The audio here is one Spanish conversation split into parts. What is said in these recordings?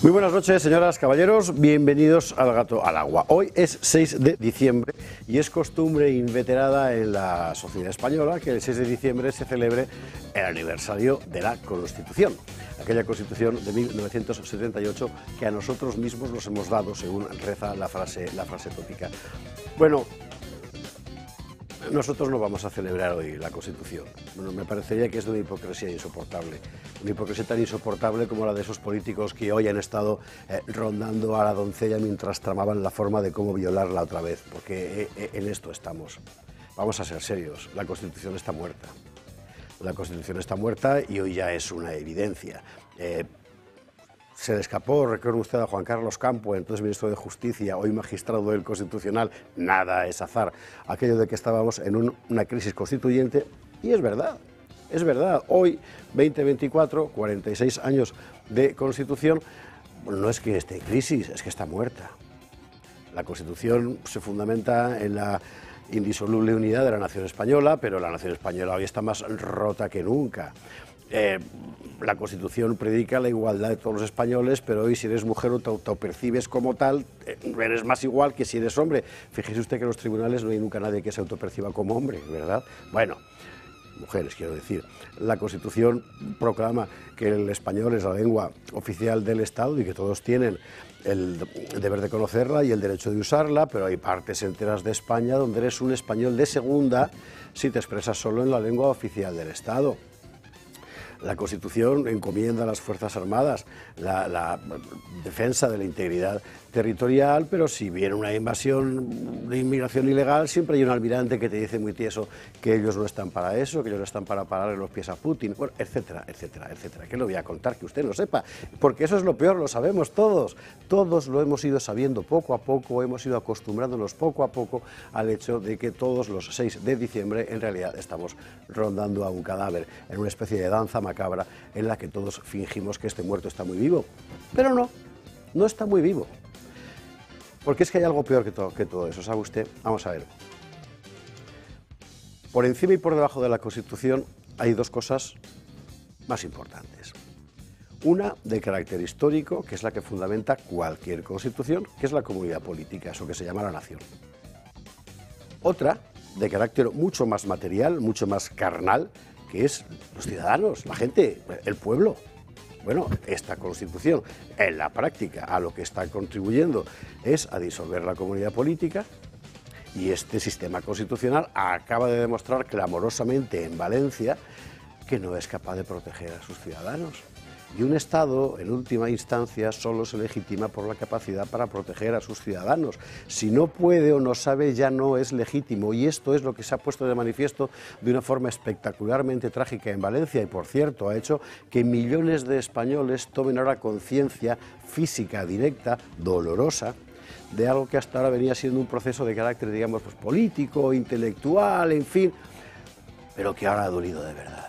Muy buenas noches, señoras, caballeros, bienvenidos al Gato al Agua. Hoy es 6 de diciembre y es costumbre inveterada en la sociedad española que el 6 de diciembre se celebre el aniversario de la Constitución, aquella Constitución de 1978 que a nosotros mismos nos hemos dado, según reza la frase tópica. Bueno, nosotros no vamos a celebrar hoy la Constitución. Bueno, me parecería que es de una hipocresía insoportable. Una hipocresía tan insoportable como la de esos políticos que hoy han estado rondando a la doncella mientras tramaban la forma de cómo violarla otra vez, porque en esto estamos. Vamos a ser serios, la Constitución está muerta. La Constitución está muerta y hoy ya es una evidencia. Se le escapó, recuerda usted, a Juan Carlos Campo, entonces ministro de Justicia, hoy magistrado del Constitucional, nada es azar, aquello de que estábamos en una crisis constituyente, y es verdad, hoy, 2024, 46 años de Constitución, no es que esté en crisis, es que está muerta. La Constitución se fundamenta en la indisoluble unidad de la nación española, pero la nación española hoy está más rota que nunca. La Constitución predica la igualdad de todos los españoles, pero hoy si eres mujer o te autopercibes como tal, eres más igual que si eres hombre. Fíjese usted que en los tribunales no hay nunca nadie que se autoperciba como hombre, ¿verdad? Bueno, mujeres quiero decir. La Constitución proclama que el español es la lengua oficial del Estado y que todos tienen el deber de conocerla y el derecho de usarla, pero hay partes enteras de España donde eres un español de segunda si te expresas solo en la lengua oficial del Estado. La Constitución encomienda a las Fuerzas Armadas la defensa de la integridad territorial, pero si viene una invasión de inmigración ilegal, siempre hay un almirante que te dice muy tieso que ellos no están para eso, que ellos no están para pararle los pies a Putin, bueno, etcétera, etcétera, etcétera. ¿Qué le voy a contar que usted no sepa? Porque eso es lo peor, lo sabemos todos. Todos lo hemos ido sabiendo poco a poco, hemos ido acostumbrándonos poco a poco al hecho de que todos los 6 de diciembre en realidad estamos rondando a un cadáver, en una especie de danza macabra en la que todos fingimos que este muerto está muy vivo. Pero no está muy vivo. Porque es que hay algo peor que todo eso, ¿sabe usted? Vamos a ver. Por encima y por debajo de la Constitución hay dos cosas más importantes. Una de carácter histórico, que es la que fundamenta cualquier Constitución, que es la comunidad política, eso que se llama la nación. Otra, de carácter mucho más material, mucho más carnal, que es los ciudadanos, la gente, el pueblo. Bueno, esta Constitución, en la práctica, a lo que está contribuyendo es a disolver la comunidad política y este sistema constitucional acaba de demostrar clamorosamente en Valencia que no es capaz de proteger a sus ciudadanos. Y un Estado, en última instancia, solo se legitima por la capacidad para proteger a sus ciudadanos. Si no puede o no sabe, ya no es legítimo. Y esto es lo que se ha puesto de manifiesto de una forma espectacularmente trágica en Valencia. Y, por cierto, ha hecho que millones de españoles tomen ahora conciencia física, directa, dolorosa, de algo que hasta ahora venía siendo un proceso de carácter, digamos, pues, político, intelectual, en fin, pero que ahora ha dolido de verdad.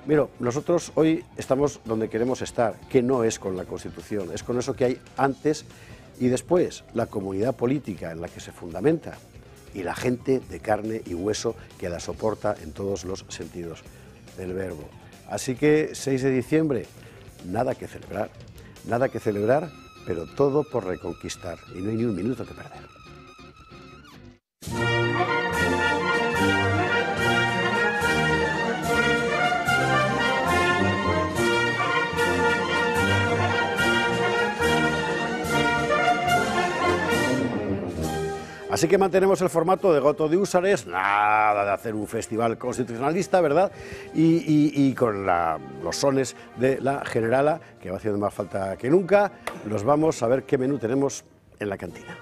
Mira, nosotros hoy estamos donde queremos estar, que no es con la Constitución, es con eso que hay antes y después, la comunidad política en la que se fundamenta y la gente de carne y hueso que la soporta en todos los sentidos del verbo. Así que 6 de diciembre, nada que celebrar, pero todo por reconquistar y no hay ni un minuto que perder. Así que mantenemos el formato de Goto de Húsares, nada de hacer un festival constitucionalista, ¿verdad? Y con los sones de la Generala, que va haciendo más falta que nunca, nos vamos a ver qué menú tenemos en la cantina.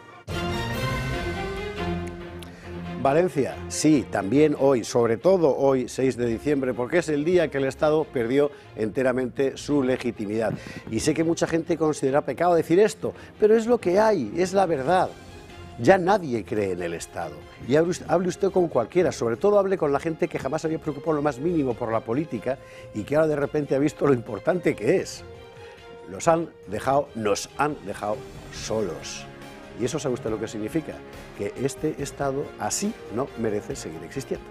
Valencia, sí, también hoy, sobre todo hoy, 6 de diciembre, porque es el día que el Estado perdió enteramente su legitimidad. Y sé que mucha gente considera pecado decir esto, pero es lo que hay, es la verdad. Ya nadie cree en el Estado. Y hable usted con cualquiera, sobre todo hable con la gente que jamás había preocupado lo más mínimo por la política y que ahora de repente ha visto lo importante que es. Nos han dejado solos. ¿Y eso sabe usted lo que significa? Que este Estado así no merece seguir existiendo.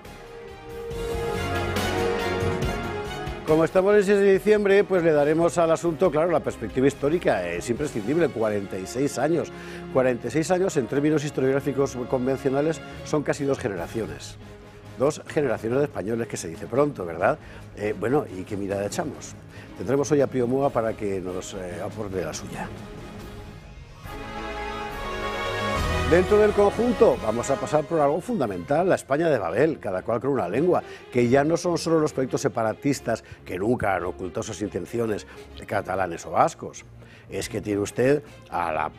Como estamos en el 6 de diciembre, pues le daremos al asunto, claro, la perspectiva histórica es imprescindible, 46 años. 46 años en términos historiográficos convencionales son casi 2 generaciones. 2 generaciones de españoles, que se dice pronto, ¿verdad? Bueno, ¿y qué mirada echamos? Tendremos hoy a Pío Moa para que nos aporte la suya. Dentro del conjunto vamos a pasar por algo fundamental, la España de Babel, cada cual con una lengua, que ya no son solo los proyectos separatistas que nunca han ocultado sus intenciones, catalanes o vascos. Es que tiene usted a la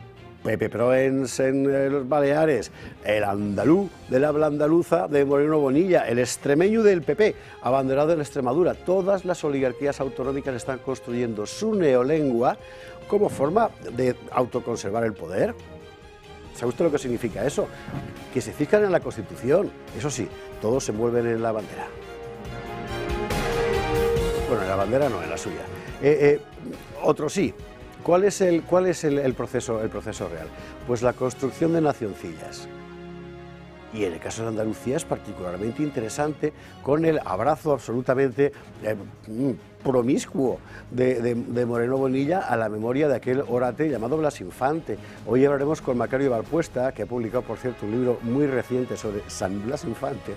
Pepe Proens en los Baleares, el andaluz del habla andaluza de Moreno Bonilla, el extremeño del PP, abanderado en Extremadura. Todas las oligarquías autonómicas están construyendo su neolengua como forma de autoconservar el poder. ¿Sabe usted lo que significa eso? Que se fijan en la Constitución. Eso sí, todos se envuelven en la bandera. Bueno, en la bandera no, en la suya. Otro sí. ¿Cuál es el proceso real? Pues la construcción de nacioncillas. Y en el caso de Andalucía es particularmente interesante con el abrazo absolutamente promiscuo de Moreno Bonilla a la memoria de aquel orate llamado Blas Infante. Hoy hablaremos con Macario Valpuesta, que ha publicado, por cierto, un libro muy reciente sobre San Blas Infante,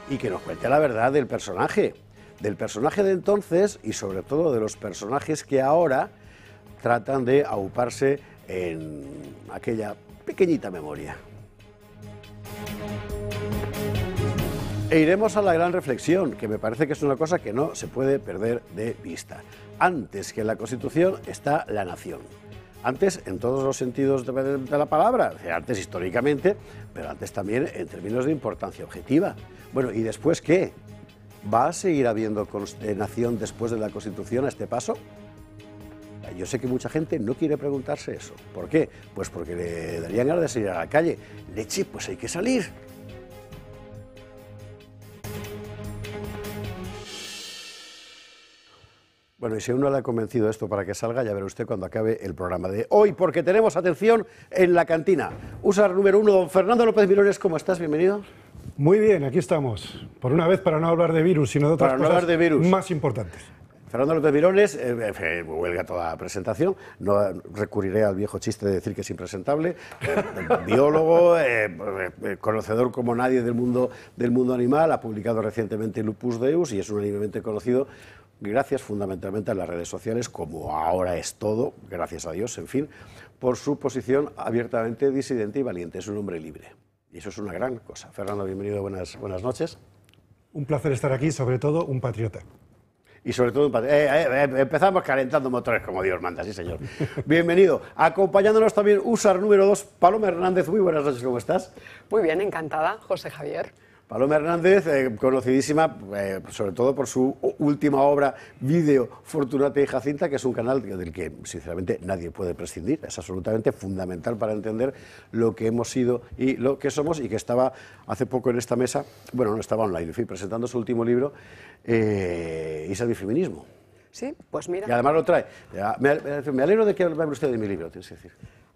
y que nos cuente la verdad del personaje de entonces y sobre todo de los personajes que ahora tratan de auparse en aquella pequeñita memoria. E iremos a la gran reflexión, que me parece que es una cosa que no se puede perder de vista. Antes que la Constitución está la nación. Antes en todos los sentidos de la palabra, antes históricamente, pero antes también en términos de importancia objetiva. Bueno, ¿y después qué? ¿Va a seguir habiendo nación después de la Constitución a este paso? Yo sé que mucha gente no quiere preguntarse eso. ¿Por qué? Pues porque le darían ganas de salir a la calle. Leche, pues hay que salir. Bueno, y si aún no le ha convencido esto para que salga, ya verá usted cuando acabe el programa de hoy, porque tenemos, atención, en la cantina. Usuario número 1, don Fernando López Mirones, ¿cómo estás? Bienvenido. Muy bien, aquí estamos. Por una vez, para no hablar de virus, sino de otras cosas más importantes. Fernando López Mirones, huelga toda presentación, no recurriré al viejo chiste de decir que es impresentable, biólogo, conocedor como nadie del mundo animal, ha publicado recientemente Lupus Deus y es unánimemente conocido, gracias fundamentalmente a las redes sociales, como ahora es todo, gracias a Dios, en fin, por su posición abiertamente disidente y valiente, es un hombre libre. Y eso es una gran cosa. Fernando, bienvenido, buenas noches. Un placer estar aquí, sobre todo un patriota. Y sobre todo, empezamos calentando motores como Dios manda, sí señor. Bienvenido. Acompañándonos también Usar número 2, Paloma Hernández. Muy buenas noches, ¿cómo estás? Muy bien, encantada, José Javier. Paloma Hernández, conocidísima sobre todo por su última obra, Vídeo Fortunata y Jacinta, que es un canal del que sinceramente nadie puede prescindir. Es absolutamente fundamental para entender lo que hemos sido y lo que somos, y que estaba hace poco en esta mesa, bueno, no estaba online, en fin, presentando su último libro, Islam y Feminismo. Sí, pues mira. Y además lo trae. Me alegro de que hable usted de mi libro, tienes que decir.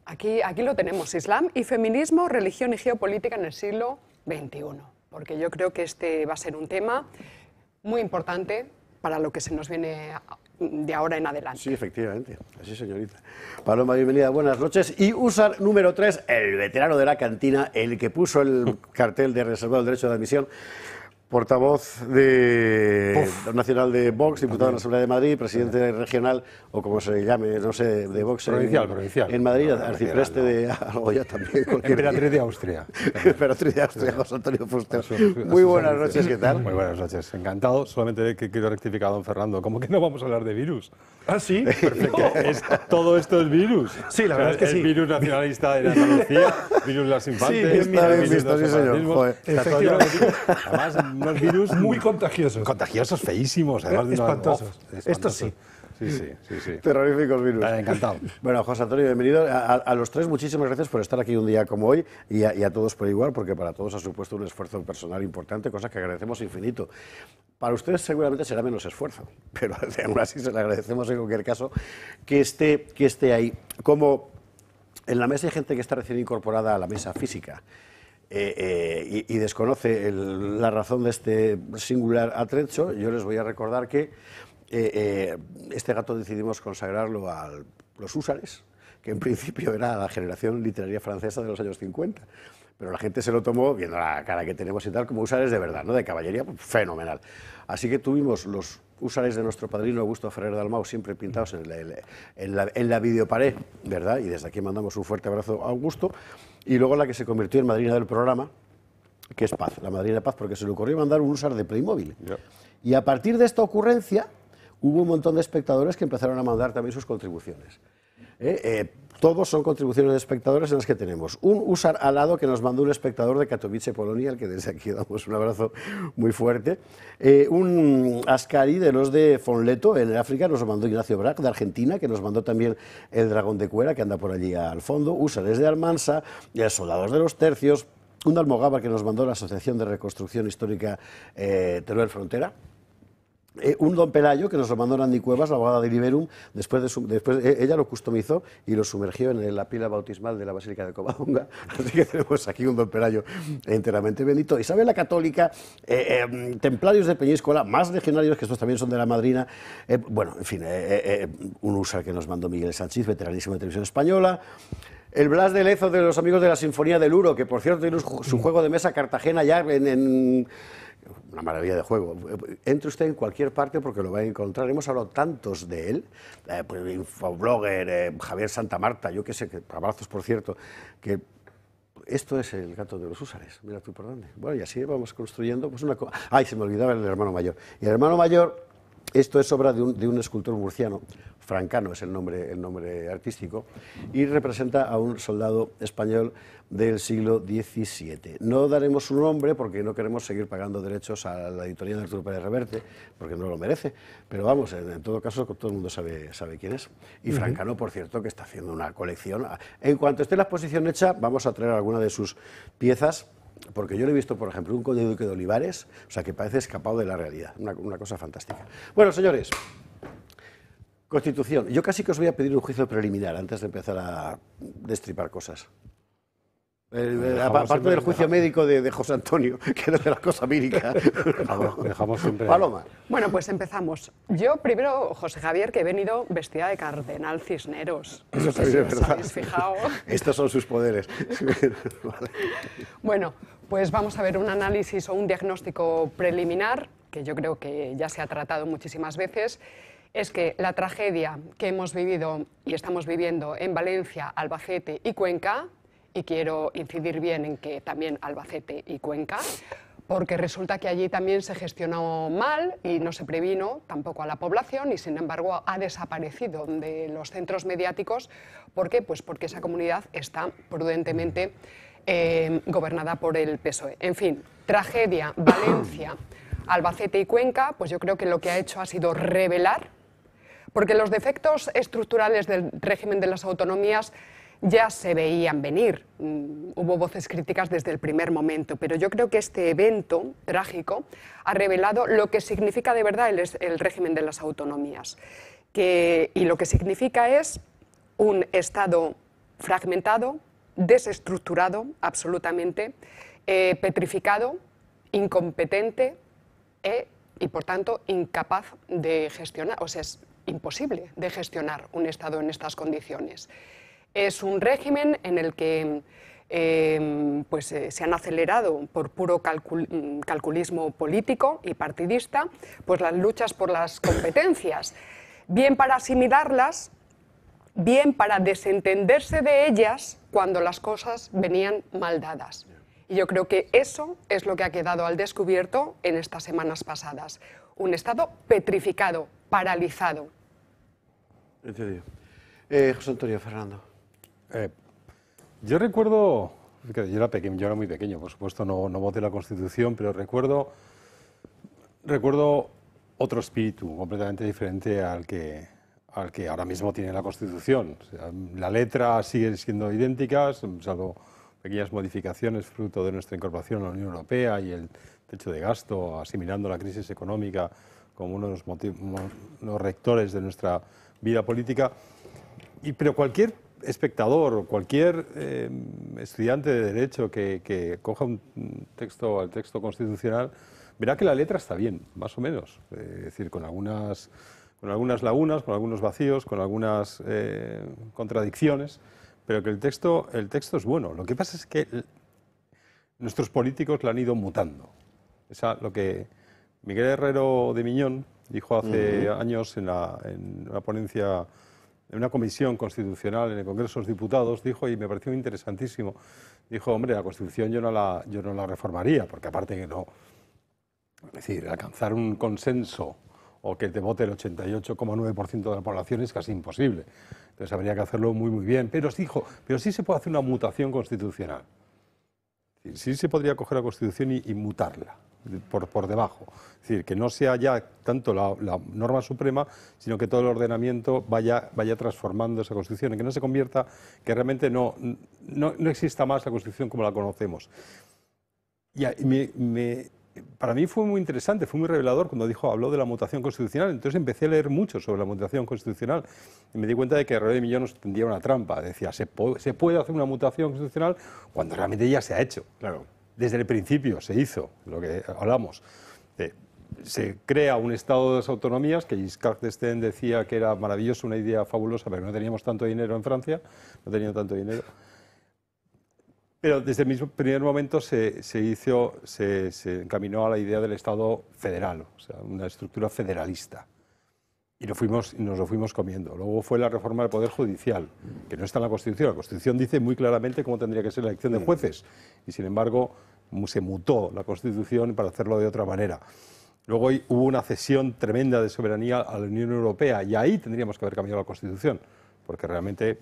Aquí lo tenemos, Islam y Feminismo, Religión y Geopolítica en el siglo XXI. Porque yo creo que este va a ser un tema muy importante para lo que se nos viene de ahora en adelante. Sí, efectivamente. Así, señorita. Paloma, bienvenida, buenas noches. Y Usar número 3, el veterano de la cantina, el que puso el cartel de reservado el derecho de admisión, portavoz nacional de Vox, diputado en la Asamblea de Madrid, presidente regional, o como se llame, no sé, de Vox provincial. En Madrid, arcipreste de Algoya también. Emperatriz de Austria. Emperatriz de Austria, José Antonio Fuster. Muy buenas noches, ¿qué tal? Muy buenas noches, encantado. Solamente que quiero rectificar a don Fernando, ¿cómo que no vamos a hablar de virus? ¿Ah, sí? Perfecto. Todo esto es virus. Sí, la verdad es que sí. El virus nacionalista de Andalucía, virus Las Infantes, sí, está bien visto, sí, señor. Además, unos virus muy contagiosos. Contagiosos, feísimos. Además, espantosos. Estos sí. Sí. Terroríficos virus. Encantado. Bueno, José Antonio, bienvenido. A los tres, muchísimas gracias por estar aquí un día como hoy y a todos por igual, porque para todos ha supuesto un esfuerzo personal importante, cosa que agradecemos infinito. Para ustedes seguramente será menos esfuerzo, pero aún así se le agradecemos en cualquier caso que esté ahí. Como en la mesa hay gente que está recién incorporada a la mesa física, y desconoce la razón de este singular atrecho, yo les voy a recordar que este gato decidimos consagrarlo a los húsares, que en principio era la generación literaria francesa de los años 50. Pero la gente se lo tomó, viendo la cara que tenemos y tal, como húsares de verdad, ¿no? De caballería, pues, fenomenal. Así que tuvimos los húsares de nuestro padrino Augusto Ferrer Dalmau, siempre pintados en la videopared, ¿verdad? Y desde aquí mandamos un fuerte abrazo a Augusto. Y luego la que se convirtió en madrina del programa, que es Paz, la madrina de Paz, porque se le ocurrió mandar un húsar de Playmobil. Yeah. Y a partir de esta ocurrencia, hubo un montón de espectadores que empezaron a mandar también sus contribuciones. Todos son contribuciones de espectadores en las que tenemos un húsar alado que nos mandó un espectador de Katowice, Polonia, al que desde aquí damos un abrazo muy fuerte. Un Ascari de los de Fonleto, en África, nos lo mandó Ignacio Brac, de Argentina, que nos mandó también el dragón de cuera, que anda por allí al fondo. Húsares de Almansa, soldados de los tercios. Un almogávar que nos mandó la Asociación de Reconstrucción Histórica Teruel Frontera. Un don Pelayo, que nos lo mandó Nandi Cuevas, la abogada de Liberum, después ella lo customizó y lo sumergió en la pila bautismal de la Basílica de Covadonga. Así que tenemos aquí un don Pelayo enteramente bendito. Isabel la Católica, templarios de Peñíscola, más legionarios, que estos también son de la madrina. Bueno, en fin, un húsar que nos mandó Miguel Sánchez, veteranísimo de Televisión Española. El Blas de Lezo de los amigos de la Sinfonía del Uro, que por cierto tiene su juego de mesa Cartagena ya en una maravilla de juego. Entre usted en cualquier parte porque lo va a encontrar. Hemos hablado tantos de él, infoblogger, Javier Santamarta, yo qué sé, abrazos por cierto, que esto es el gato de los húsares. Mira tú por dónde. Bueno, y así vamos construyendo pues una cosa. Ay, se me olvidaba el hermano mayor. Y el hermano mayor, esto es obra de un escultor murciano, Francano es el nombre artístico, y representa a un soldado español del siglo XVII. No daremos su nombre porque no queremos seguir pagando derechos a la editorial de Arturo Pérez Reverte, porque no lo merece, pero vamos, en todo caso todo el mundo sabe quién es. Y Francano, por cierto, que está haciendo una colección. En cuanto esté la exposición hecha, vamos a traer alguna de sus piezas, porque yo le he visto, por ejemplo, un conde duque de Olivares, o sea, que parece escapado de la realidad, una cosa fantástica. Bueno, señores, Constitución. Yo casi que os voy a pedir un juicio preliminar antes de empezar a destripar cosas. Aparte del juicio médico de José Antonio, que es de la cosa mírica. Dejamos siempre... Paloma. Bueno, pues empezamos. Yo primero, José Javier, que he venido vestida de cardenal Cisneros. Eso también es verdad. ¿Os habéis fijado? Estos son sus poderes. Vale. Bueno, pues vamos a ver un análisis o un diagnóstico preliminar, que yo creo que ya se ha tratado muchísimas veces. Es que la tragedia que hemos vivido y estamos viviendo en Valencia, Albacete y Cuenca, y quiero incidir bien en que también Albacete y Cuenca, porque resulta que allí también se gestionó mal y no se previno tampoco a la población y sin embargo ha desaparecido de los centros mediáticos. ¿Por qué? Pues porque esa comunidad está prudentemente gobernada por el PSOE. En fin, tragedia, Valencia, Albacete y Cuenca, pues yo creo que lo que ha hecho ha sido revelar, porque los defectos estructurales del régimen de las autonomías ya se veían venir. Hubo voces críticas desde el primer momento, pero yo creo que este evento trágico ha revelado lo que significa de verdad el régimen de las autonomías. Y lo que significa es un Estado fragmentado, desestructurado absolutamente, petrificado, incompetente y por tanto incapaz de gestionar, o sea, es imposible de gestionar un Estado en estas condiciones. Es un régimen en el que se han acelerado por puro calculismo político y partidista pues las luchas por las competencias, bien para asimilarlas, bien para desentenderse de ellas cuando las cosas venían mal dadas. Y yo creo que eso es lo que ha quedado al descubierto en estas semanas pasadas. Un Estado petrificado, paralizado. Entendido. José Antonio, Fernando. Yo recuerdo, yo era pequeño, yo era muy pequeño, por supuesto no voté la Constitución, pero recuerdo otro espíritu completamente diferente al que ahora mismo tiene la Constitución. O sea, la letra sigue siendo idéntica, salvo pequeñas modificaciones fruto de nuestra incorporación a la Unión Europea y el techo de gasto, asimilando la crisis económica como uno de los rectores de nuestra vida política. Pero cualquier espectador o cualquier estudiante de Derecho que coja el texto constitucional verá que la letra está bien, más o menos. Es decir, con algunas algunas lagunas, con algunos vacíos, con algunas contradicciones, pero que el texto es bueno. Lo que pasa es que nuestros políticos lo han ido mutando. Lo que Miguel Herrero de Miñón dijo hace años en una ponencia, en una comisión constitucional en el Congreso de los Diputados, dijo, y me pareció interesantísimo, dijo, hombre, la Constitución yo no la reformaría, porque aparte que no, es decir, alcanzar un consenso o que te vote el 88,9% de la población es casi imposible. Entonces habría que hacerlo muy, muy bien. Pero sí se puede hacer una mutación constitucional. Sí se podría coger la Constitución y mutarla por debajo. Es decir, que no sea ya tanto la norma suprema, sino que todo el ordenamiento vaya transformando esa Constitución, y que no se convierta, que realmente no exista más la Constitución como la conocemos. Y para mí fue muy interesante, fue muy revelador cuando habló de la mutación constitucional. Entonces empecé a leer mucho sobre la mutación constitucional y me di cuenta de que Herrero de Miñón nos tendía una trampa. Decía, se puede hacer una mutación constitucional cuando realmente ya se ha hecho. Claro. Desde el principio se hizo, lo que hablamos. Se crea un Estado de las autonomías, que Giscard d'Estaing decía que era maravilloso, una idea fabulosa, pero no teníamos tanto dinero en Francia, no tenían tanto dinero. Pero desde el mismo primer momento se encaminó a la idea del Estado federal, o sea, una estructura federalista. Y nos lo fuimos comiendo. Luego fue la reforma del Poder Judicial, que no está en la Constitución. La Constitución dice muy claramente cómo tendría que ser la elección de jueces. Y sin embargo, se mutó la Constitución para hacerlo de otra manera. Luego hubo una cesión tremenda de soberanía a la Unión Europea, y ahí tendríamos que haber cambiado la Constitución, porque realmente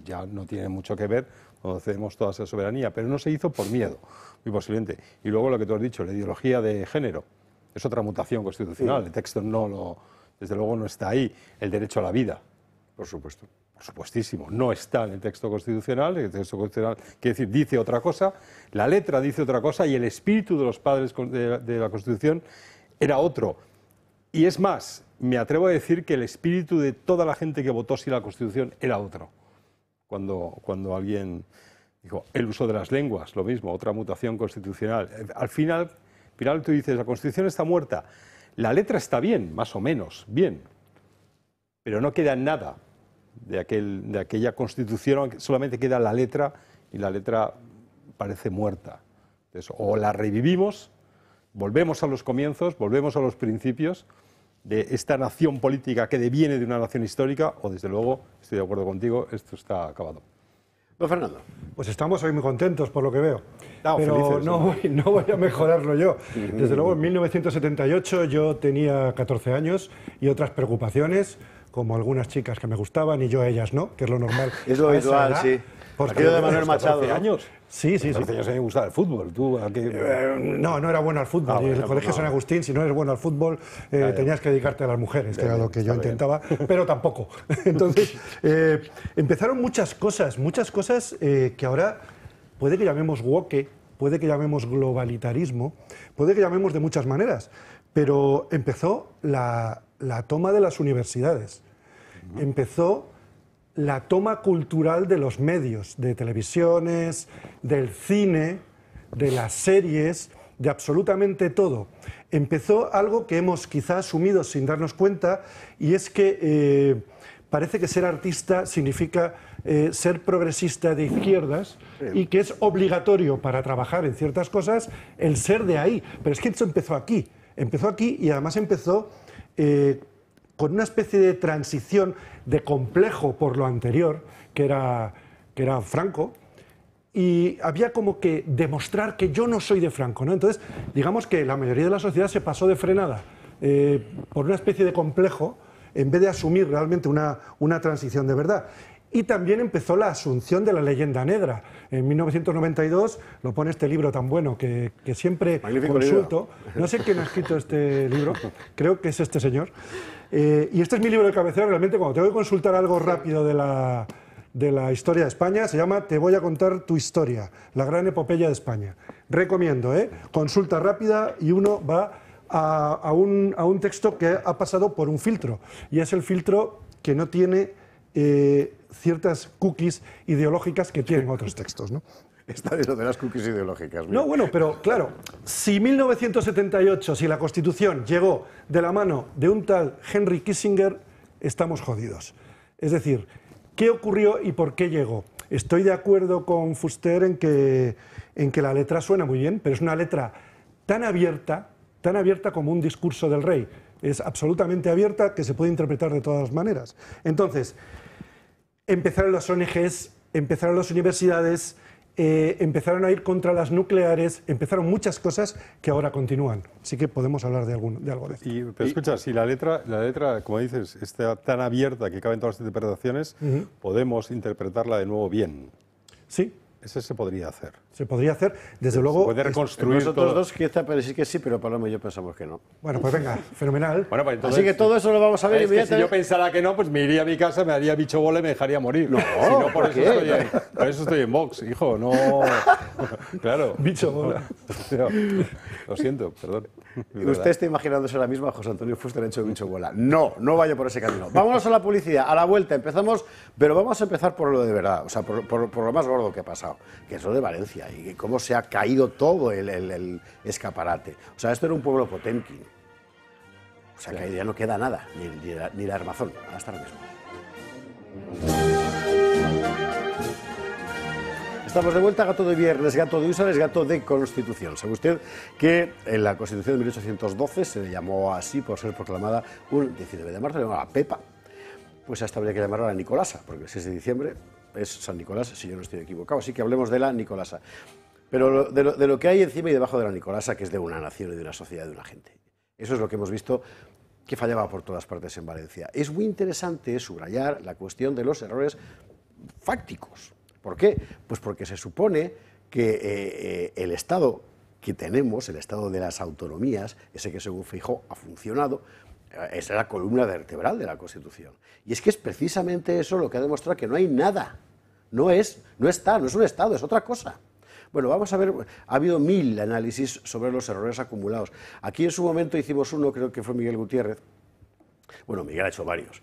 ya no tiene mucho que ver cuando cedemos toda esa soberanía, pero no se hizo por miedo, muy posiblemente. Y luego lo que tú has dicho, la ideología de género, es otra mutación constitucional, el texto desde luego no está ahí. El derecho a la vida, por supuesto, por supuestísimo, no está en el texto constitucional. El texto constitucional, quiere decir, dice otra cosa, la letra dice otra cosa, y el espíritu de los padres de la Constitución era otro. Y es más, me atrevo a decir que el espíritu de toda la gente que votó sí la Constitución era otro. Cuando alguien dijo, el uso de las lenguas, lo mismo, otra mutación constitucional. Al final tú dices, la Constitución está muerta. La letra está bien, más o menos, bien, pero no queda nada de aquella Constitución, solamente queda la letra, y la letra parece muerta. Entonces, o la revivimos, volvemos a los comienzos, volvemos a los principios de esta nación política que deviene de una nación histórica, o desde luego, estoy de acuerdo contigo, esto está acabado. Don Fernando. Pues estamos hoy muy contentos por lo que veo, pero felices, no voy a mejorarlo yo. Desde luego, en 1978 yo tenía 14 años y otras preocupaciones, como algunas chicas que me gustaban y yo a ellas no, que es lo normal. Es lo habitual, sí. Aquello de Manuel Machado, 14 años. Sí. 14 años a mí me gustaba el fútbol. ¿Tú a qué? No era bueno al fútbol. En el colegio San Agustín, si no eres bueno al fútbol, tenías que dedicarte a las mujeres, que era lo que yo intentaba, pero tampoco. Entonces, empezaron muchas cosas que ahora puede que llamemos woke, puede que llamemos globalitarismo, puede que llamemos de muchas maneras, pero empezó la toma de las universidades, empezó la toma cultural de los medios, de televisiones, del cine, de las series, de absolutamente todo. Empezó algo que hemos quizá asumido sin darnos cuenta, y es que parece que ser artista significa ser progresista de izquierdas, y que es obligatorio para trabajar en ciertas cosas el ser de ahí. Pero es que esto empezó aquí y además empezó con una especie de transición de complejo por lo anterior, que era Franco, y había como que demostrar que yo no soy de Franco, ¿no? Entonces, digamos que la mayoría de la sociedad se pasó de frenada por una especie de complejo, en vez de asumir realmente una transición de verdad. Y también empezó la asunción de la leyenda negra. En 1992 lo pone este libro tan bueno que siempre Magnífico consulto. libro. No sé quién ha escrito este libro, creo que es este señor. Y este es mi libro de cabecera. Realmente, cuando tengo que consultar algo rápido de la historia de España, se llama Te voy a contar tu historia, la gran epopeya de España. Recomiendo, consulta rápida, y uno va a un texto que ha pasado por un filtro, y es el filtro que no tiene ciertas cookies ideológicas que tienen otros textos, ¿no? Está de lo de las cookies ideológicas. No, bueno, pero claro, si 1978, si la Constitución llegó de la mano de un tal Henry Kissinger, estamos jodidos. Es decir, ¿qué ocurrió y por qué llegó? Estoy de acuerdo con Fuster en que la letra suena muy bien, pero es una letra tan abierta como un discurso del rey. Es absolutamente abierta, que se puede interpretar de todas maneras. Entonces, empezaron las ONGs, empezaron las universidades, empezaron a ir contra las nucleares, empezaron muchas cosas que ahora continúan. Así que podemos hablar de algo de esto. Pero escucha, si la letra, como dices, está tan abierta que caben todas las interpretaciones, podemos interpretarla de nuevo bien. Sí. Eso se podría hacer. Se podría hacer, desde luego. Se puede reconstruir nosotros todo. dos quizá parece que sí, pero Paloma y yo pensamos que no. Bueno, pues venga, fenomenal. Bueno, pues entonces, así que todo eso lo vamos a ver inmediatamente. Si yo pensara que no, pues me iría a mi casa, me haría bicho bola y me dejaría morir. No, si no por eso estoy en Vox, hijo, no. Claro. Bicho bola. Lo siento, perdón. Usted está imaginándose ahora mismo a José Antonio Fuster hecho bicho bola. No, no vaya por ese camino. Vámonos a la publicidad, a la vuelta empezamos, pero vamos a empezar por lo de verdad, o sea, por lo más gordo que ha pasado, que es lo de Valencia y cómo se ha caído todo el escaparate. O sea, esto era un pueblo Potemkin. O sea, que ya no queda nada, ni la armazón. Hasta ahora mismo. Estamos de vuelta, gato de viernes, gato de Úsares, gato de Constitución. ¿Sabe usted que en la Constitución de 1812 se le llamó así por ser proclamada un 19 de marzo, se llamaba Pepa? Pues hasta habría que llamarla la Nicolasa, porque el 6 de diciembre es San Nicolás, si yo no estoy equivocado. Así que hablemos de la Nicolasa. Pero de lo que hay encima y debajo de la Nicolasa, que es de una nación y de una sociedad, de una gente. Eso es lo que hemos visto que fallaba por todas partes en Valencia. Es muy interesante subrayar la cuestión de los errores fácticos. ¿Por qué? Pues porque se supone que el Estado que tenemos, el Estado de las autonomías, ese que según Feijóo ha funcionado, es la columna vertebral de la Constitución. Y es que es precisamente eso lo que ha demostrado que no hay nada. No es un Estado, es otra cosa. Bueno, vamos a ver, ha habido 1000 análisis sobre los errores acumulados. Aquí en su momento hicimos uno, creo que fue Miguel Gutiérrez. Bueno, Miguel ha hecho varios.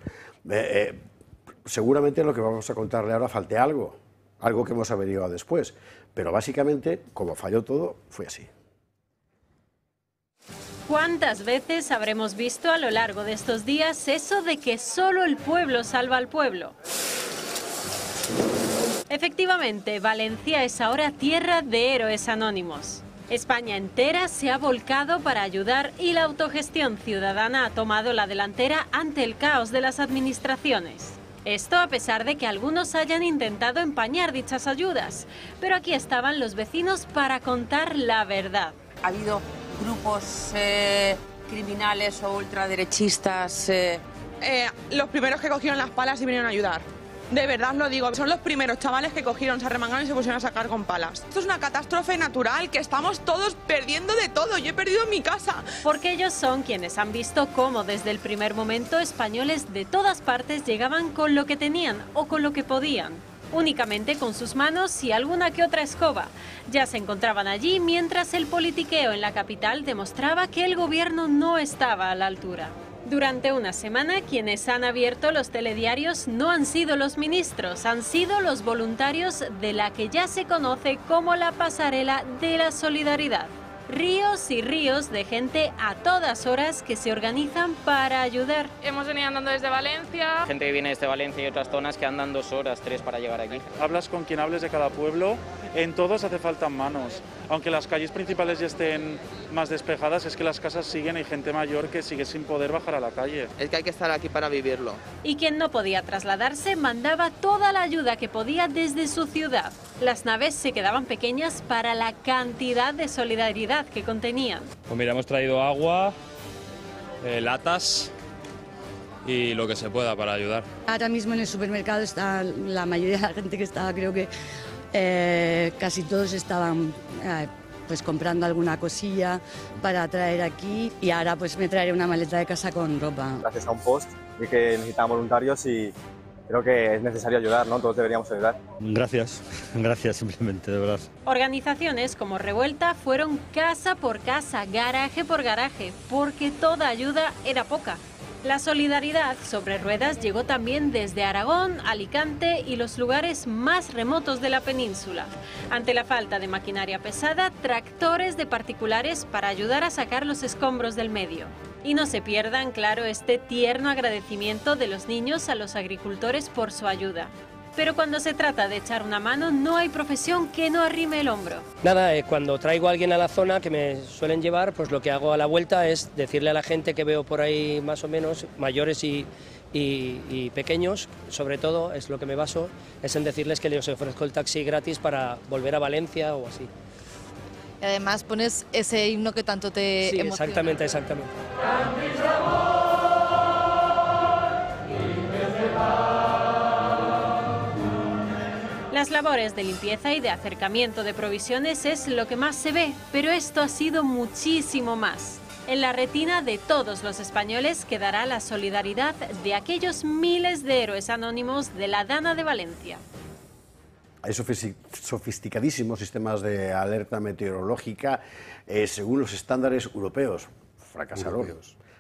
Seguramente en lo que vamos a contarle ahora falte algo que hemos averiguado después. Pero básicamente, como falló todo, fue así. ¿Cuántas veces habremos visto a lo largo de estos días eso de que solo el pueblo salva al pueblo? Efectivamente, Valencia es ahora tierra de héroes anónimos. España entera se ha volcado para ayudar y la autogestión ciudadana ha tomado la delantera ante el caos de las administraciones. Esto a pesar de que algunos hayan intentado empañar dichas ayudas, pero aquí estaban los vecinos para contar la verdad. Ha habido grupos criminales o ultraderechistas. Los primeros que cogieron las palas y vinieron a ayudar. De verdad os lo digo, son los primeros chavales que cogieron, se arremangaron y se pusieron a sacar con palas. Esto es una catástrofe natural, que estamos todos perdiendo de todo. Yo he perdido mi casa. Porque ellos son quienes han visto cómo desde el primer momento españoles de todas partes llegaban con lo que tenían o con lo que podían. Únicamente con sus manos y alguna que otra escoba. Ya se encontraban allí mientras el politiqueo en la capital demostraba que el gobierno no estaba a la altura. Durante una semana, quienes han abierto los telediarios no han sido los ministros, han sido los voluntarios de la que ya se conoce como la pasarela de la solidaridad. Ríos y ríos de gente a todas horas que se organizan para ayudar. Hemos venido andando desde Valencia. Gente que viene desde Valencia y otras zonas que andan 2 horas, 3 para llegar aquí. Hablas con quien hables de cada pueblo, en todos hace falta manos. Aunque las calles principales ya estén más despejadas, es que las casas siguen, hay gente mayor que sigue sin poder bajar a la calle. Es que hay que estar aquí para vivirlo. Y quien no podía trasladarse mandaba toda la ayuda que podía desde su ciudad. Las naves se quedaban pequeñas para la cantidad de solidaridad que contenían. Pues mira, hemos traído agua, latas y lo que se pueda para ayudar. Ahora mismo en el supermercado está la mayoría de la gente que estaba, creo que casi todos estaban pues comprando alguna cosilla para traer aquí y ahora pues me traeré una maleta de casa con ropa. Gracias a un post vi que necesitaban voluntarios y creo que es necesario ayudar, ¿no? Todos deberíamos ayudar. Gracias simplemente, de verdad. Organizaciones como Revuelta fueron casa por casa, garaje por garaje, porque toda ayuda era poca. La solidaridad sobre ruedas llegó también desde Aragón, Alicante y los lugares más remotos de la península. Ante la falta de maquinaria pesada, tractores de particulares para ayudar a sacar los escombros del medio. Y no se pierdan, claro, este tierno agradecimiento de los niños a los agricultores por su ayuda. Pero cuando se trata de echar una mano, no hay profesión que no arrime el hombro. Nada, cuando traigo a alguien a la zona que me suelen llevar, pues lo que hago a la vuelta es decirle a la gente que veo por ahí más o menos, mayores y pequeños, sobre todo, es lo que me baso, es en decirles que les ofrezco el taxi gratis para volver a Valencia o así. Y además pones ese himno que tanto te emociona. Exactamente, exactamente. Las labores de limpieza y de acercamiento de provisiones es lo que más se ve, pero esto ha sido muchísimo más. En la retina de todos los españoles quedará la solidaridad de aquellos miles de héroes anónimos de la Dana de Valencia. Hay sofisticadísimos sistemas de alerta meteorológica según los estándares europeos. Fracasaron.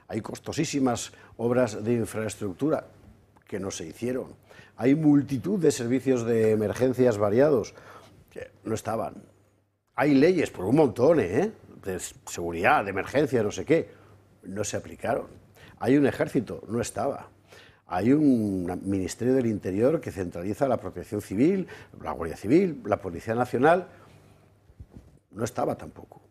Hay costosísimas obras de infraestructura que no se hicieron. Hay multitud de servicios de emergencias variados que no estaban. Hay leyes, por un montón, de seguridad, de emergencia, no sé qué. No se aplicaron. Hay un ejército, no estaba. Hay un Ministerio del Interior que centraliza la Protección Civil, la Guardia Civil, la Policía Nacional. No estaba tampoco.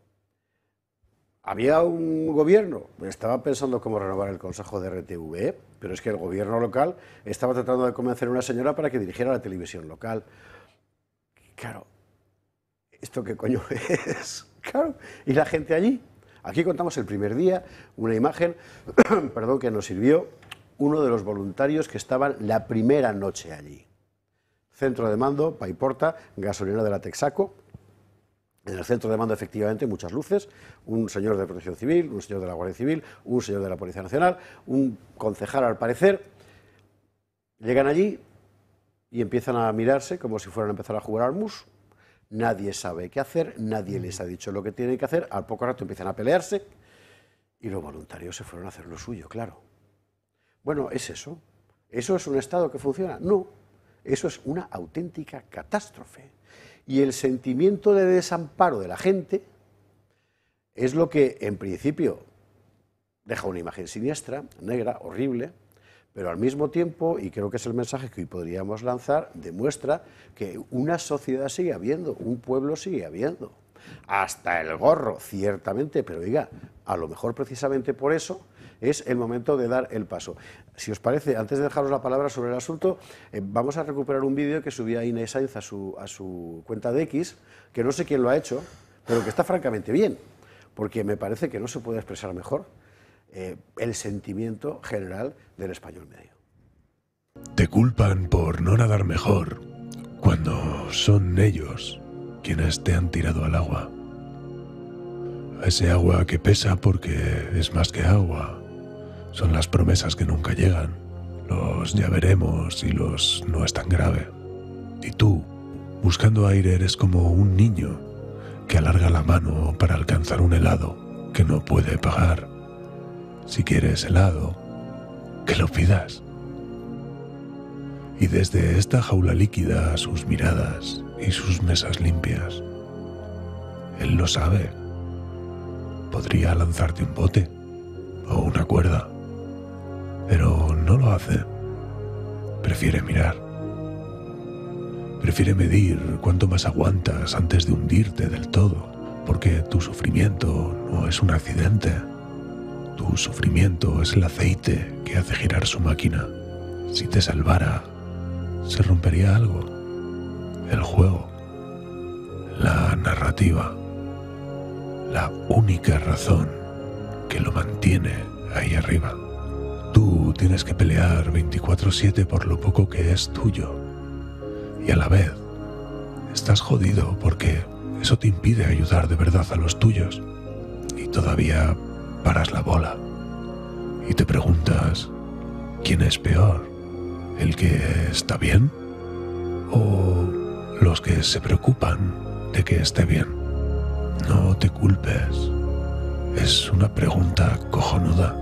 Había un gobierno, estaba pensando cómo renovar el Consejo de RTV, pero es que el gobierno local estaba tratando de convencer a una señora para que dirigiera la televisión local. Claro, ¿esto qué coño es? Claro, y la gente allí. Aquí contamos el primer día, una imagen, perdón, que nos sirvió uno de los voluntarios que estaban la primera noche allí. Centro de mando, Paiporta, gasolinera de la Texaco. En el centro de mando, efectivamente, muchas luces, un señor de Protección Civil, un señor de la Guardia Civil, un señor de la Policía Nacional, un concejal, al parecer. Llegan allí y empiezan a mirarse como si fueran a empezar a jugar al mus. Nadie sabe qué hacer, nadie les ha dicho lo que tienen que hacer, al poco rato empiezan a pelearse y los voluntarios se fueron a hacer lo suyo, claro. Bueno, ¿es eso? ¿Eso es un Estado que funciona? No, eso es una auténtica catástrofe. Y el sentimiento de desamparo de la gente es lo que, en principio, deja una imagen siniestra, negra, horrible, pero al mismo tiempo, y creo que es el mensaje que hoy podríamos lanzar, demuestra que una sociedad sigue habiendo, un pueblo sigue habiendo. Hasta el gorro, ciertamente, pero oiga, a lo mejor precisamente por eso es el momento de dar el paso. Si os parece, antes de dejaros la palabra sobre el asunto, vamos a recuperar un vídeo que subía Inés Sainz a su cuenta de X, que no sé quién lo ha hecho, pero que está francamente bien, porque me parece que no se puede expresar mejor el sentimiento general del español medio. Te culpan por no nadar mejor, cuando son ellos quienes te han tirado al agua. A ese agua que pesa porque es más que agua. Son las promesas que nunca llegan, los ya veremos y los no es tan grave. Y tú, buscando aire, eres como un niño que alarga la mano para alcanzar un helado que no puede pagar. Si quieres helado, que lo pidas. Y desde esta jaula líquida, sus miradas y sus mesas limpias, él lo sabe. Podría lanzarte un bote o una cuerda, pero no lo hace. Prefiere mirar. Prefiere medir cuánto más aguantas antes de hundirte del todo, porque tu sufrimiento no es un accidente. Tu sufrimiento es el aceite que hace girar su máquina. Si te salvara, se rompería algo. El juego, la narrativa, la única razón que lo mantiene ahí arriba. Tú tienes que pelear 24/7 por lo poco que es tuyo. Y a la vez, estás jodido porque eso te impide ayudar de verdad a los tuyos. Y todavía paras la bola. Y te preguntas, ¿quién es peor? ¿El que está bien? ¿O los que se preocupan de que esté bien? No te culpes. Es una pregunta cojonuda.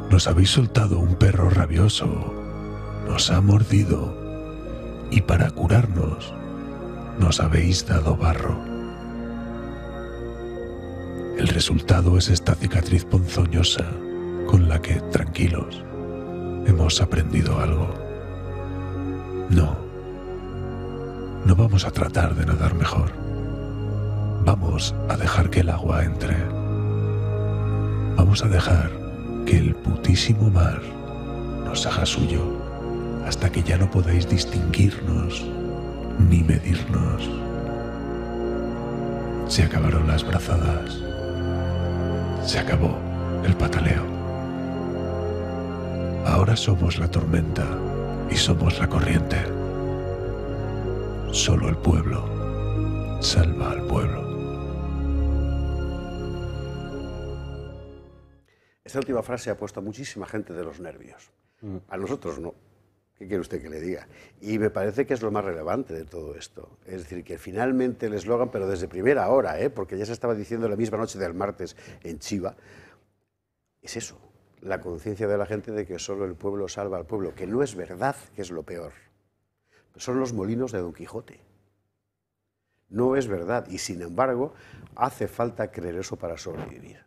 Nos habéis soltado un perro rabioso, nos ha mordido y para curarnos nos habéis dado barro. El resultado es esta cicatriz ponzoñosa con la que, tranquilos, hemos aprendido algo. No vamos a tratar de nadar mejor. Vamos a dejar que el agua entre. Vamos a dejar que el putísimo mar nos haga suyo hasta que ya no podáis distinguirnos ni medirnos. Se acabaron las brazadas. Se acabó el pataleo. Ahora somos la tormenta y somos la corriente. Solo el pueblo salva al pueblo. Esta última frase ha puesto a muchísima gente de los nervios. A nosotros no. ¿Qué quiere usted que le diga? Y me parece que es lo más relevante de todo esto. Es decir, que finalmente el eslogan, pero desde primera hora, porque ya se estaba diciendo la misma noche del martes en Chiva, es eso, la conciencia de la gente de que solo el pueblo salva al pueblo, que no es verdad, que es lo peor. Son los molinos de Don Quijote. No es verdad, y sin embargo, hace falta creer eso para sobrevivir.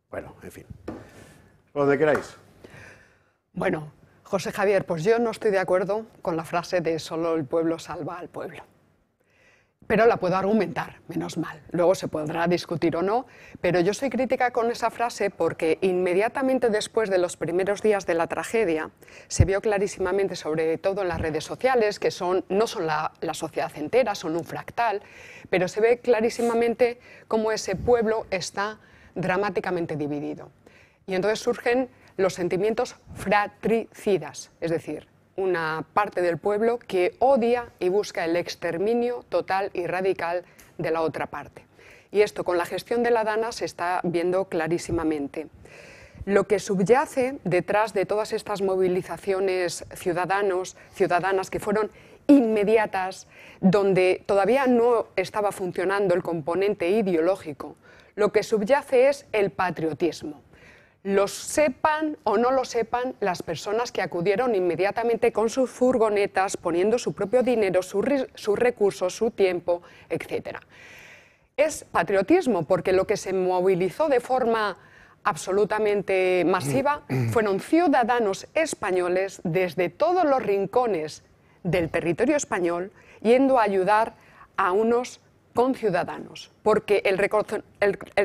Bueno, en fin. Donde queráis. Bueno, José Javier, pues yo no estoy de acuerdo con la frase de solo el pueblo salva al pueblo. Pero la puedo argumentar, menos mal. Luego se podrá discutir o no, pero yo soy crítica con esa frase porque inmediatamente después de los primeros días de la tragedia se vio clarísimamente, sobre todo en las redes sociales, que no son la sociedad entera, son un fractal, pero se ve clarísimamente cómo ese pueblo está dramáticamente dividido. Y entonces surgen los sentimientos fratricidas, es decir, una parte del pueblo que odia y busca el exterminio total y radical de la otra parte. Y esto con la gestión de la DANA se está viendo clarísimamente. Lo que subyace detrás de todas estas movilizaciones ciudadanas que fueron inmediatas, donde todavía no estaba funcionando el componente ideológico, lo que subyace es el patriotismo. Los sepan o no lo sepan las personas que acudieron inmediatamente con sus furgonetas, poniendo su propio dinero, sus recursos, su tiempo, etc. Es patriotismo porque lo que se movilizó de forma absolutamente masiva fueron ciudadanos españoles desde todos los rincones del territorio español yendo a ayudar a unos conciudadanos, porque el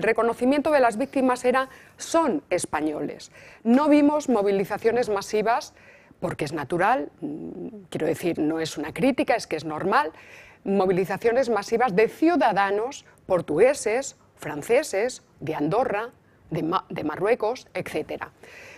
reconocimiento de las víctimas son españoles. No vimos movilizaciones masivas, porque es natural, quiero decir, no es una crítica, es que es normal, movilizaciones masivas de ciudadanos portugueses, franceses, de Andorra, de Marruecos, etc.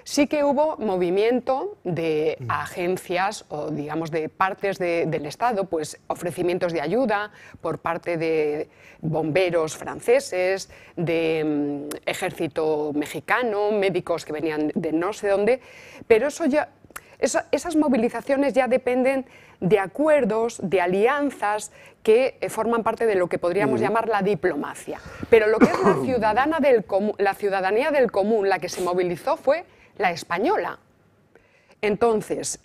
Sí que hubo movimiento de agencias o, digamos, de partes del Estado, pues ofrecimientos de ayuda por parte de bomberos franceses, de ejército mexicano, médicos que venían de no sé dónde, pero esas movilizaciones ya dependen de acuerdos, de alianzas que forman parte de lo que podríamos llamar la diplomacia. Pero lo que es la ciudadanía del común, la que se movilizó fue la española. Entonces,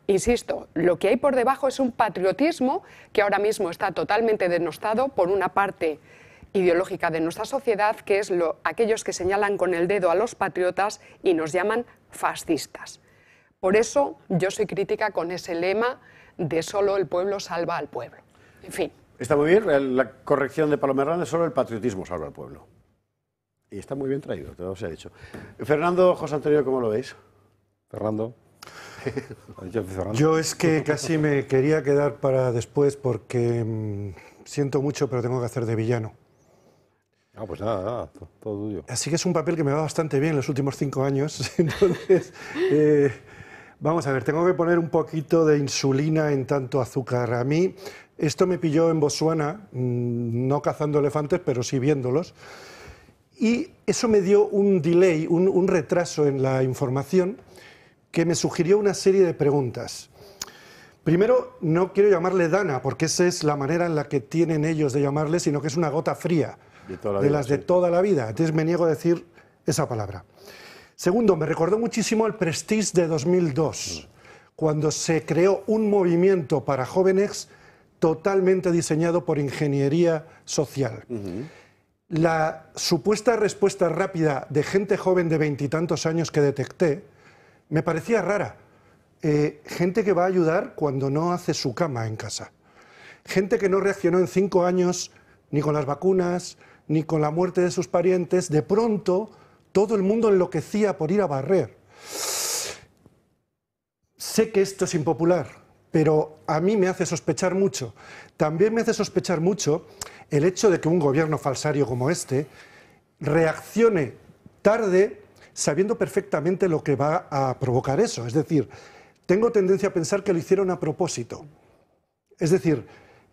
insisto, lo que hay por debajo es un patriotismo que ahora mismo está totalmente denostado por una parte ideológica de nuestra sociedad, que es aquellos que señalan con el dedo a los patriotas y nos llaman fascistas. Por eso yo soy crítica con ese lema de solo el pueblo salva al pueblo. En fin. Está muy bien, la corrección de Paloma Hernández, solo el patriotismo salva al pueblo. Y está muy bien traído, te lo he dicho. Fernando, José Antonio, ¿cómo lo veis? Fernando. Yo es que casi me quería quedar para después porque siento mucho, pero tengo que hacer de villano. Ah, pues nada, todo tuyo. Así que es un papel que me va bastante bien los últimos 5 años. Entonces, vamos a ver, tengo que poner un poquito de insulina en tanto azúcar. A mí esto me pilló en Botsuana, no cazando elefantes, pero sí viéndolos. Y eso me dio un delay, un retraso en la información que me sugirió una serie de preguntas. Primero, no quiero llamarle Dana, porque esa es la manera en la que tienen ellos de llamarle, sino que es una gota fría, de las de toda la vida. Entonces me niego a decir esa palabra. Segundo, me recordó muchísimo el Prestige de 2002, cuando se creó un movimiento para jóvenes totalmente diseñado por ingeniería social. La supuesta respuesta rápida de gente joven de 20 y tantos años que detecté me parecía rara. Gente que va a ayudar cuando no hace su cama en casa. Gente que no reaccionó en 5 años ni con las vacunas, ni con la muerte de sus parientes. De pronto, todo el mundo enloquecía por ir a barrer. Sé que esto es impopular, pero a mí me hace sospechar mucho. También me hace sospechar mucho el hecho de que un gobierno falsario como este reaccione tarde sabiendo perfectamente lo que va a provocar eso. Es decir, tengo tendencia a pensar que lo hicieron a propósito. Es decir,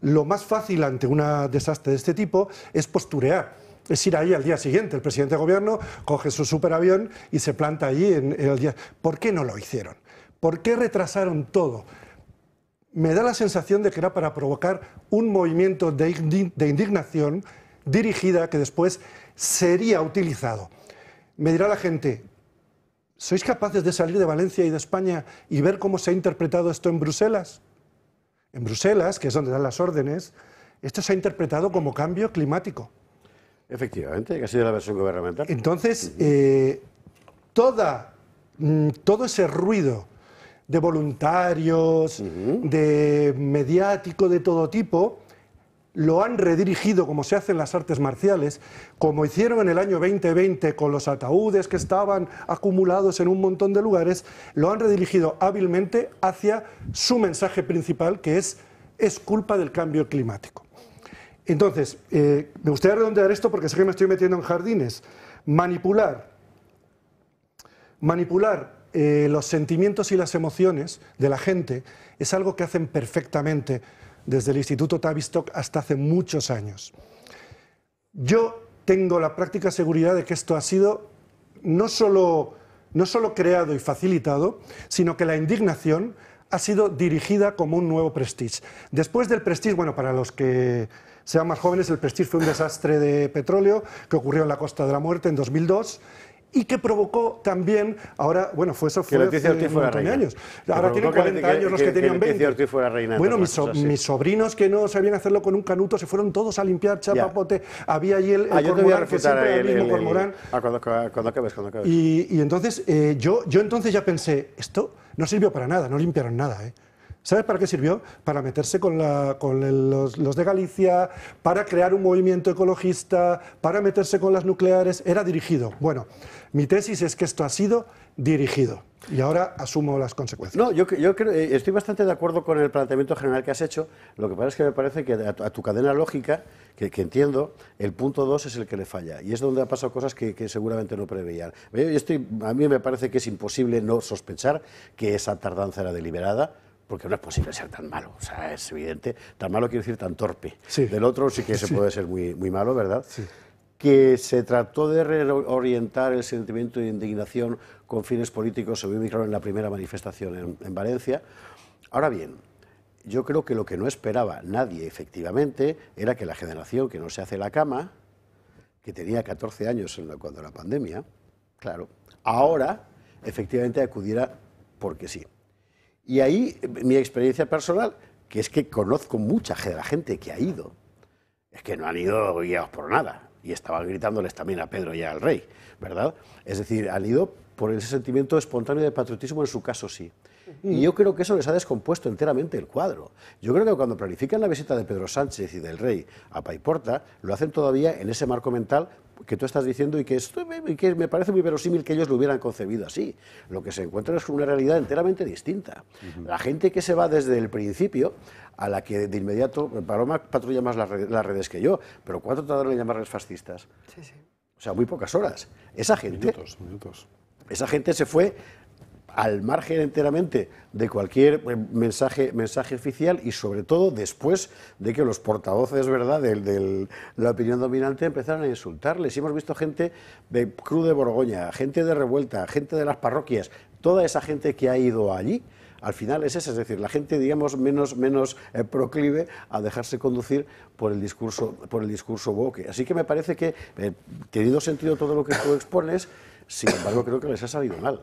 lo más fácil ante un desastre de este tipo es posturear. Es ir ahí al día siguiente. El presidente de gobierno coge su superavión y se planta allí en el día. ¿Por qué no lo hicieron? ¿Por qué retrasaron todo? Me da la sensación de que era para provocar un movimiento de indignación dirigida que después sería utilizado. Me dirá la gente, ¿sois capaces de salir de Valencia y de España y ver cómo se ha interpretado esto en Bruselas? En Bruselas, que es donde dan las órdenes, esto se ha interpretado como cambio climático. Efectivamente, que ha sido la versión gubernamental. Entonces, todo ese ruido de voluntarios, de mediático de todo tipo, lo han redirigido, como se hace en las artes marciales, como hicieron en el año 2020 con los ataúdes que estaban acumulados en un montón de lugares, lo han redirigido hábilmente hacia su mensaje principal, que es culpa del cambio climático. Entonces, me gustaría redondear esto porque sé que me estoy metiendo en jardines. Manipular los sentimientos y las emociones de la gente es algo que hacen perfectamente desde el Instituto Tavistock hasta hace muchos años. Yo tengo la práctica seguridad de que esto ha sido no solo creado y facilitado, sino que la indignación ha sido dirigida como un nuevo Prestige. Después del Prestige, bueno, para los que sean más jóvenes, el Prestige fue un desastre de petróleo que ocurrió en la Costa de la Muerte en 2002, y que provocó también, ahora, bueno, eso fue hace un montón de años. Ahora tienen 40 años los que tenían 20. Bueno, mis sobrinos que no sabían hacerlo con un canuto se fueron todos a limpiar chapapote. Había allí el cormorán, que siempre era el mismo cormorán. Cuando acabes. Y entonces, yo entonces ya pensé, esto no sirvió para nada, no limpiaron nada, ¿eh? ¿Sabes para qué sirvió? Para meterse con los de Galicia, para crear un movimiento ecologista, para meterse con las nucleares. Era dirigido. Bueno, mi tesis es que esto ha sido dirigido y ahora asumo las consecuencias. No, yo creo, estoy bastante de acuerdo con el planteamiento general que has hecho. Lo que pasa es que me parece que a tu cadena lógica, que entiendo, el punto 2 es el que le falla y es donde han pasado cosas que seguramente no preveían. A mí me parece que es imposible no sospechar que esa tardanza era deliberada, porque no es posible ser tan malo, o sea, es evidente. Tan malo quiere decir tan torpe. Sí. Del otro sí que se puede ser muy malo, ¿verdad? Sí. Que se trató de reorientar el sentimiento de indignación con fines políticos, se vio muy claro en la primera manifestación en Valencia. Ahora bien, yo creo que lo que no esperaba nadie, efectivamente, era que la generación que no se hace la cama, que tenía 14 años cuando la pandemia, claro, ahora efectivamente acudiera porque sí. Y ahí mi experiencia personal, que es que conozco mucha de la gente que ha ido, es que no han ido guiados por nada, y estaban gritándoles también a Pedro y al rey, ¿verdad? Es decir, han ido por ese sentimiento espontáneo de patriotismo, en su caso sí. Y yo creo que eso les ha descompuesto enteramente el cuadro. Yo creo que cuando planifican la visita de Pedro Sánchez y del rey a Paiporta, lo hacen todavía en ese marco mental que tú estás diciendo y que me parece muy verosímil que ellos lo hubieran concebido así. Lo que se encuentra es una realidad enteramente distinta. La gente que se va desde el principio, a la que de inmediato, Paloma patrulla más las redes que yo, pero ¿cuánto tardaron en llamarles fascistas? Sí, sí. O sea, muy pocas horas. Esa gente, esa gente se fue al margen enteramente de cualquier mensaje oficial y sobre todo después de que los portavoces, ¿verdad?, de la opinión dominante empezaron a insultarles. Y hemos visto gente de Cruz de Borgoña, gente de Revuelta, gente de las parroquias, toda esa gente que ha ido allí, al final es esa, es decir, la gente, digamos, menos proclive a dejarse conducir por el discurso woke. Así que me parece que, teniendo sentido todo lo que tú expones, sin embargo creo que les ha salido mal.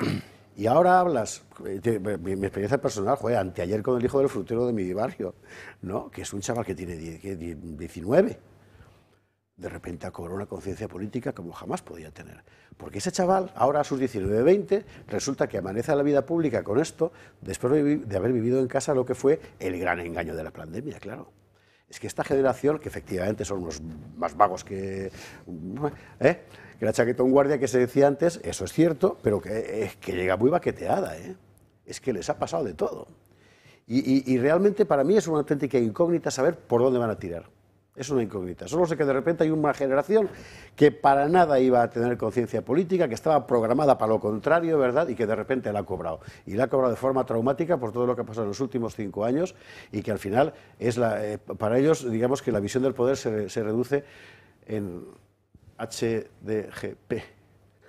Y ahora hablas, mi experiencia personal, joder, anteayer con el hijo del frutero de mi barrio, ¿no? Que es un chaval que tiene 19. De repente ha cobrado una conciencia política como jamás podía tener. Porque ese chaval, ahora a sus 19, 20, resulta que amanece a la vida pública con esto, después de haber vivido en casa lo que fue el gran engaño de la pandemia, claro. Es que esta generación, que efectivamente son unos más vagos que la chaqueta un guardia que se decía antes, eso es cierto, pero que llega muy baqueteada, es que les ha pasado de todo. Y realmente para mí es una auténtica incógnita saber por dónde van a tirar. Es una incógnita. Solo sé que de repente hay una generación que para nada iba a tener conciencia política, que estaba programada para lo contrario, ¿verdad? Y que de repente la ha cobrado. Y la ha cobrado de forma traumática por todo lo que ha pasado en los últimos 5 años y que al final es para ellos, digamos que la visión del poder se reduce en HDGP.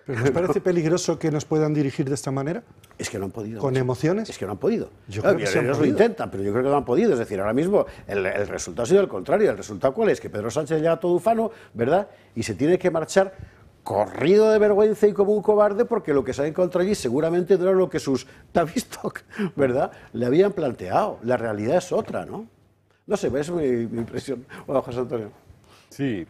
¿Pero nos parece peligroso que nos puedan dirigir de esta manera? Es que no han podido. ¿Con emociones? Es que no han podido. Yo creo que ellos lo intentan, pero yo creo que no han podido. Es decir, ahora mismo el resultado ha sido el contrario. ¿El resultado cuál es? Que Pedro Sánchez llega todo ufano, ¿verdad? Y se tiene que marchar corrido de vergüenza y como un cobarde porque lo que se ha encontrado allí seguramente no era lo que sus Tavistock, ¿verdad?, le habían planteado. La realidad es otra, ¿no? No sé, es mi impresión. Bueno, José Antonio. Sí.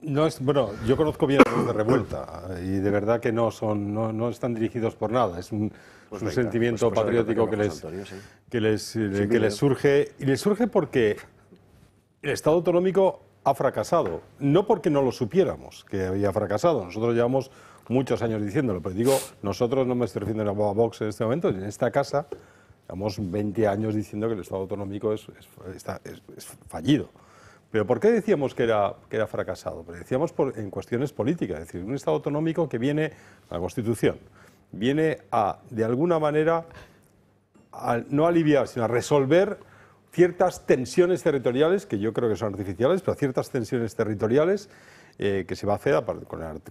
No es, bueno, yo conozco bien a los de Revuelta y de verdad que no están dirigidos por nada. Es un sentimiento patriótico que les surge. Y les surge porque el Estado autonómico ha fracasado. No porque no lo supiéramos que había fracasado. Nosotros llevamos muchos años diciéndolo. Pero digo, nosotros, no me estoy refiriendo a Vox en este momento, en esta casa, llevamos 20 años diciendo que el Estado autonómico es fallido. ¿Pero por qué decíamos que era fracasado? Pero decíamos en cuestiones políticas, es decir, un Estado autonómico que viene a la Constitución, viene a, de alguna manera, no aliviar, sino a resolver ciertas tensiones territoriales, que yo creo que son artificiales, pero ciertas tensiones territoriales que se va a hacer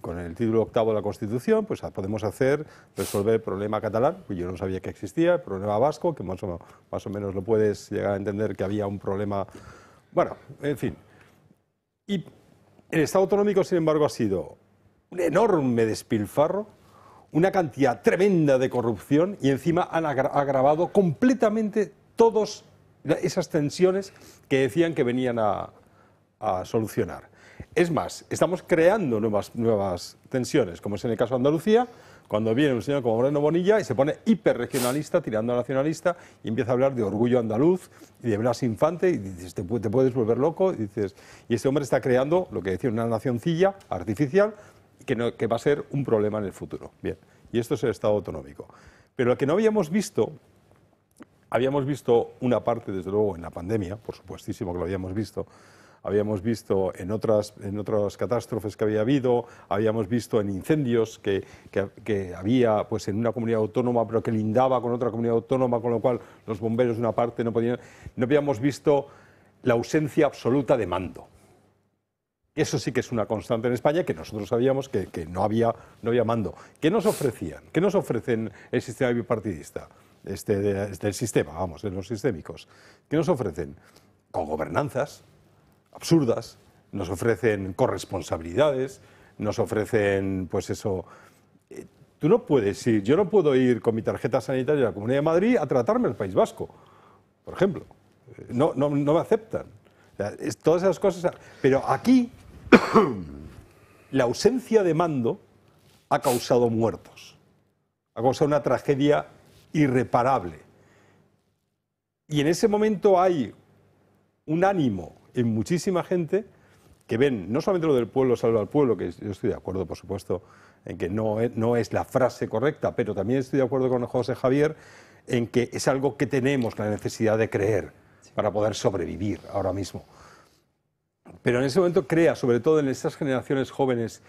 con el título 8º de la Constitución, pues podemos resolver el problema catalán, que yo no sabía que existía, el problema vasco, que más o menos lo puedes llegar a entender que había un problema. Bueno, en fin. Y el Estado autonómico, sin embargo, ha sido un enorme despilfarro, una cantidad tremenda de corrupción y encima han agravado completamente todas esas tensiones que decían que venían a solucionar. Es más, estamos creando nuevas tensiones, como es en el caso de Andalucía, cuando viene un señor como Moreno Bonilla y se pone hiperregionalista, tirando a nacionalista, y empieza a hablar de orgullo andaluz y de Blas Infante, y dices, te puedes volver loco, y este hombre está creando lo que decía una nacioncilla artificial que va a ser un problema en el futuro. Bien, y esto es el Estado autonómico. Pero lo que no habíamos visto una parte, desde luego, en la pandemia, por supuestísimo que lo habíamos visto en otras catástrofes que había habido, habíamos visto en incendios que había pues en una comunidad autónoma, pero que lindaba con otra comunidad autónoma, con lo cual los bomberos de una parte no podían. No habíamos visto la ausencia absoluta de mando. Eso sí que es una constante en España, que nosotros sabíamos que no había mando. ¿Qué nos ofrecían? ¿Qué nos ofrecen el sistema bipartidista? Del sistema, vamos, de los sistémicos. ¿Qué nos ofrecen? Cogobernanzas absurdas, nos ofrecen corresponsabilidades, nos ofrecen, pues eso. Tú no puedes ir, yo no puedo ir con mi tarjeta sanitaria a la Comunidad de Madrid a tratarme al País Vasco, por ejemplo. No me aceptan. O sea, todas esas cosas. Pero aquí la ausencia de mando ha causado muertos, ha causado una tragedia irreparable. Y en ese momento hay un ánimo en muchísima gente que ven no solamente lo del pueblo salva al pueblo, que yo estoy de acuerdo, por supuesto, en que no es la frase correcta, pero también estoy de acuerdo con José Javier en que es algo que tenemos la necesidad de creer para poder sobrevivir ahora mismo. Pero en ese momento crea, sobre todo en estas generaciones jóvenes,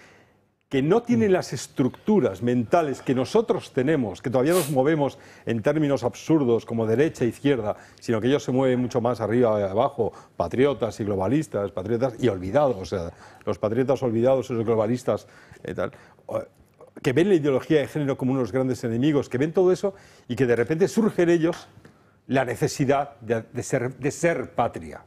que no tienen las estructuras mentales que nosotros tenemos, que todavía nos movemos en términos absurdos como derecha e izquierda, sino que ellos se mueven mucho más arriba y abajo, patriotas y globalistas, patriotas y olvidados, o sea, los patriotas olvidados y los globalistas, que ven la ideología de género como unos grandes enemigos, que ven todo eso y que de repente surge en ellos la necesidad de ser patria,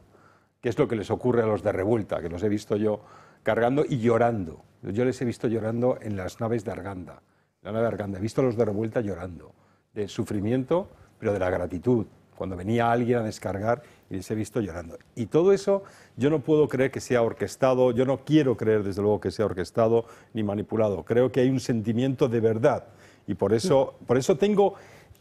que es lo que les ocurre a los de Revuelta, que los he visto yo cargando y llorando Yo les he visto llorando en las naves de Arganda, la nave de Arganda. He visto a los de Revuelta llorando, del sufrimiento, pero de la gratitud. Cuando venía alguien a descargar y les he visto llorando. Y todo eso yo no puedo creer que sea orquestado, yo no quiero creer desde luego que sea orquestado ni manipulado. Creo que hay un sentimiento de verdad y por eso tengo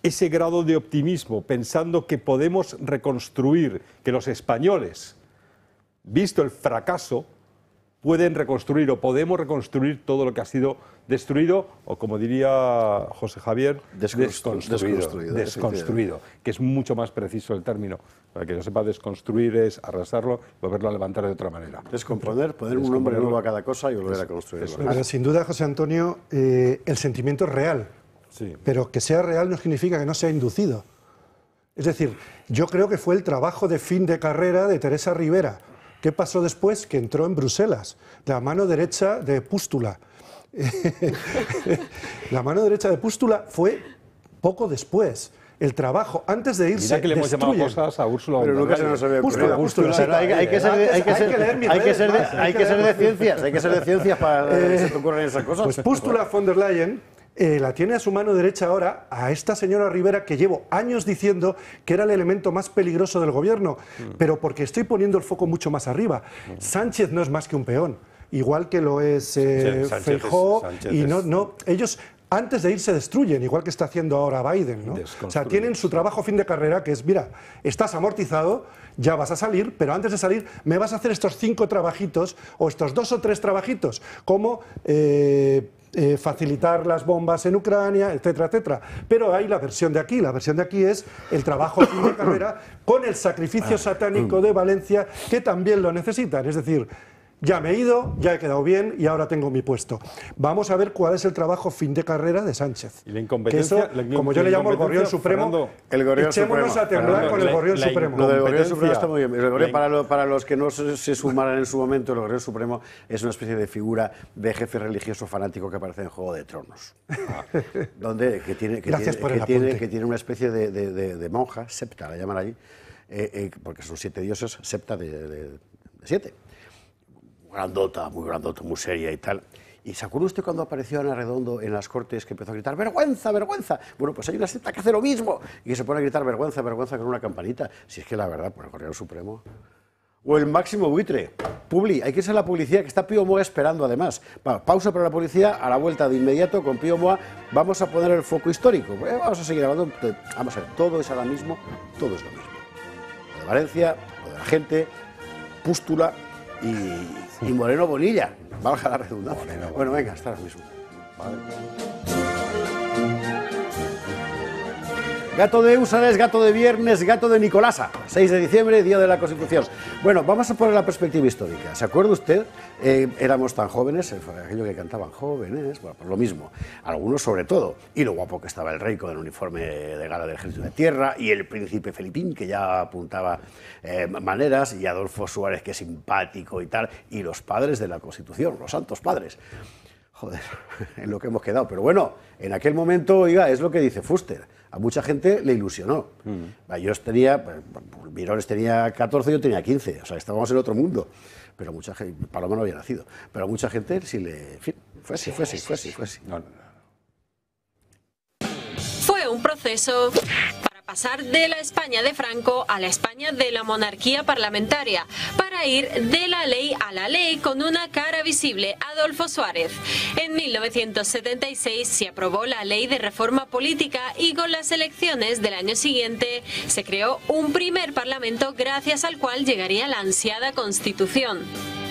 ese grado de optimismo, pensando que podemos reconstruir, que los españoles, visto el fracaso, pueden reconstruir o podemos reconstruir todo lo que ha sido destruido, o como diría José Javier, desconstruido, que es mucho más preciso el término. Para que yo sepa, desconstruir es arrasarlo, volverlo a levantar de otra manera. Descomponer, poner un nombre nuevo a cada cosa y volver a construirlo. Pero sin duda, José Antonio, el sentimiento es real, sí. Pero que sea real no significa que no sea inducido. Es decir, yo creo que fue el trabajo de fin de carrera de Teresa Rivera. ¿Qué pasó después? Que entró en Bruselas, la mano derecha de Pústula. La mano derecha de Pústula fue poco después. El trabajo, antes de irse, mira que le hemos llamado cosas a Úrsula von der Leyen. Pero nunca se nos había ocurrido. Pústula, hay que ser de ciencias para que se te ocurran esas cosas. Pues Pústula von der Leyen la tiene a su mano derecha ahora a esta señora Rivera, que llevo años diciendo que era el elemento más peligroso del gobierno, pero porque estoy poniendo el foco mucho más arriba. Sánchez no es más que un peón, igual que lo es Feijóo, y ellos antes de ir se destruyen, igual que está haciendo ahora Biden, ¿no? O sea, tienen su trabajo fin de carrera, que es, mira, estás amortizado, ya vas a salir, pero antes de salir me vas a hacer estos 5 trabajitos, o estos 2 o 3 trabajitos, como facilitar las bombas en Ucrania, etcétera, etcétera. Pero hay la versión de aquí es el trabajo fin de carrera con el sacrificio satánico de Valencia, que también lo necesitan. Es decir, ya me he ido, ya he quedado bien y ahora tengo mi puesto. Vamos a ver cuál es el trabajo fin de carrera de Sánchez. Y la incompetencia, que eso, como yo le llamo el gorrión supremo, echémonos a temblar con el gorrión supremo. Lo del gorrión supremo está muy bien. El gorrión, para los que no se sumaran en su momento, el gorrión supremo es una especie de figura de jefe religioso fanático que aparece en Juego de Tronos. Donde, que tiene una especie de monja, septa, la llaman allí, porque son 7 dioses, septa de 7. Grandota, muy seria y tal. ¿Y se acuerda usted cuando apareció Ana Redondo en las Cortes, que empezó a gritar ¡vergüenza, vergüenza! Bueno, pues hay una secta que hace lo mismo y que se pone a gritar ¡vergüenza, vergüenza! Con una campanita. Si es que la verdad, pues el Gorrión Supremo. O el máximo buitre, Publi. Hay que irse a la publicidad, que está Pío Moa esperando además. Pausa para la publicidad, a la vuelta de inmediato con Pío Moa vamos a poner el foco histórico. Vamos a seguir hablando. Vamos a ver, todo es ahora mismo, todo es lo mismo. Lo de Valencia, lo de la gente, Pústula y Moreno Bonilla, valga la redundancia. Bueno, venga, hasta ahora mismo. Vale. Gato de Úsares, gato de viernes, gato de Nicolasa. 6 de diciembre, Día de la Constitución. Bueno, vamos a poner la perspectiva histórica. ¿Se acuerda usted? Éramos tan jóvenes, aquello que cantaban jóvenes, bueno, pues lo mismo. Algunos sobre todo. Y lo guapo que estaba el rey con el uniforme de gala del Ejército de Tierra, y el príncipe Felipín, que ya apuntaba maneras, y Adolfo Suárez, que es simpático y tal, y los padres de la Constitución, los santos padres. Joder, en lo que hemos quedado. Pero bueno, en aquel momento, oiga, es lo que dice Fuster. A mucha gente le ilusionó. Yo Mirones tenía 14, yo tenía 15. O sea, estábamos en otro mundo. Pero mucha gente, Paloma no había nacido. Pero a mucha gente sí le... En fin, fue así. No. Fue un proceso para pasar de la España de Franco a la España de la monarquía parlamentaria, para ir de la ley a la ley con una cara visible, Adolfo Suárez. En 1976 se aprobó la ley de reforma política y con las elecciones del año siguiente se creó un primer parlamento gracias al cual llegaría la ansiada Constitución.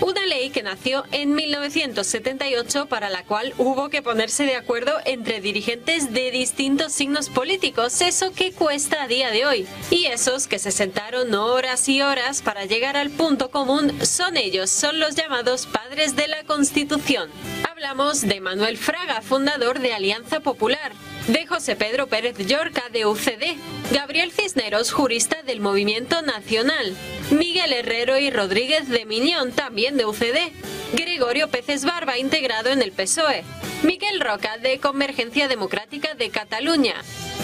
Una ley que nació en 1978 para la cual hubo que ponerse de acuerdo entre dirigentes de distintos signos políticos, eso que cuesta a día de hoy. Y esos que se sentaron horas y horas para llegar al punto común son ellos, son los llamados padres de la Constitución. Hablamos de Manuel Fraga, fundador de Alianza Popular, de José Pedro Pérez Llorca, de UCD, Gabriel Cisneros, jurista del Movimiento Nacional, Miguel Herrero y Rodríguez de Miñón, también de UCD, Gregorio Peces Barba, integrado en el PSOE, Miquel Roca, de Convergencia Democrática de Cataluña,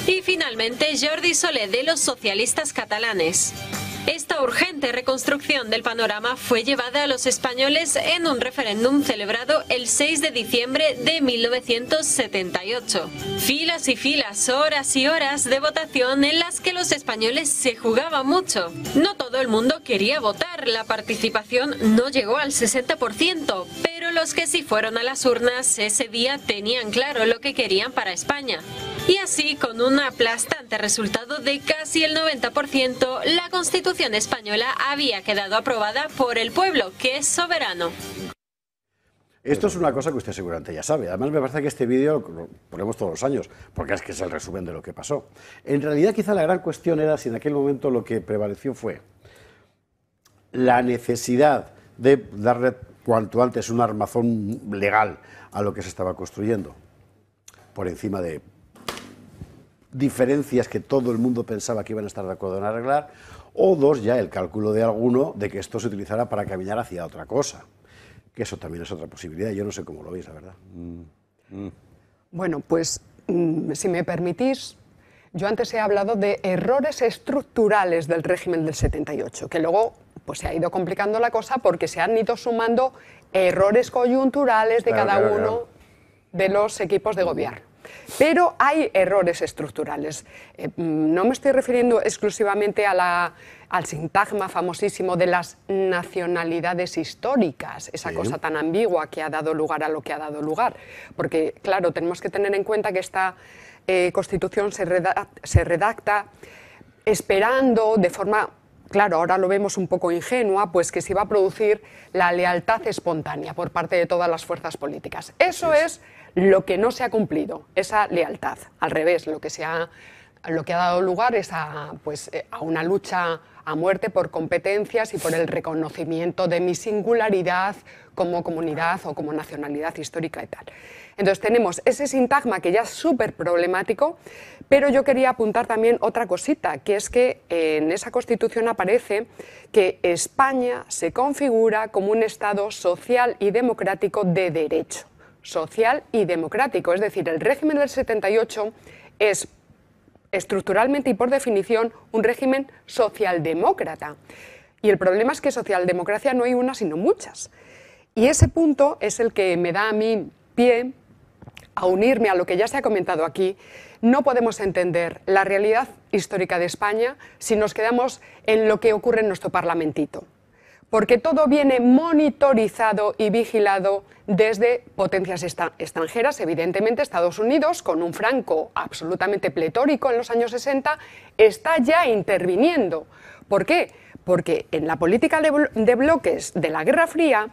y finalmente Jordi Soler, de los socialistas catalanes. Esta urgente reconstrucción del panorama fue llevada a los españoles en un referéndum celebrado el 6 de diciembre de 1978. Filas y filas, horas y horas de votación en las que los españoles se jugaban mucho. No todo el mundo quería votar, la participación no llegó al 60%, pero los que sí fueron a las urnas ese día tenían claro lo que querían para España. Y así, con un aplastante resultado de casi el 90%, la Constitución española había quedado aprobada por el pueblo, que es soberano. Esto es una cosa que usted seguramente ya sabe. Además, me parece que este vídeo lo ponemos todos los años, porque es que es el resumen de lo que pasó. En realidad, quizá la gran cuestión era si en aquel momento lo que prevaleció fue la necesidad de darle cuanto antes un armazón legal a lo que se estaba construyendo, por encima de diferencias que todo el mundo pensaba que iban a estar de acuerdo en arreglar, o dos, ya el cálculo de alguno de que esto se utilizara para caminar hacia otra cosa, que eso también es otra posibilidad. Yo no sé cómo lo veis, la verdad. Bueno, pues si me permitís, yo antes he hablado de errores estructurales del régimen del 78, que luego pues se ha ido complicando la cosa porque se han ido sumando errores coyunturales de cada uno de los equipos de gobierno. Pero hay errores estructurales. No me estoy refiriendo exclusivamente a al sintagma famosísimo de las nacionalidades históricas, esa cosa tan ambigua que ha dado lugar a lo que ha dado lugar. Porque, claro, tenemos que tener en cuenta que esta Constitución se redacta esperando de forma, claro, ahora lo vemos un poco ingenua, pues que se iba a producir la lealtad espontánea por parte de todas las fuerzas políticas. Eso es lo que no se ha cumplido, esa lealtad. Al revés, lo que ha dado lugar es a una lucha a muerte por competencias y por el reconocimiento de mi singularidad como comunidad o como nacionalidad histórica y tal. Entonces tenemos ese sintagma que ya es súper problemático, pero yo quería apuntar también otra cosita, que es que en esa Constitución aparece que España se configura como un Estado social y democrático de derecho. Social y democrático, es decir, el régimen del 78 es estructuralmente y por definición un régimen socialdemócrata. Y el problema es que socialdemocracia no hay una sino muchas. Y ese punto es el que me da a mí pie a unirme a lo que ya se ha comentado aquí. No podemos entender la realidad histórica de España si nos quedamos en lo que ocurre en nuestro parlamentito. Porque todo viene monitorizado y vigilado desde potencias extranjeras, evidentemente Estados Unidos, con un Franco absolutamente pletórico en los años 60, está ya interviniendo. ¿Por qué? Porque en la política de bloques de la Guerra Fría,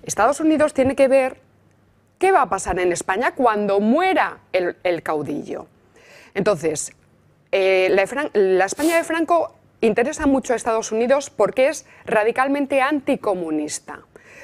Estados Unidos tiene que ver qué va a pasar en España cuando muera el caudillo. Entonces, la España de Franco interesa mucho a Estados Unidos porque es radicalmente anticomunista.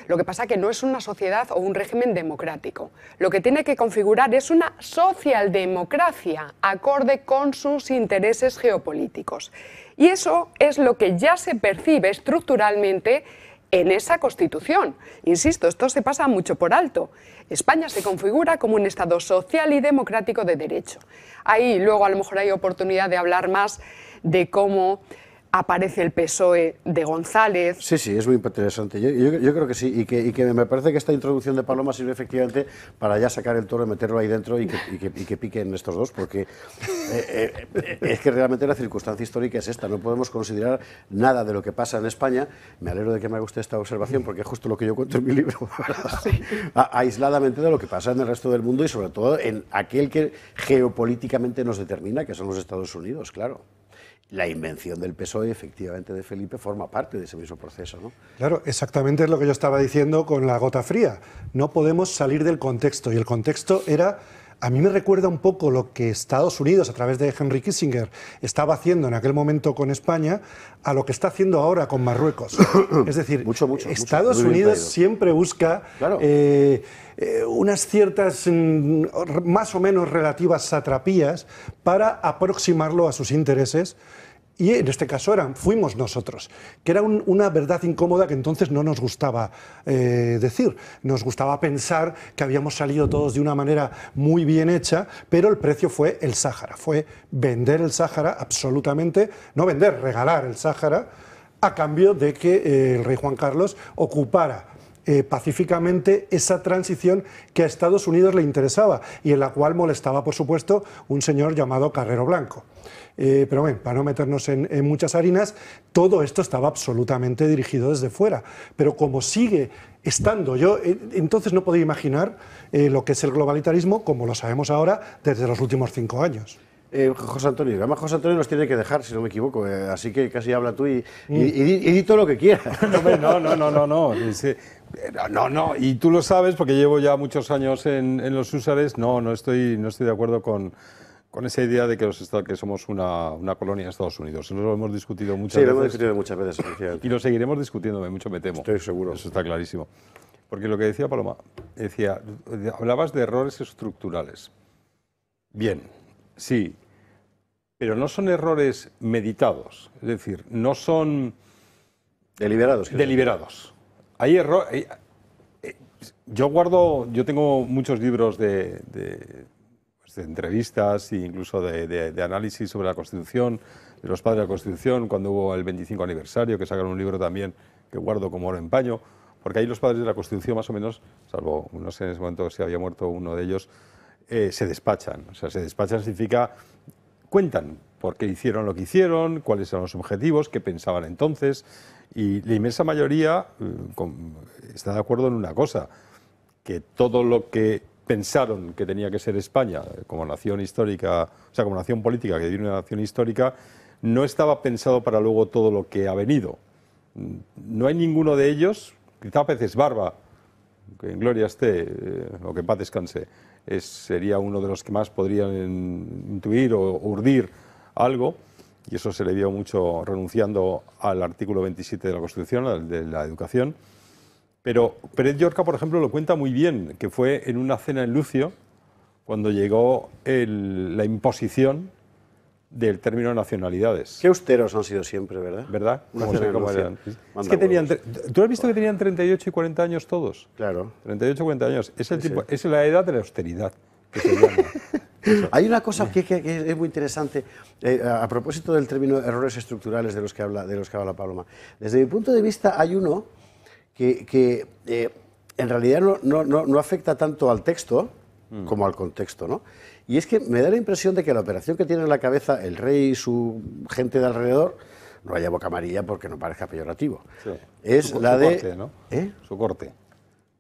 Lo que pasa es que no es una sociedad o un régimen democrático. Lo que tiene que configurar es una socialdemocracia acorde con sus intereses geopolíticos. Y eso es lo que ya se percibe estructuralmente en esa Constitución. Insisto, esto se pasa mucho por alto. España se configura como un Estado social y democrático de derecho. Ahí luego a lo mejor hay oportunidad de hablar más de cómo aparece el PSOE de González. Sí, sí, es muy interesante. Yo creo que sí, y que me parece que esta introducción de Paloma sirve efectivamente para ya sacar el toro y meterlo ahí dentro y que piquen estos dos, porque es que realmente la circunstancia histórica es esta. No podemos considerar nada de lo que pasa en España. Me alegro de que me guste esta observación, porque es justo lo que yo cuento en mi libro, aisladamente de lo que pasa en el resto del mundo y sobre todo en aquel que geopolíticamente nos determina, que son los Estados Unidos, claro. La invención del PSOE, efectivamente, de Felipe, forma parte de ese mismo proceso, ¿no? Claro, exactamente es lo que yo estaba diciendo con la gota fría. No podemos salir del contexto, y el contexto era... A mí me recuerda un poco lo que Estados Unidos, a través de Henry Kissinger, estaba haciendo en aquel momento con España, a lo que está haciendo ahora con Marruecos. Es decir, Estados Unidos siempre busca unas ciertas, más o menos relativas satrapías para aproximarlo a sus intereses. Y en este caso fuimos nosotros, que era una verdad incómoda que entonces no nos gustaba decir. Nos gustaba pensar que habíamos salido todos de una manera muy bien hecha, pero el precio fue el Sáhara, fue vender el Sáhara absolutamente, no vender, regalar el Sáhara a cambio de que el rey Juan Carlos ocupara pacíficamente esa transición que a Estados Unidos le interesaba y en la cual molestaba, por supuesto, un señor llamado Carrero Blanco. Pero bueno, para no meternos en muchas harinas, todo esto estaba absolutamente dirigido desde fuera. Pero como sigue estando, yo entonces no podía imaginar lo que es el globalitarismo como lo sabemos ahora desde los últimos 5 años. José Antonio, además José Antonio nos tiene que dejar, si no me equivoco, así que casi habla tú y di todo lo que quieras. No, y tú lo sabes porque llevo ya muchos años en los húsares. No estoy de acuerdo con esa idea de que somos una colonia de Estados Unidos. Eso lo hemos discutido muchas veces. Sí, lo hemos discutido muchas veces. Y lo seguiremos discutiendo, mucho me temo. Estoy seguro. Eso está clarísimo. Porque lo que decía Paloma, hablabas de errores estructurales. Bien, sí, pero no son errores meditados. Es decir, no son... Deliberados. Hay errores... Yo tengo muchos libros de entrevistas e incluso de análisis sobre la Constitución, de los padres de la Constitución, cuando hubo el 25 aniversario, que sacaron un libro también que guardo como oro en paño, porque ahí los padres de la Constitución más o menos, salvo no sé en ese momento si había muerto uno de ellos, se despachan. O sea, se despachan significa, cuentan por qué hicieron lo que hicieron, cuáles eran los objetivos, qué pensaban entonces, y la inmensa mayoría está de acuerdo en una cosa, que todo lo que pensaron que tenía que ser España como nación histórica, o sea, como nación política, que viene una nación histórica, no estaba pensado para luego todo lo que ha venido. No hay ninguno de ellos, quizá Peces Barba, que en gloria esté, o que en paz descanse, sería uno de los que más podrían intuir o urdir algo, y eso se le vio mucho renunciando al artículo 27 de la Constitución, al de la educación. Pero Pérez Llorca, por ejemplo, lo cuenta muy bien, que fue en una cena en Lucio, cuando llegó la imposición del término nacionalidades. Qué austeros han sido siempre, ¿verdad? ¿Verdad? Una cena en Lucio. Es que tenían, ¿tú has visto que tenían 38 y 40 años todos? Claro. 38 y 40 años. Es la edad de la austeridad, que se llama. Hay una cosa que es muy interesante, a propósito del término errores estructurales de los que habla Paloma. Desde mi punto de vista hay uno que en realidad no afecta tanto al texto como al contexto, ¿no? Y es que me da la impresión de que la operación que tiene en la cabeza el rey y su gente de alrededor, no haya boca amarilla porque no parezca peyorativo, sí. Es su la de... Corte, ¿no? Su corte.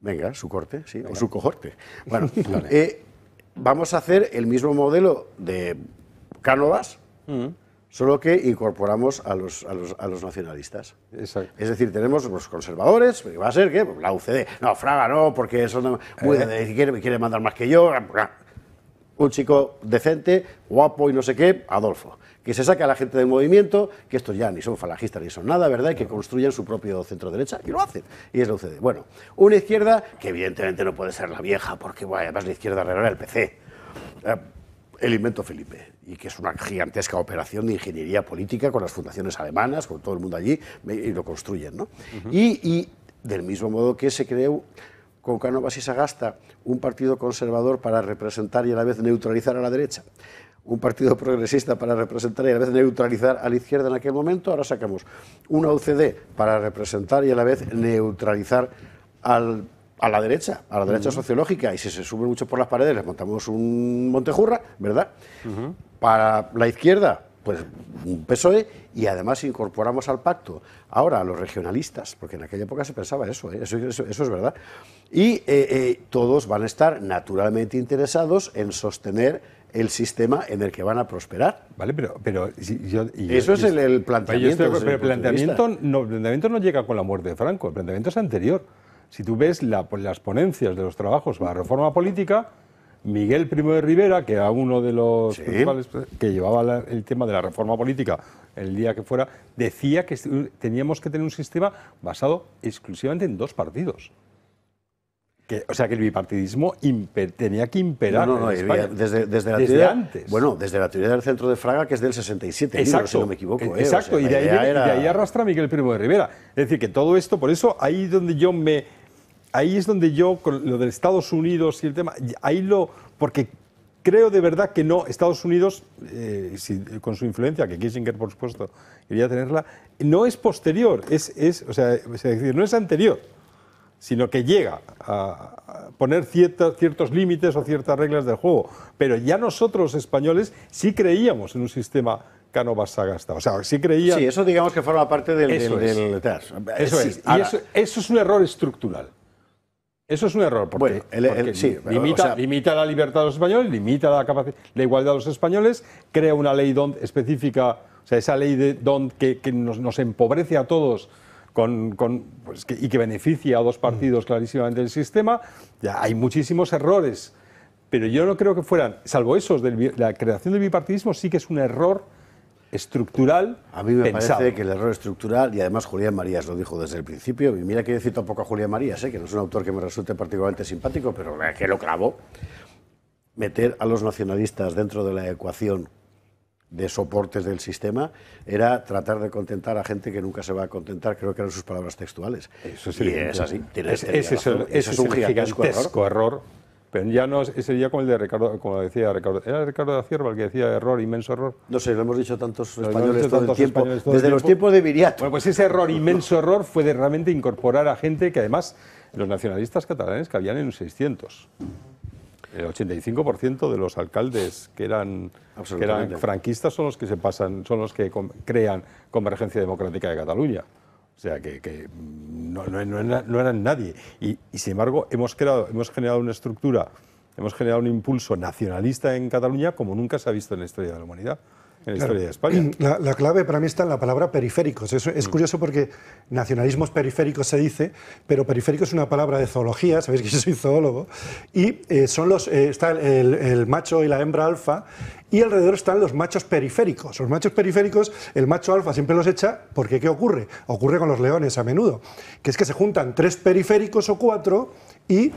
Venga, su corte, sí, venga. O su cohorte. Bueno, vamos a hacer el mismo modelo de Cánovas, solo que incorporamos a los nacionalistas. Exacto. Es decir, tenemos los conservadores, que va a ser ¿qué? La UCD. No, Fraga no, porque eso no, quiere mandar más que yo. Un chico decente, guapo y no sé qué, Adolfo. Que se saque a la gente del movimiento, que estos ya ni son falangistas ni son nada, ¿verdad? Y que construyan su propio centro-derecha, y lo hacen. Y es la UCD. Bueno, una izquierda que evidentemente no puede ser la vieja, porque bueno, además la izquierda era el PC. El invento Felipe, y que es una gigantesca operación de ingeniería política con las fundaciones alemanas, con todo el mundo allí, y lo construyen, ¿no? Y del mismo modo que se creó con Cánovas y Sagasta un partido conservador para representar y a la vez neutralizar a la derecha, un partido progresista para representar y a la vez neutralizar a la izquierda en aquel momento, ahora sacamos una UCD para representar y a la vez neutralizar a la derecha sociológica, y si se suben mucho por las paredes les montamos un Montejurra, ¿verdad? Para la izquierda, pues un PSOE, y además incorporamos al pacto ahora a los regionalistas, porque en aquella época se pensaba eso, eso es verdad, y todos van a estar naturalmente interesados en sostener el sistema en el que van a prosperar. Vale, pero eso es el planteamiento. Pero el planteamiento no llega con la muerte de Franco, el planteamiento es anterior. Si tú ves las ponencias de los trabajos para la reforma política, Miguel Primo de Rivera, que era uno de los principales que llevaba el tema de la reforma política el día que fuera, decía que teníamos que tener un sistema basado exclusivamente en 2 partidos. O sea, que el bipartidismo tenía que imperar en España. Desde antes. Bueno, desde la teoría del centro de Fraga, que es del 67, exacto, si no me equivoco. Exacto, o sea, y de ahí arrastra Miguel Primo de Rivera. Es decir, que todo esto, por eso ahí es donde yo, con lo de Estados Unidos y el tema, porque creo de verdad que no, Estados Unidos, con su influencia, que Kissinger, por supuesto, quería tenerla, no es posterior, o sea, es decir, no es anterior, sino que llega a poner ciertos límites o ciertas reglas del juego. Pero ya nosotros, españoles, sí creíamos en un sistema Cánovas-Sagasta. O sea, sí creíamos... Sí, eso digamos que forma parte del... Eso es. Sí, y eso es un error estructural. Eso es un error, porque, limita la libertad de los españoles, limita la igualdad de los españoles, crea una ley DONT específica, o sea, esa ley de DONT que nos empobrece a todos y que beneficia a dos partidos clarísimamente del sistema. Ya hay muchísimos errores, pero yo no creo que fueran, salvo esos, la creación del bipartidismo sí que es un error estructural. A mí me parece que el error estructural, y además Julián Marías lo dijo desde el principio, y mira que yo cito poco a Julián Marías, que no es un autor que me resulte particularmente simpático, pero que lo clavó, meter a los nacionalistas dentro de la ecuación de soportes del sistema era tratar de contentar a gente que nunca se va a contentar, creo que eran sus palabras textuales. Eso es, es así. Ese es un gigantesco error. Pero ya no sería como el de Ricardo, como decía Ricardo. ¿Era Ricardo de la Cierva el que decía error, inmenso error? No sé, lo hemos dicho tantos españoles todo el tiempo, desde los tiempos de Viriato. Bueno, pues ese error, inmenso error, fue de realmente incorporar a gente que además, los nacionalistas catalanes cabían en 600. El 85% de los alcaldes que eran franquistas son los que crean Convergencia Democrática de Cataluña. O sea, que no eran nadie. Y sin embargo, hemos generado una estructura, hemos generado un impulso nacionalista en Cataluña como nunca se ha visto en la historia de la humanidad, en la historia de España. La clave para mí está en la palabra periféricos. Es curioso porque nacionalismos periféricos se dice, pero periférico es una palabra de zoología, sabéis que yo soy zoólogo, y está el macho y la hembra alfa, y alrededor están los machos periféricos. Los machos periféricos, el macho alfa siempre los echa, porque ¿qué ocurre? Ocurre con los leones a menudo, que es que se juntan 3 periféricos o 4 y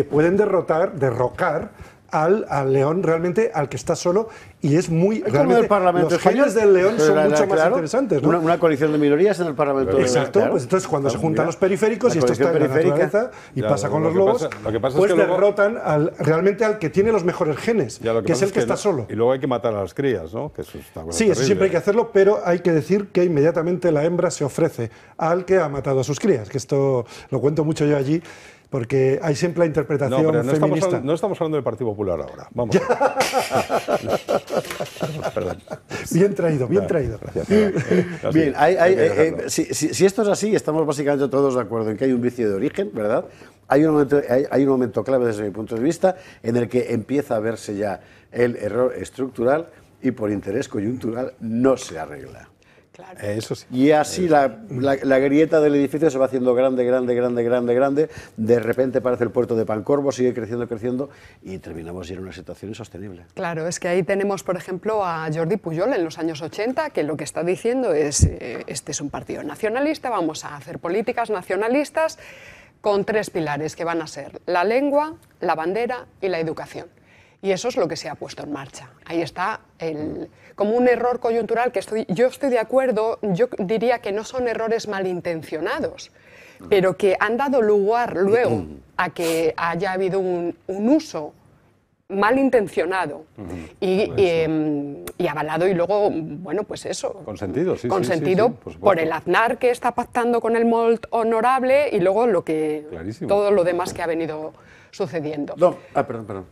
pueden derrocar al león realmente, al que está solo, y es muy... Realmente, los genes del león son mucho más interesantes, ¿no? Una coalición de minorías en el Parlamento. Exacto, pues entonces cuando se juntan los periféricos, y esto está en la naturaleza, y pasa con los lobos, pues derrotan realmente al que tiene los mejores genes, que es el que está solo. Y luego hay que matar a las crías, ¿no? Que eso está sí, eso siempre hay que hacerlo, pero hay que decir que inmediatamente la hembra se ofrece al que ha matado a sus crías, que esto lo cuento mucho yo allí, porque hay siempre la interpretación feminista. No estamos hablando del Partido Popular ahora. Vamos. Perdón. Bien traído, bien traído. Bien, si esto es así, estamos básicamente todos de acuerdo en que hay un vicio de origen, ¿verdad? Hay un momento clave desde mi punto de vista en el que empieza a verse ya el error estructural y por interés coyuntural no se arregla. Claro. Eso sí. Y así la grieta del edificio se va haciendo grande. De repente parece el puerto de Pancorbo, sigue creciendo y terminamos ya en una situación insostenible. Claro, es que ahí tenemos, por ejemplo, a Jordi Pujol en los años 80, que lo que está diciendo es, este es un partido nacionalista, vamos a hacer políticas nacionalistas con 3 pilares que van a ser la lengua, la bandera y la educación. Y eso es lo que se ha puesto en marcha. Ahí está como un error coyuntural que yo estoy de acuerdo, yo diría que no son errores malintencionados, pero que han dado lugar luego a que haya habido un uso malintencionado y avalado, y luego, bueno, pues eso. Consentido, sí. Consentido por el Aznar, que está pactando con el Molt Honorable, y luego todo lo demás que ha venido sucediendo. Perdón.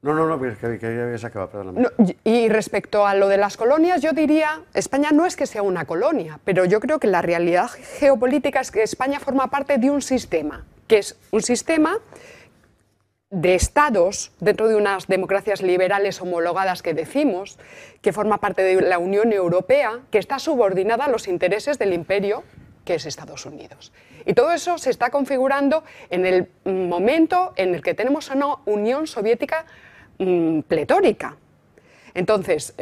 No, que se acaba, perdóname. No, y respecto a lo de las colonias, yo diría, España no es que sea una colonia, pero yo creo que la realidad geopolítica es que España forma parte de un sistema, que es un sistema de estados, dentro de unas democracias liberales homologadas que decimos, que forma parte de la Unión Europea, que está subordinada a los intereses del imperio, que es Estados Unidos. Y todo eso se está configurando en el momento en el que tenemos una Unión Soviética pletórica. Entonces,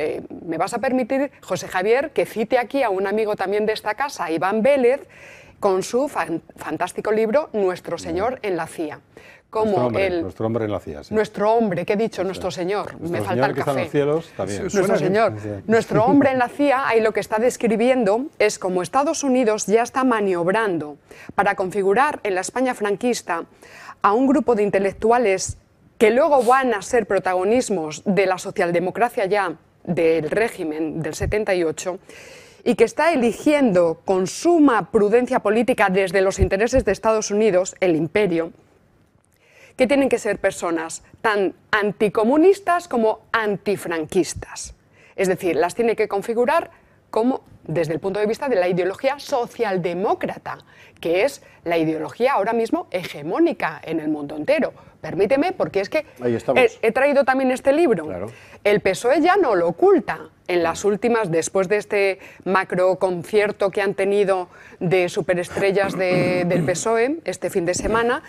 me vas a permitir, José Javier, que cite aquí a un amigo también de esta casa, Iván Vélez, con su fantástico libro Nuestro Señor en la CIA. Nuestro hombre en la CIA, sí. Nuestro hombre, ¿qué he dicho? Nuestro Señor. Me falta el café. Que está en los cielos, también. Nuestro Señor. Nuestro hombre en la CIA, ahí lo que está describiendo es como Estados Unidos ya está maniobrando para configurar en la España franquista a un grupo de intelectuales que luego van a ser protagonismos de la socialdemocracia ya del régimen del 78, y que está eligiendo con suma prudencia política desde los intereses de Estados Unidos, el imperio, que tienen que ser personas tan anticomunistas como antifranquistas. Es decir, las tiene que configurar como desde el punto de vista de la ideología socialdemócrata, que es la ideología ahora mismo hegemónica en el mundo entero. Permíteme, porque es que he traído también este libro. Claro. El PSOE ya no lo oculta. En las últimas, después de este macro concierto que han tenido de superestrellas del PSOE este fin de semana,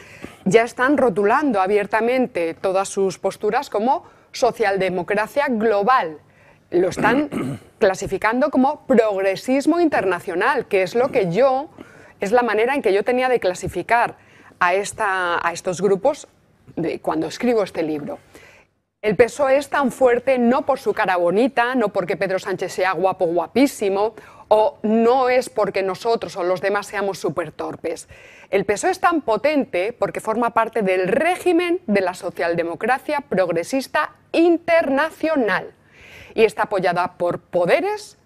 ya están rotulando abiertamente todas sus posturas como socialdemocracia global. Lo están clasificando como progresismo internacional, que es lo que es la manera en que yo tenía de clasificar a estos grupos cuando escribo este libro. El PSOE es tan fuerte no por su cara bonita, no porque Pedro Sánchez sea guapo, guapísimo, o no es porque nosotros o los demás seamos súper torpes. El PSOE es tan potente porque forma parte del régimen de la socialdemocracia progresista internacional y está apoyada por poderes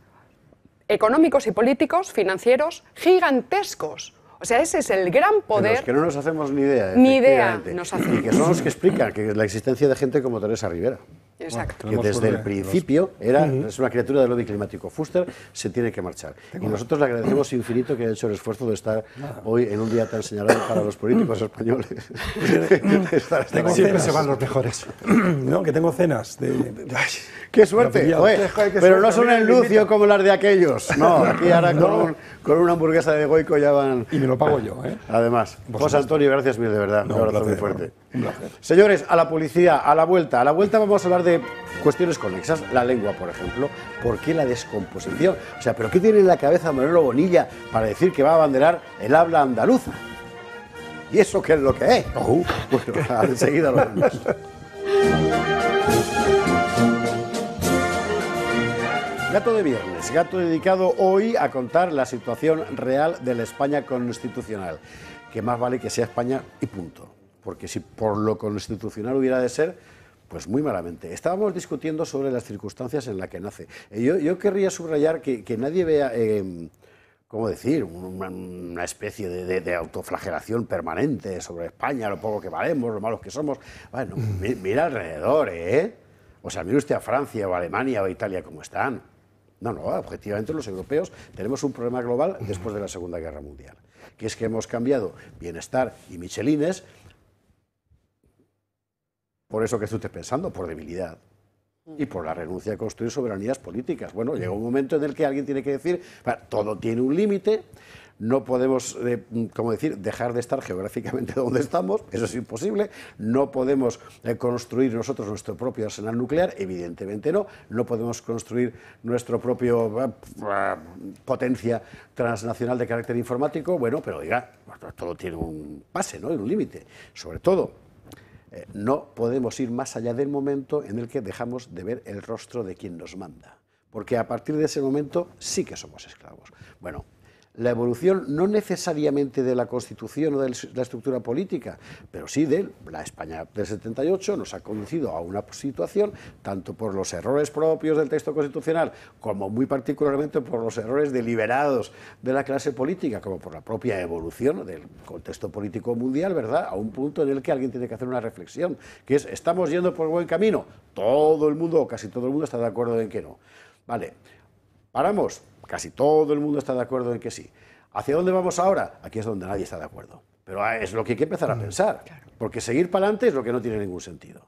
económicos y políticos, financieros, gigantescos. O sea, ese es el gran poder. De los que no nos hacemos ni idea. Ni idea nos hacemos. Y que son los que explican que la existencia de gente como Teresa Rivera. Exacto. Que desde el principio es una criatura del lobby climático. Fuster se tiene que marchar. Y nosotros le agradecemos infinito que haya hecho el esfuerzo de estar hoy en un día tan señalado para los políticos españoles. Siempre se van los mejores. No, que tengo cenas. ¡Qué suerte! Pero no son en lucio como las de aquellos. No, aquí ahora con una hamburguesa de Goico ya van... Y me lo pago yo, ¿eh? Además. José Antonio, gracias mil, de verdad. No, un abrazo muy fuerte. Un placer. Señores, a la policía, a la vuelta. A la vuelta vamos a hablar de cuestiones conexas. La lengua, por ejemplo. ¿Por qué la descomposición? O sea, ¿pero qué tiene en la cabeza Manolo Bonilla para decir que va a abanderar el habla andaluza? ¿Y eso qué es lo que es? Bueno, enseguida lo vemos. Gato de viernes, gato dedicado hoy a contar la situación real de la España constitucional. Que más vale que sea España y punto. Porque si por lo constitucional hubiera de ser, pues muy malamente. Estábamos discutiendo sobre las circunstancias en las que nace. Yo querría subrayar que nadie vea, ¿cómo decir?, una especie de autoflagelación permanente sobre España, lo poco que valemos, lo malos que somos. Bueno, mira alrededor, ¿eh? O sea, mire usted a Francia o a Alemania o a Italia cómo están. No, objetivamente los europeos tenemos un problema global después de la Segunda Guerra Mundial, que es que hemos cambiado bienestar y michelines por eso que estoy pensando, por debilidad y por la renuncia a construir soberanías políticas. Bueno, llega un momento en el que alguien tiene que decir, todo tiene un límite, no podemos, como decir, dejar de estar geográficamente donde estamos, eso es imposible, no podemos construir nosotros nuestro propio arsenal nuclear, evidentemente no podemos construir nuestro propio potencia transnacional de carácter informático, bueno, pero diga, todo tiene un pase, ¿no?, y un límite, sobre todo. No podemos ir más allá del momento en el que dejamos de ver el rostro de quien nos manda, porque a partir de ese momento sí que somos esclavos. Bueno, la evolución no necesariamente de la Constitución o de la estructura política, pero sí de la España del 78 nos ha conducido a una situación, tanto por los errores propios del texto constitucional, como muy particularmente por los errores deliberados de la clase política, como por la propia evolución del contexto político mundial, ¿verdad?, a un punto en el que alguien tiene que hacer una reflexión, que es, ¿estamos yendo por buen camino? Todo el mundo, o casi todo el mundo, está de acuerdo en que no. Vale, paramos. Casi todo el mundo está de acuerdo en que sí. ¿Hacia dónde vamos ahora? Aquí es donde nadie está de acuerdo. Pero es lo que hay que empezar a pensar. Porque seguir para adelante es lo que no tiene ningún sentido.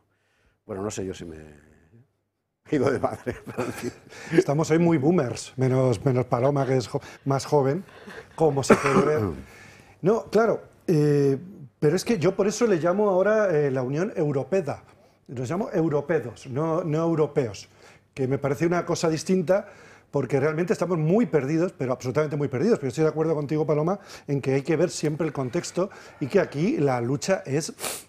Bueno, no sé yo si me he ido de madre. Pero en fin. Estamos hoy muy boomers, menos Paloma, que es más joven, como se puede ver. No, claro, pero es que yo por eso le llamo ahora la Unión Europea. Los llamo europedos, no europeos, que me parece una cosa distinta, porque realmente estamos muy perdidos, pero absolutamente muy perdidos. Pero estoy de acuerdo contigo, Paloma, en que hay que ver siempre el contexto y que aquí la lucha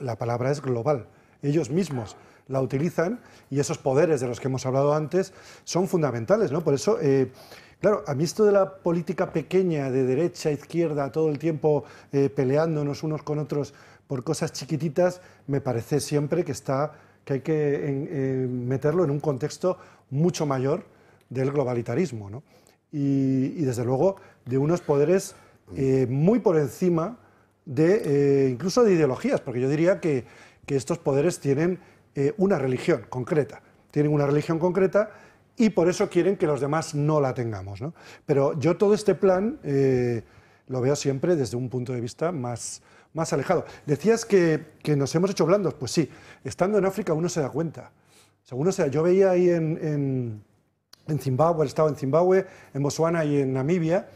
la palabra es global. Ellos mismos la utilizan y esos poderes de los que hemos hablado antes son fundamentales, ¿no? Por eso, claro, a mí esto de la política pequeña, de derecha, izquierda, todo el tiempo peleándonos unos con otros por cosas chiquititas, me parece siempre que hay que meterlo en un contexto mucho mayor del globalitarismo, ¿no? Y desde luego de unos poderes muy por encima de incluso de ideologías, porque yo diría que estos poderes tienen una religión concreta, y por eso quieren que los demás no la tengamos, ¿no? Pero yo todo este plan lo veo siempre desde un punto de vista más alejado. Decías que nos hemos hecho blandos, pues sí, estando en África uno se da cuenta. Yo veía ahí en Zimbabue, el estado en Zimbabue, en Botsuana y en Namibia,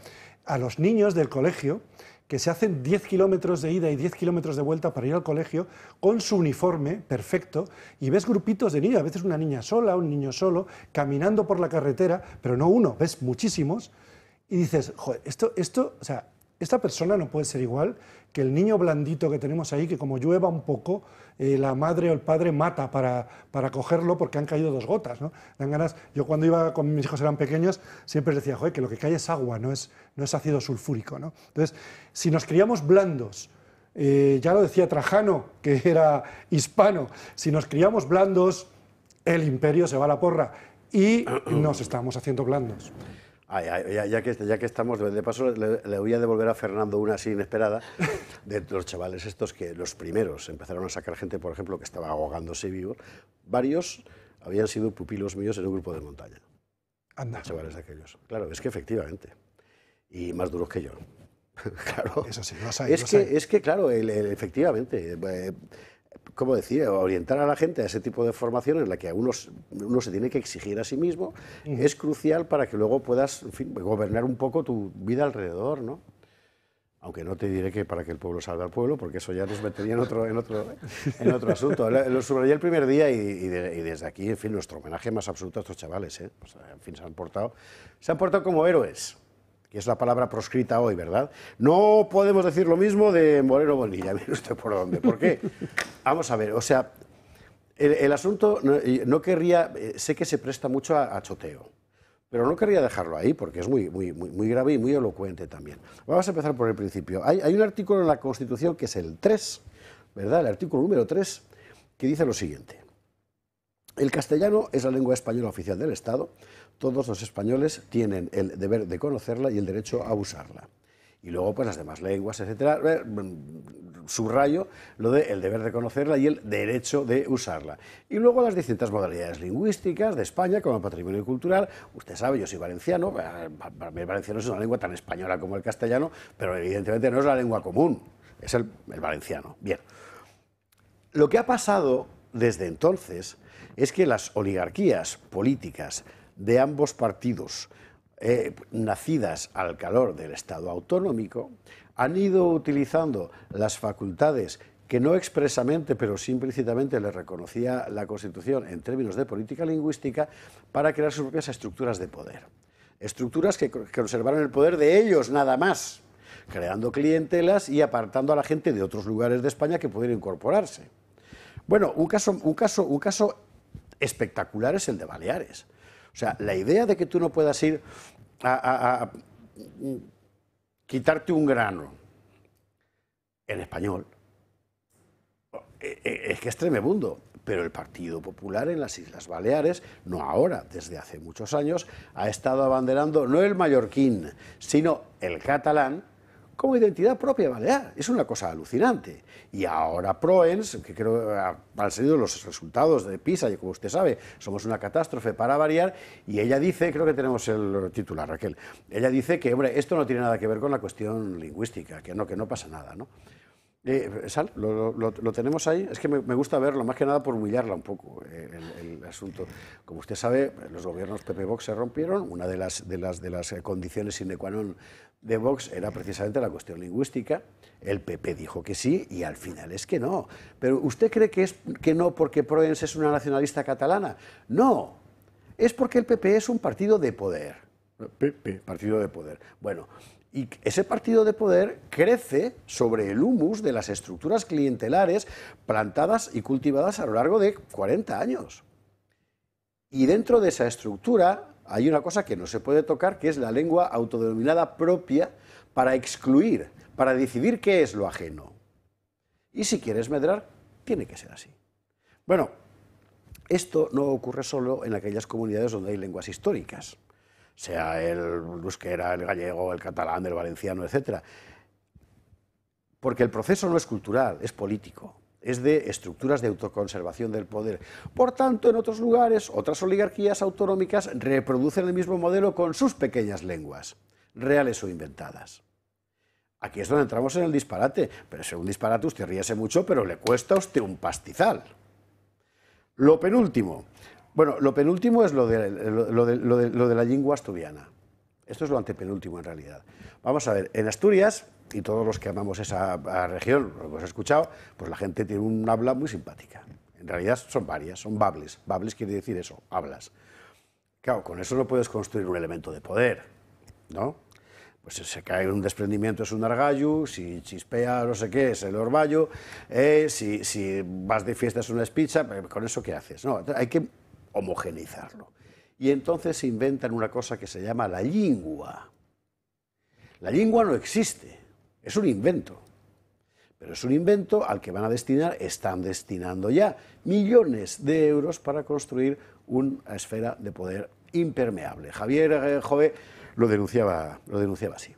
a los niños del colegio que se hacen 10 kilómetros de ida y 10 kilómetros de vuelta para ir al colegio con su uniforme perfecto, y ves grupitos de niños, a veces una niña sola, un niño solo, caminando por la carretera, pero no uno, ves muchísimos, y dices, joder, o sea, esta persona no puede ser igual que el niño blandito que tenemos ahí, que como llueva un poco, la madre o el padre mata para cogerlo porque han caído 2 gotas, ¿no? Dan ganas. Yo cuando iba con mis hijos eran pequeños, siempre les decía, joder, que lo que cae es agua, no es ácido sulfúrico, ¿no? Entonces, si nos criamos blandos, ya lo decía Trajano, que era hispano, si nos criamos blandos, el imperio se va a la porra y nos estamos haciendo blandos. Ya que estamos, de paso le voy a devolver a Fernando una así inesperada, de los chavales estos que los primeros empezaron a sacar gente, por ejemplo, que estaba ahogándose vivo. Varios habían sido pupilos míos en un grupo de montaña. Anda. Los chavales de aquellos. Claro, es que efectivamente. Y más duros que yo. Claro. Eso sí, es que claro, efectivamente... ¿Cómo decir? Orientar a la gente a ese tipo de formación en la que uno se tiene que exigir a sí mismo es crucial para que luego puedas, en fin, gobernar un poco tu vida alrededor, ¿no? Aunque no te diré que para que el pueblo salve al pueblo, porque eso ya nos metería en otro asunto. Lo subrayé el primer día y desde aquí, en fin, nuestro homenaje más absoluto a estos chavales, ¿eh? Pues, en fin, se han portado como héroes, que es la palabra proscrita hoy, ¿verdad? No podemos decir lo mismo de Moreno Bonilla, mire usted por dónde. ¿Por qué? Vamos a ver, o sea, el asunto no querría, sé que se presta mucho a choteo, pero no querría dejarlo ahí porque es muy grave y muy elocuente también. Vamos a empezar por el principio. Hay un artículo en la Constitución que es el 3, ¿verdad? El artículo número 3, que dice lo siguiente. El castellano es la lengua española oficial del Estado. Todos los españoles tienen el deber de conocerla y el derecho a usarla. Y luego, pues, las demás lenguas, etcétera, subrayo lo de el deber de conocerla y el derecho de usarla. Y luego las distintas modalidades lingüísticas de España como patrimonio cultural. Usted sabe, yo soy valenciano, para mí el valenciano es una lengua tan española como el castellano, pero evidentemente no es la lengua común, es el valenciano. Bien, lo que ha pasado desde entonces es que las oligarquías políticas de ambos partidos, nacidas al calor del Estado autonómico, han ido utilizando las facultades que no expresamente, pero sí implícitamente le reconocía la Constitución en términos de política lingüística, para crear sus propias estructuras de poder. Estructuras que conservaron el poder de ellos nada más, creando clientelas y apartando a la gente de otros lugares de España que pudieran incorporarse. Bueno, un caso espectacular es el de Baleares. O sea, la idea de que tú no puedas ir a quitarte un grano en español es que es tremebundo. Pero el Partido Popular en las Islas Baleares, no ahora, desde hace muchos años, ha estado abanderando no el mallorquín, sino el catalán, como identidad propia balear. Es una cosa alucinante. Y ahora Proens, que creo han salido los resultados de PISA, y como usted sabe, somos una catástrofe para variar, y ella dice, creo que tenemos el titular, Raquel, ella dice que, hombre, esto no tiene nada que ver con la cuestión lingüística, que no pasa nada, ¿no? Sal, lo tenemos ahí. Es que me gusta verlo, más que nada por humillarla un poco el asunto. Como usted sabe, los gobiernos PP-Vox se rompieron. Una de las condiciones sine qua non de Vox era precisamente la cuestión lingüística. El PP dijo que sí y al final es que no. Pero ¿usted cree que es que no porque Proens es una nacionalista catalana? No, es porque el PP es un partido de poder. Partido de poder. Bueno, y ese partido de poder crece sobre el humus de las estructuras clientelares plantadas y cultivadas a lo largo de 40 años. Y dentro de esa estructura hay una cosa que no se puede tocar, que es la lengua autodenominada propia, para excluir, para decidir qué es lo ajeno. Y si quieres medrar, tiene que ser así. Bueno, esto no ocurre solo en aquellas comunidades donde hay lenguas históricas, sea el euskera, el gallego, el catalán, el valenciano, etc. Porque el proceso no es cultural, es político, es de estructuras de autoconservación del poder. Por tanto, en otros lugares, otras oligarquías autonómicas reproducen el mismo modelo con sus pequeñas lenguas, reales o inventadas. Aquí es donde entramos en el disparate, pero es un disparate, usted ríese mucho, pero le cuesta a usted un pastizal. Lo penúltimo. Bueno, lo penúltimo es lo de la lengua asturiana. Esto es lo antepenúltimo en realidad. Vamos a ver, en Asturias, y todos los que amamos esa región, lo hemos escuchado, pues la gente tiene un habla muy simpática. En realidad son varias, son bables. Bables quiere decir eso, hablas. Claro, con eso no puedes construir un elemento de poder, ¿no? Pues si se cae un desprendimiento es un argallo, si chispea no sé qué es el orvallo, si vas de fiesta es una espicha, ¿con eso qué haces? No, hay que homogeneizarlo. Y entonces se inventan una cosa que se llama la lingua. La lingua no existe, es un invento. Pero es un invento al que van a destinar, están destinando ya millones de euros para construir una esfera de poder impermeable. Javier Jové lo denunciaba así.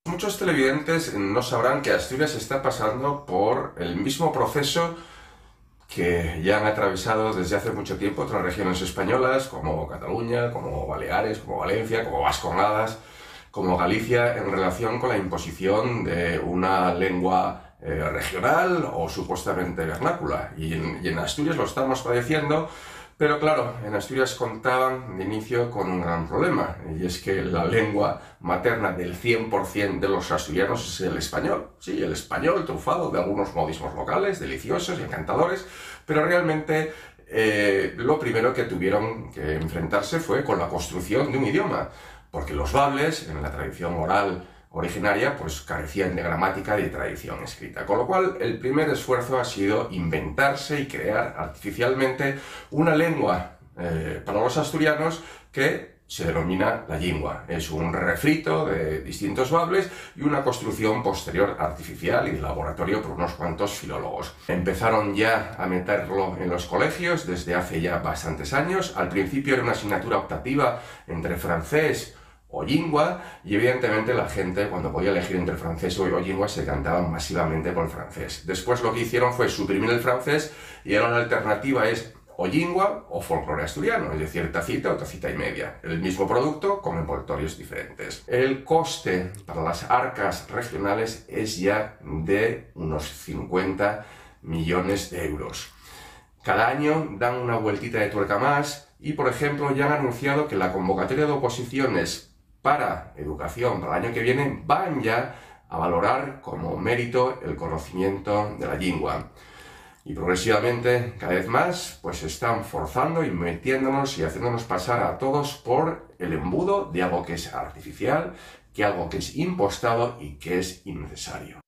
Muchos televidentes no sabrán que Asturias está pasando por el mismo proceso que ya han atravesado desde hace mucho tiempo otras regiones españolas, como Cataluña, como Baleares, como Valencia, como Vascongadas, como Galicia, en relación con la imposición de una lengua regional o supuestamente vernácula. Y en Asturias lo estamos padeciendo. Pero claro, en Asturias contaban de inicio con un gran problema, y es que la lengua materna del 100% de los asturianos es el español. Sí, el español trufado de algunos modismos locales, deliciosos y encantadores, pero realmente lo primero que tuvieron que enfrentarse fue con la construcción de un idioma, porque los bables, en la tradición oral originaria, pues carecían de gramática y de tradición escrita. Con lo cual, el primer esfuerzo ha sido inventarse y crear artificialmente una lengua para los asturianos que se denomina la lingua. Es un refrito de distintos bables y una construcción posterior artificial y de laboratorio por unos cuantos filólogos. Empezaron ya a meterlo en los colegios desde hace ya bastantes años. Al principio era una asignatura optativa entre francés o lingua, y evidentemente la gente, cuando podía elegir entre francés o lingua, se decantaban masivamente por el francés. Después lo que hicieron fue suprimir el francés y ahora la alternativa es o lingua o folclore asturiano, es decir, tacita o tacita y media. El mismo producto con envoltorios diferentes. El coste para las arcas regionales es ya de unos 50 millones de euros. Cada año dan una vueltita de tuerca más y, por ejemplo, ya han anunciado que la convocatoria de oposiciones para educación para el año que viene van ya a valorar como mérito el conocimiento de la lengua. Y progresivamente, cada vez más, pues están forzando y metiéndonos y haciéndonos pasar a todos por el embudo de algo que es artificial, que algo que es impostado y que es innecesario.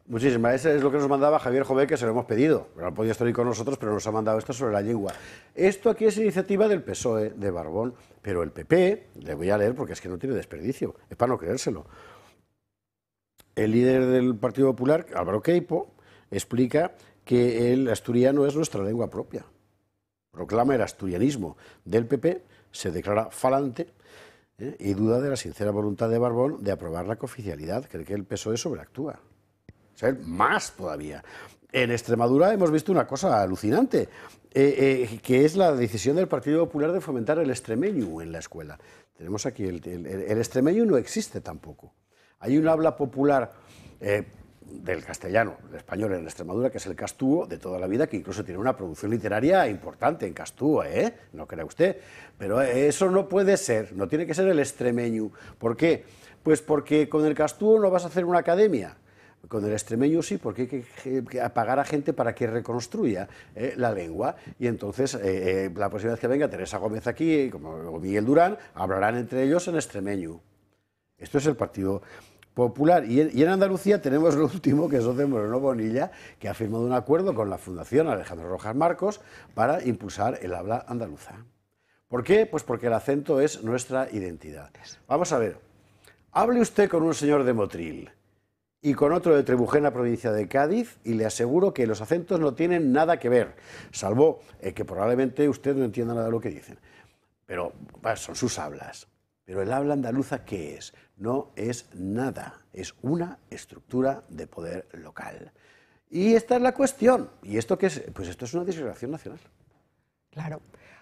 Muchísimas, ese es lo que nos mandaba Javier Jové, que se lo hemos pedido. No podía estar ahí con nosotros, pero nos ha mandado esto sobre la lengua. Esto aquí es iniciativa del PSOE de Barbón, pero el PP, le voy a leer porque es que no tiene desperdicio, es para no creérselo. El líder del Partido Popular, Álvaro Queipo, explica que el asturiano es nuestra lengua propia. Proclama el asturianismo del PP, se declara falante y duda de la sincera voluntad de Barbón de aprobar la cooficialidad. Cree que el PSOE sobreactúa. Más todavía. En Extremadura hemos visto una cosa alucinante, que es la decisión del Partido Popular de fomentar el extremeño en la escuela. Tenemos aquí, el extremeño no existe tampoco. Hay un habla popular del castellano, del español en Extremadura, que es el castúo de toda la vida, que incluso tiene una producción literaria importante en castúo, no crea usted. Pero eso no puede ser, no tiene que ser el extremeño. ¿Por qué? Pues porque con el castúo no vas a hacer una academia. Con el extremeño sí, porque hay que pagar a gente para que reconstruya la lengua. Y entonces, la próxima vez que venga Teresa Gómez aquí, como Miguel Durán, hablarán entre ellos en extremeño. Esto es el Partido Popular. Y en Andalucía tenemos lo último, que es José Moreno Bonilla, que ha firmado un acuerdo con la Fundación Alejandro Rojas Marcos para impulsar el habla andaluza. ¿Por qué? Pues porque el acento es nuestra identidad. Vamos a ver, hable usted con un señor de Motril y con otro de Trebujena, provincia de Cádiz, y le aseguro que los acentos no tienen nada que ver, salvo que probablemente usted no entienda nada de lo que dicen. Pero bueno, son sus hablas. Pero el habla andaluza, ¿qué es? No es nada, es una estructura de poder local. Y esta es la cuestión. ¿Y esto qué es? Pues esto es una disgregación nacional. Claro.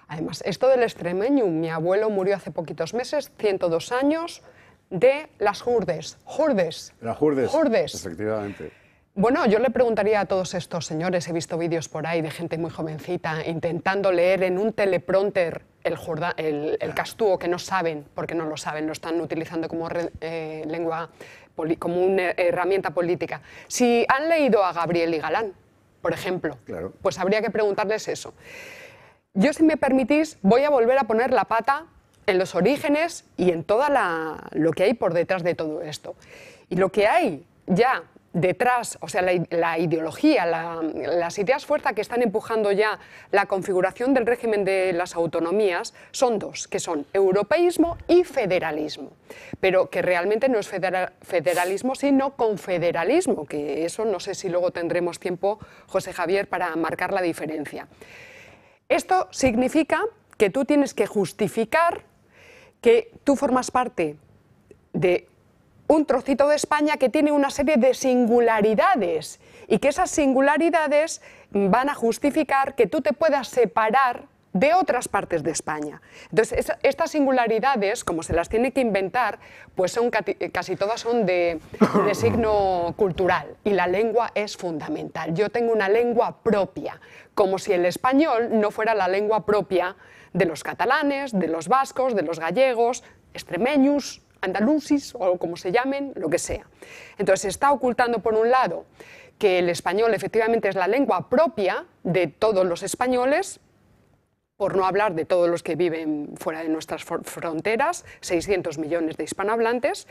Además, esto del extremeño, mi abuelo murió hace poquitos meses, 102 años, de las jurdes. Jurdes. Las jurdes. Jurdes. Efectivamente. Bueno, yo le preguntaría a todos estos señores, he visto vídeos por ahí de gente muy jovencita intentando leer en un teleprompter el castúo, que no saben, porque no lo saben, lo están utilizando como lengua, como una herramienta política. Si han leído a Gabriel y Galán, por ejemplo, claro, pues habría que preguntarles eso. Yo, si me permitís, voy a volver a poner la pata en los orígenes y en todo lo que hay por detrás de todo esto. Y lo que hay ya detrás, o sea, la ideología, las ideas fuerza que están empujando ya la configuración del régimen de las autonomías son dos, que son europeísmo y federalismo, pero que realmente no es federalismo, sino confederalismo, que eso no sé si luego tendremos tiempo, José Javier, para marcar la diferencia. Esto significa que tú tienes que justificar que tú formas parte de un trocito de España que tiene una serie de singularidades y que esas singularidades van a justificar que tú te puedas separar de otras partes de España. Entonces, estas singularidades, como se las tiene que inventar, pues son casi todas son de signo cultural, y la lengua es fundamental. Yo tengo una lengua propia, como si el español no fuera la lengua propia de los catalanes, de los vascos, de los gallegos, extremeños, andalusis o como se llamen, lo que sea. Entonces se está ocultando por un lado que el español efectivamente es la lengua propia de todos los españoles, por no hablar de todos los que viven fuera de nuestras fronteras, 600 millones de hispanohablantes.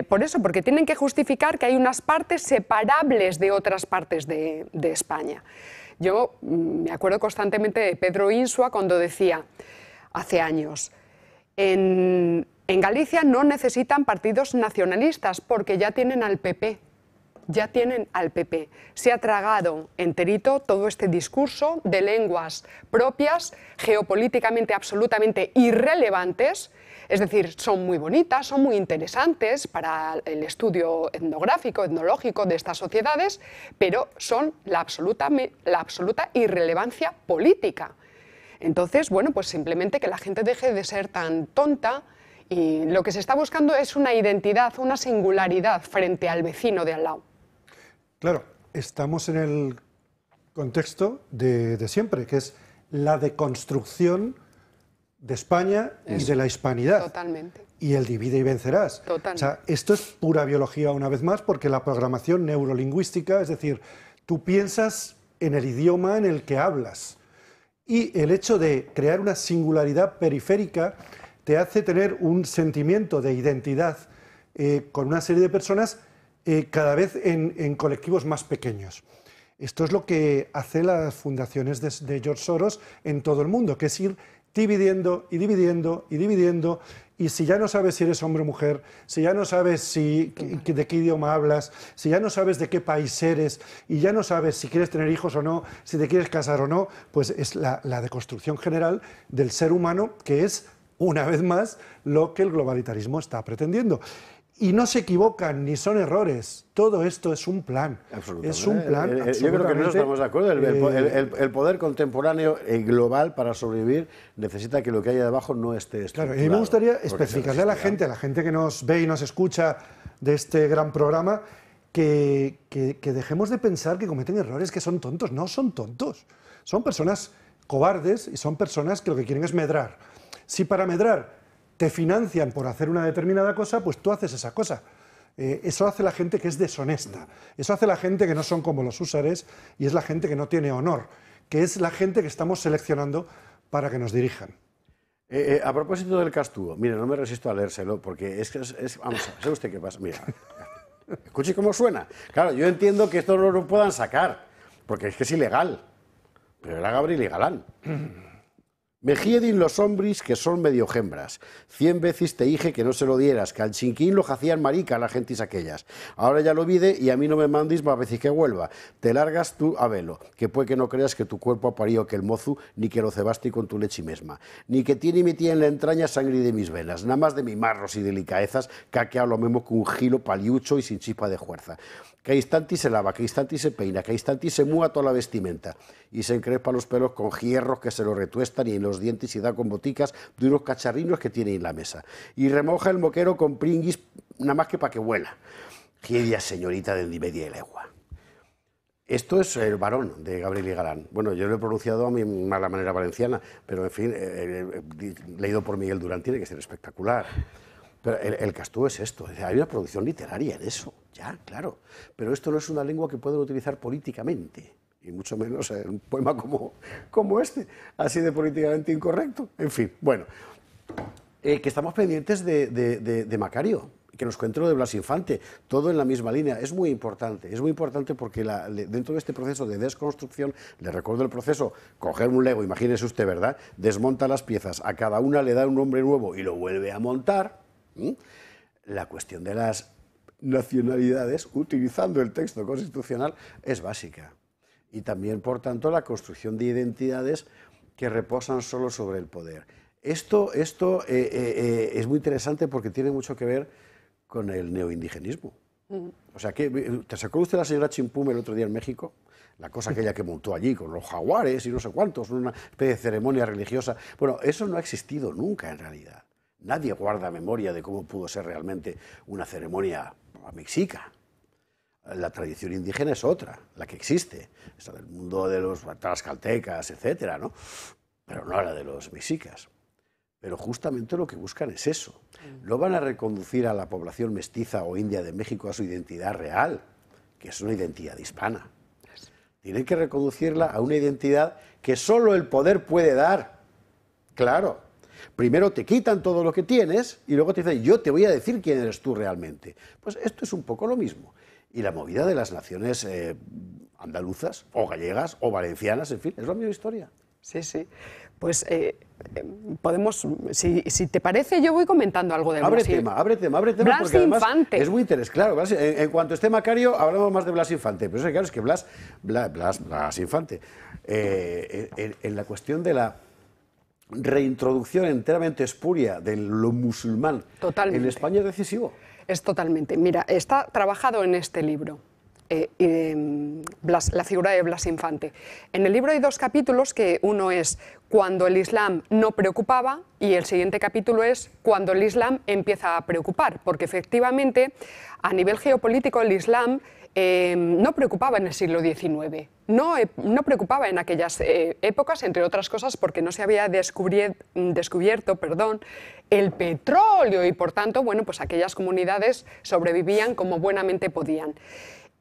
Por eso, porque tienen que justificar que hay unas partes separables de otras partes de España. Yo me acuerdo constantemente de Pedro Insua cuando decía, hace años, en Galicia no necesitan partidos nacionalistas porque ya tienen al PP. Ya tienen al PP. Se ha tragado enterito todo este discurso de lenguas propias, geopolíticamente absolutamente irrelevantes, es decir, son muy bonitas, son muy interesantes para el estudio etnográfico, etnológico de estas sociedades, pero son la absoluta irrelevancia política. Entonces, bueno, pues simplemente que la gente deje de ser tan tonta, y lo que se está buscando es una identidad, una singularidad frente al vecino de al lado. Claro, estamos en el contexto de siempre, que es la deconstrucción de España y de la hispanidad. Totalmente. Y el divide y vencerás. Totalmente. O sea, esto es pura biología una vez más, porque la programación neurolingüística, es decir, tú piensas en el idioma en el que hablas. Y el hecho de crear una singularidad periférica te hace tener un sentimiento de identidad con una serie de personas cada vez en colectivos más pequeños. Esto es lo que hacen las fundaciones de George Soros en todo el mundo, que es ir dividiendo y dividiendo y dividiendo, y si ya no sabes si eres hombre o mujer, si ya no sabes de qué idioma hablas, si ya no sabes de qué país eres, y ya no sabes si quieres tener hijos o no, si te quieres casar o no, pues es la deconstrucción general del ser humano, que es, una vez más, lo que el globalitarismo está pretendiendo. Y no se equivocan, ni son errores. Todo esto es un plan. Es un plan. Yo creo que no estamos de acuerdo. El poder contemporáneo global, para sobrevivir, necesita que lo que haya debajo no esté estructurado. Claro, y a mí me gustaría especificarle a la gente que nos ve y nos escucha de este gran programa, que dejemos de pensar que cometen errores, que son tontos. No son tontos. Son personas cobardes y son personas que lo que quieren es medrar. Si para medrar te financian por hacer una determinada cosa, pues tú haces esa cosa. Eso hace la gente que es deshonesta. Eso hace la gente que no son como los húsares, y es la gente que no tiene honor, que es la gente que estamos seleccionando para que nos dirijan. A propósito del castúo, mire, no me resisto a leérselo, porque vamos, ¿sabe usted qué pasa? Mira, escuche cómo suena. Claro, yo entiendo que esto no lo puedan sacar, porque es que es ilegal, pero era Gabriel y Galán. Me hiedin los hombres que son medio hembras. 100 veces te dije que no se lo dieras, que al chinquín lo hacían marica las gentes aquellas. Ahora ya lo vide y a mí no me mandis más veces que vuelva. Te largas tú a velo, que puede que no creas que tu cuerpo ha parido que el mozu, ni que lo cebaste con tu leche mesma, ni que tiene y metía en la entraña sangre de mis venas, nada más de mimarros y delicaezas, que ha quedado lo mismo que un gilo paliucho y sin chispa de fuerza. Que a instanti se lava, que a instanti se peina, que a instanti se múa toda la vestimenta y se encrespa los pelos con hierros que se lo retuestan y en los dientes y da con boticas de unos cacharrinos que tiene en la mesa. Y remoja el moquero con pringuis nada más que para que huela. Giedia señorita de media legua. Esto es El varón, de Gabriel y Galán. Bueno, yo lo he pronunciado a mi mala manera valenciana, pero en fin, leído por Miguel Durán tiene que ser espectacular. Pero el Castú es esto, hay una producción literaria en eso, ya, claro. Pero esto no es una lengua que pueden utilizar políticamente, y mucho menos en un poema como este, así de políticamente incorrecto. En fin, bueno, que estamos pendientes de Macario, que nos cuente lo de Blas Infante, todo en la misma línea. Es muy importante porque dentro de este proceso de desconstrucción, le recuerdo el proceso, coger un Lego, imagínese usted, ¿verdad? Desmonta las piezas, a cada una le da un nombre nuevo y lo vuelve a montar. La cuestión de las nacionalidades, utilizando el texto constitucional, es básica. Y también, por tanto, la construcción de identidades que reposan solo sobre el poder. Esto es muy interesante porque tiene mucho que ver con el neoindigenismo. O sea, ¿te sacó usted la señora Chimpum el otro día en México? La cosa aquella que montó allí con los jaguares y no sé cuántos, una especie de ceremonia religiosa. Bueno, eso no ha existido nunca en realidad. Nadie guarda memoria de cómo pudo ser realmente una ceremonia mexica. La tradición indígena es otra, la que existe, esa del mundo de los tlaxcaltecas, etcétera, ¿no? Pero no la de los mexicas. Pero justamente lo que buscan es eso. No van a reconducir a la población mestiza o india de México a su identidad real, que es una identidad hispana. Tienen que reconducirla a una identidad que solo el poder puede dar. Claro. Primero te quitan todo lo que tienes y luego te dicen, yo te voy a decir quién eres tú realmente. Pues esto es un poco lo mismo. Y la movida de las naciones andaluzas, o gallegas, o valencianas, en fin, es la misma historia. Sí, sí. Pues podemos, si te parece, yo voy comentando algo de Abre tema, Blas porque además Infante. es muy interesante. Claro, en cuanto esté Macario, hablamos más de Blas Infante. Pero claro, es que Blas Infante, en la cuestión de la reintroducción enteramente espuria de lo musulmán en España es decisivo. Es totalmente. Mira, está trabajado en este libro, la figura de Blas Infante. En el libro hay dos capítulos, que uno es cuando el Islam no preocupaba y el siguiente capítulo es cuando el Islam empieza a preocupar, porque efectivamente a nivel geopolítico el Islam no preocupaba en el siglo XIX, no preocupaba en aquellas épocas, entre otras cosas porque no se había descubierto el petróleo y por tanto, bueno, pues aquellas comunidades sobrevivían como buenamente podían.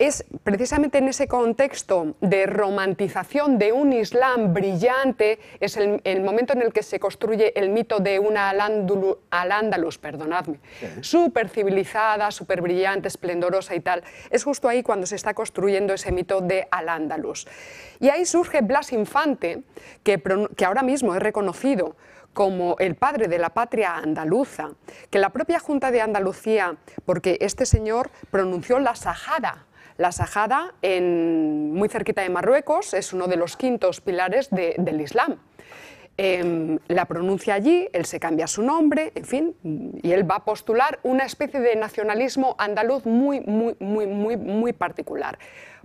Es precisamente en ese contexto de romantización de un Islam brillante, es el momento en el que se construye el mito de una Al-Ándalus, perdonadme, súper civilizada, súper brillante, esplendorosa y tal. Es justo ahí cuando se está construyendo ese mito de Al-Ándalus. Y ahí surge Blas Infante, que ahora mismo es reconocido como el padre de la patria andaluza, que la propia Junta de Andalucía, porque este señor pronunció la Sajada. La Sajada, muy cerquita de Marruecos, es uno de los quintos pilares del Islam. La pronuncia allí, él se cambia su nombre, en fin, y él va a postular una especie de nacionalismo andaluz muy particular.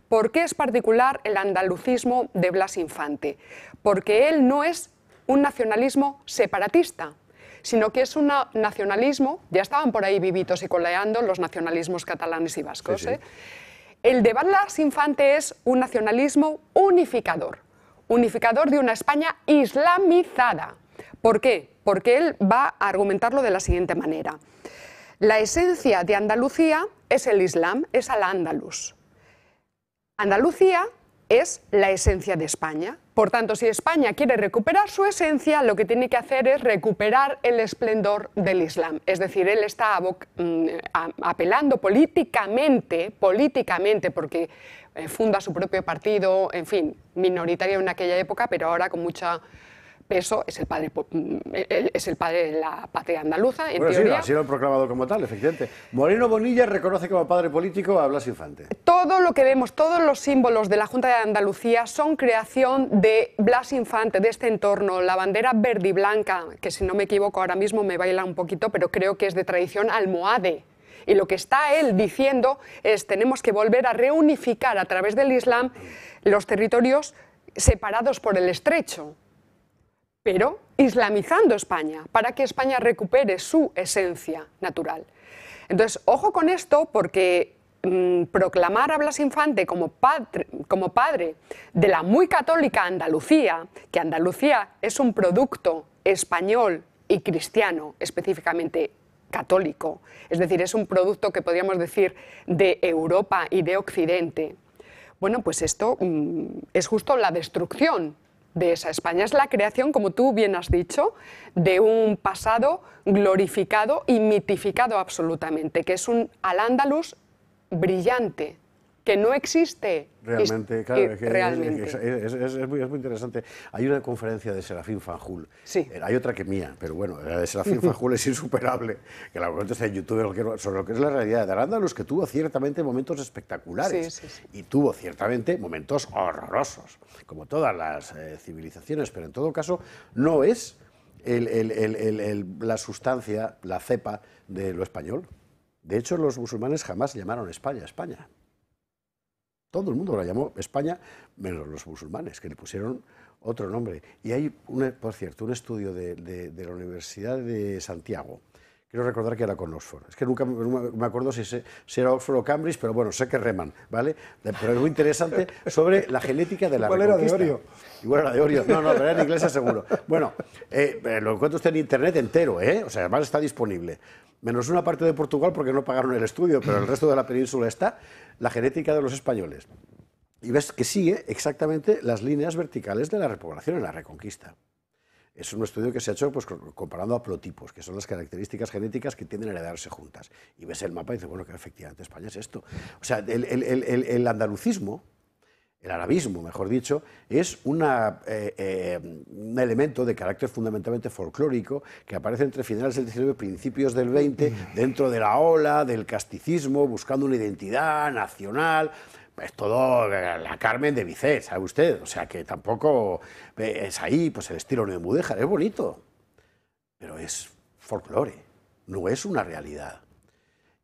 ¿Por qué es particular el andalucismo de Blas Infante? Porque él no es un nacionalismo separatista, sino que es un nacionalismo, ya estaban por ahí vivitos y coleando los nacionalismos catalanes y vascos, sí, sí. El de Blas Infante es un nacionalismo unificador de una España islamizada. ¿Por qué? Porque él va a argumentarlo de la siguiente manera. La esencia de Andalucía es el Islam, es Al-Ándalus. Andalucía es la esencia de España. Por tanto, si España quiere recuperar su esencia, lo que tiene que hacer es recuperar el esplendor del Islam. Es decir, él está apelando políticamente, porque funda su propio partido, en fin, minoritario en aquella época, pero ahora con mucha peso es el padre de la patria andaluza, en bueno, teoría. Sí, así lo han proclamado como tal, efectivamente. Moreno Bonilla reconoce como padre político a Blas Infante. Todo lo que vemos, todos los símbolos de la Junta de Andalucía son creación de Blas Infante, de este entorno. La bandera verde y blanca, que si no me equivoco ahora mismo me baila un poquito, pero creo que es de tradición almohade. Y lo que está él diciendo es: tenemos que volver a reunificar a través del Islam los territorios separados por el estrecho, pero islamizando España, para que España recupere su esencia natural. Entonces, ojo con esto, porque proclamar a Blas Infante como padre de la muy católica Andalucía, que Andalucía es un producto español y cristiano, específicamente católico, es decir, es un producto que podríamos decir de Europa y de Occidente, bueno, pues esto es justo la destrucción de esa España. Es la creación, como tú bien has dicho, de un pasado glorificado y mitificado absolutamente, que es un al-Ándalus brillante, que no existe realmente. Claro, realmente. Es muy interesante. Hay una conferencia de Serafín Fanjul, sí. Hay otra que mía, pero bueno, la de Serafín Fanjul es insuperable, que la cuento en YouTube, sobre lo que es la realidad de Al-Ándalus, que tuvo ciertamente momentos espectaculares, sí. Y tuvo ciertamente momentos horrorosos, como todas las civilizaciones, pero en todo caso no es la sustancia, la cepa de lo español. De hecho, los musulmanes jamás llamaron España, España. Todo el mundo la llamó España, menos los musulmanes, que le pusieron otro nombre. Y hay, por cierto, un estudio de la Universidad de Santiago. Quiero recordar que era con Oxford. Es que nunca me acuerdo si era Oxford o Cambridge, pero bueno, sé que reman, ¿vale? Pero es muy interesante sobre la genética de la reconquista. Igual era de Orio. Igual era de Orio. No, pero era en inglés seguro. Bueno, lo encuentra usted en internet entero, ¿eh? O sea, además está disponible. Menos una parte de Portugal porque no pagaron el estudio, pero el resto de la península está, la genética de los españoles. Y ves que sigue exactamente las líneas verticales de la repoblación en la Reconquista. Es un estudio que se ha hecho pues, comparando haplotipos, que son las características genéticas que tienden a heredarse juntas. Y ves el mapa y dices, bueno, que efectivamente España es esto. O sea, el andalucismo, el arabismo, mejor dicho, es un elemento de carácter fundamentalmente folclórico que aparece entre finales del XIX y principios del XX, dentro de la ola del casticismo, buscando una identidad nacional. Es todo la Carmen de Bizet, ¿sabe usted? O sea, que tampoco es ahí pues el estilo de Mudéjar, es bonito, pero es folclore, no es una realidad.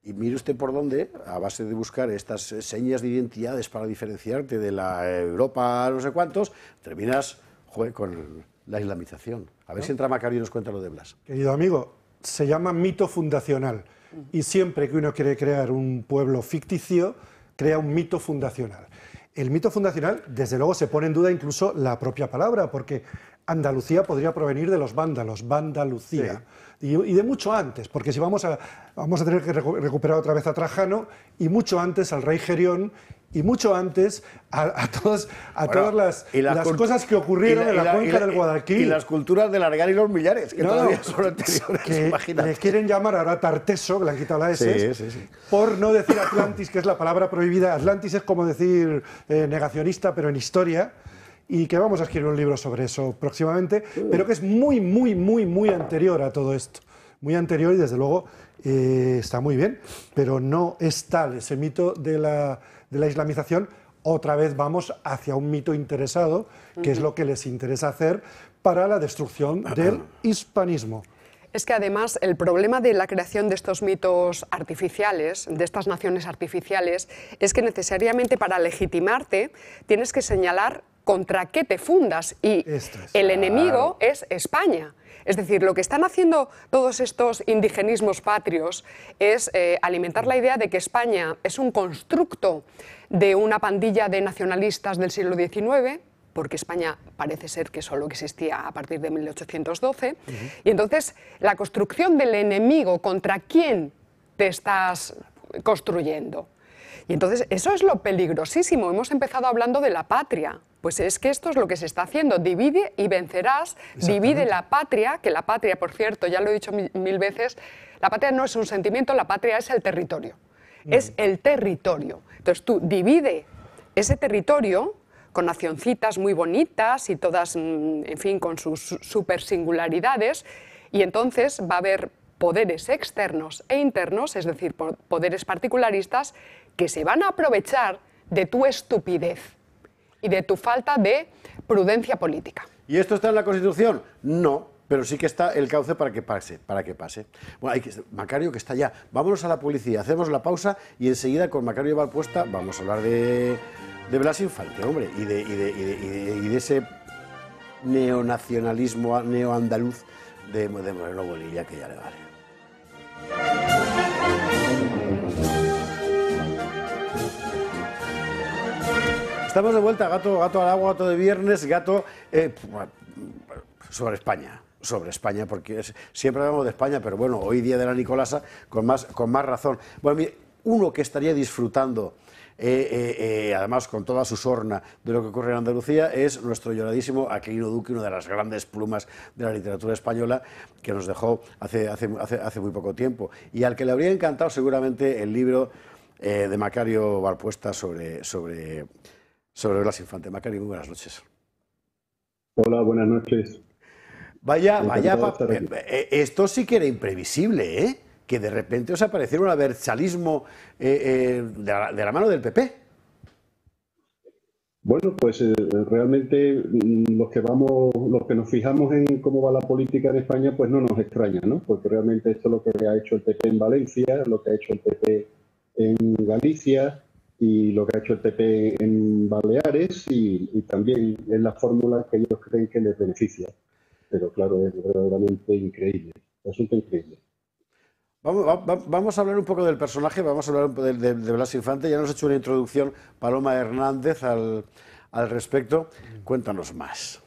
Y mire usted por dónde, a base de buscar estas señas de identidades para diferenciarte de la Europa no sé cuántos, terminas con la islamización. A ver si entra Macario y nos cuenta lo de Blas. Querido amigo, se llama mito fundacional. Y siempre que uno quiere crear un pueblo ficticio, crea un mito fundacional. El mito fundacional, desde luego, se pone en duda incluso la propia palabra, porque Andalucía podría provenir de los vándalos, Vandalucía. Sí. Y de mucho antes, porque si vamos a tener que recuperar otra vez a Trajano, y mucho antes al rey Gerión, y mucho antes a todas las cosas que ocurrieron en la cuenca del Guadalquivir. Y las culturas de Largar y los Millares, que todavía son anteriores, que imagínate. Le quieren llamar ahora Tarteso, que le han quitado la S, sí. Por no decir Atlantis, que es la palabra prohibida. Atlantis es como decir negacionista, pero en historia. Y que vamos a escribir un libro sobre eso próximamente, pero que es muy anterior a todo esto. Muy anterior y desde luego está muy bien, pero no es tal ese mito de la islamización. Otra vez vamos hacia un mito interesado, que es lo que les interesa hacer para la destrucción del hispanismo. Es que además el problema de la creación de estos mitos artificiales, de estas naciones artificiales, es que necesariamente para legitimarte tienes que señalar contra qué te fundas y el enemigo es España. Es decir, lo que están haciendo todos estos indigenismos patrios es alimentar la idea de que España es un constructo de una pandilla de nacionalistas del siglo XIX, porque España parece ser que solo existía a partir de 1812, y entonces la construcción del enemigo contra quién te estás construyendo. Y entonces eso es lo peligrosísimo. Hemos empezado hablando de la patria. Pues es que esto es lo que se está haciendo. Divide y vencerás. Divide la patria, que la patria, por cierto, ya lo he dicho mil veces, la patria no es un sentimiento, la patria es el territorio. Es el territorio. Entonces tú divide ese territorio con nacioncitas muy bonitas y todas, en fin, con sus super singularidades, y entonces va a haber poderes externos e internos, es decir, poderes particularistas, que se van a aprovechar de tu estupidez y de tu falta de prudencia política. ¿Y esto está en la Constitución? No, pero sí que está el cauce para que pase. Bueno, Macario, que está ya. Vámonos a la publicidad, hacemos la pausa y enseguida con Macario Valpuesta vamos a hablar de Blas Infante, hombre, y de ese neonacionalismo neoandaluz de Moreno Bonilla, que ya le vale. Estamos de vuelta, gato al agua, gato de viernes, gato sobre España, porque siempre hablamos de España, pero bueno, hoy día de la Nicolasa, con más razón. Bueno, mire, uno que estaría disfrutando, además con toda su sorna, de lo que ocurre en Andalucía, es nuestro lloradísimo Aquilino Duque, una de las grandes plumas de la literatura española, que nos dejó hace muy poco tiempo, y al que le habría encantado seguramente el libro de Macario Valpuesta sobre Blas Infante. Macario, muy buenas noches. Hola, buenas noches. Vaya, esto sí que era imprevisible, ¿eh? Que de repente os apareciera un abertzalismo de la mano del PP. Bueno, pues realmente los que nos fijamos en cómo va la política en España, pues no nos extraña, ¿no? Porque realmente esto es lo que ha hecho el PP en Valencia, lo que ha hecho el PP en Galicia y lo que ha hecho el PP en Baleares, y también es la fórmula que ellos creen que les beneficia. Pero claro, es verdaderamente increíble, resulta increíble. Vamos a hablar un poco del personaje, vamos a hablar de Blas Infante. Ya nos ha hecho una introducción Paloma Hernández al respecto. Cuéntanos más.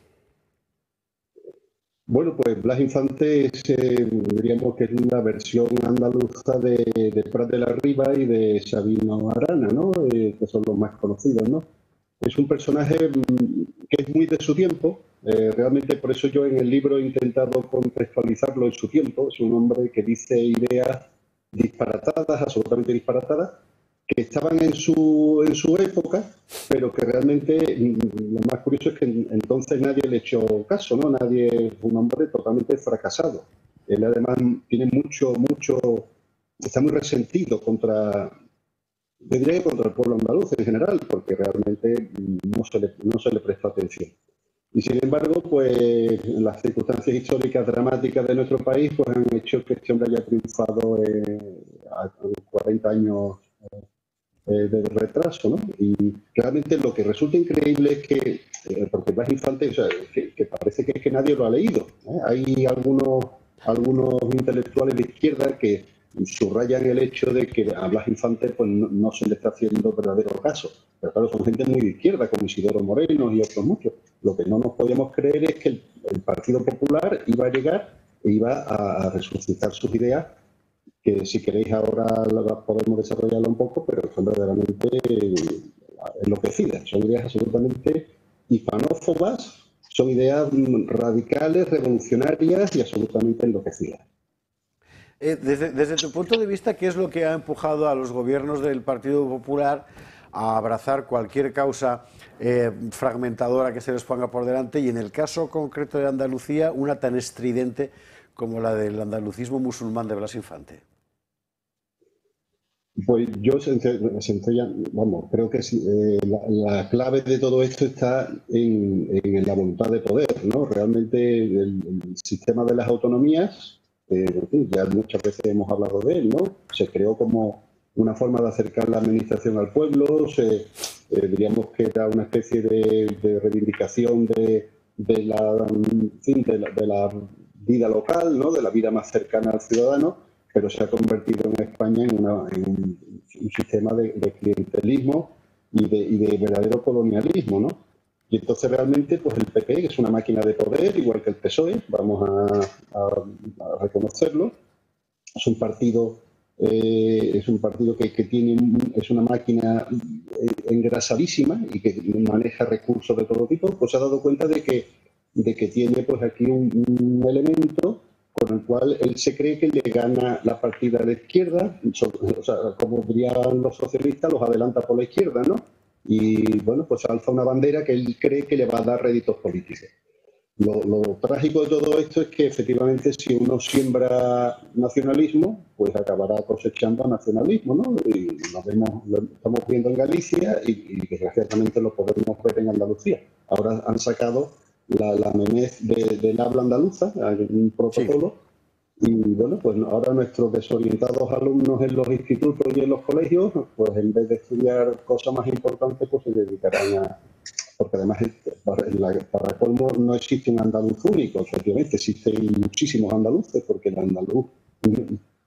Bueno, pues Blas Infante es, diríamos que es una versión andaluza de Prat de la Riba y de Sabino Arana, ¿no? Que son los más conocidos, ¿no? Es un personaje que es muy de su tiempo. Realmente por eso yo en el libro he intentado contextualizarlo en su tiempo. Es un hombre que dice ideas disparatadas, absolutamente disparatadas, que estaban en su época, pero que realmente lo más curioso es que entonces nadie le echó caso, ¿no? Nadie, un hombre totalmente fracasado. Él además tiene está muy resentido contra el pueblo andaluz en general, porque realmente no se le prestó atención. Y sin embargo, pues las circunstancias históricas dramáticas de nuestro país pues han hecho que este hombre haya triunfado a 40 años de retraso, ¿no? Y realmente lo que resulta increíble es que, porque Blas Infante, o sea, que parece que es que nadie lo ha leído, ¿eh? Hay algunos intelectuales de izquierda que subrayan el hecho de que a Blas Infante pues no se le está haciendo verdadero caso. Pero claro, son gente muy de izquierda, como Isidoro Moreno y otros muchos. Lo que no nos podíamos creer es que el Partido Popular iba a llegar e iba a resucitar sus ideas, que si queréis ahora las podemos desarrollarlo un poco, pero son verdaderamente enloquecidas. Son ideas absolutamente hispanófobas, son ideas radicales, revolucionarias y absolutamente enloquecidas. Desde tu punto de vista, ¿qué es lo que ha empujado a los gobiernos del Partido Popular a abrazar cualquier causa fragmentadora que se les ponga por delante, y en el caso concreto de Andalucía, una tan estridente como la del andalucismo musulmán de Blas Infante? Pues yo creo que la clave de todo esto está en la voluntad de poder, ¿no? Realmente el sistema de las autonomías, ya muchas veces hemos hablado de él, ¿no? Se creó como una forma de acercar la administración al pueblo, diríamos que era una especie de reivindicación de la vida local, ¿no? De la vida más cercana al ciudadano, pero se ha convertido en España en un sistema de clientelismo y de verdadero colonialismo, ¿no? Y entonces realmente pues el PP, que es una máquina de poder, igual que el PSOE, vamos a reconocerlo, es un partido que es una máquina engrasadísima y que maneja recursos de todo tipo, pues se ha dado cuenta de que tiene pues aquí un elemento con el cual él se cree que le gana la partida a la izquierda, o sea, como dirían los socialistas, los adelanta por la izquierda, ¿no? y bueno, pues alza una bandera que él cree que le va a dar réditos políticos. Lo trágico de todo esto es que efectivamente si uno siembra nacionalismo, pues acabará cosechando nacionalismo, ¿no? Y lo estamos viendo en Galicia y desgraciadamente lo podemos ver en Andalucía. Ahora han sacado la MENEZ del habla andaluza, un protocolo, y bueno, pues ahora nuestros desorientados alumnos en los institutos y en los colegios, pues en vez de estudiar cosas más importantes, pues se dedicarán a... Porque además, para colmo, no existe un andaluz único, efectivamente, existen muchísimos andaluces, porque el andaluz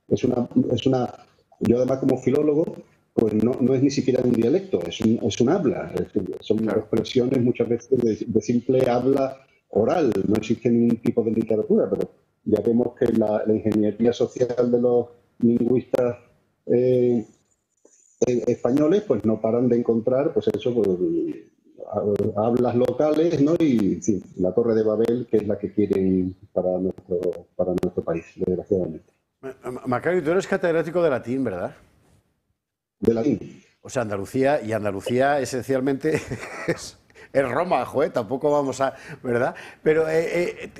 es una... Yo además como filólogo, pues no es ni siquiera un dialecto, es un habla, son expresiones muchas veces de simple habla oral, no existe ningún tipo de literatura, pero ya vemos que la ingeniería social de los lingüistas españoles pues no paran de encontrar pues eso, pues, hablas locales, ¿no? Y en fin, la Torre de Babel, que es la que quieren para nuestro país, desgraciadamente. Macario, tú eres catedrático de latín, ¿verdad? De latín. O sea, Andalucía esencialmente es Roma, joder, tampoco vamos a... ¿verdad? Pero,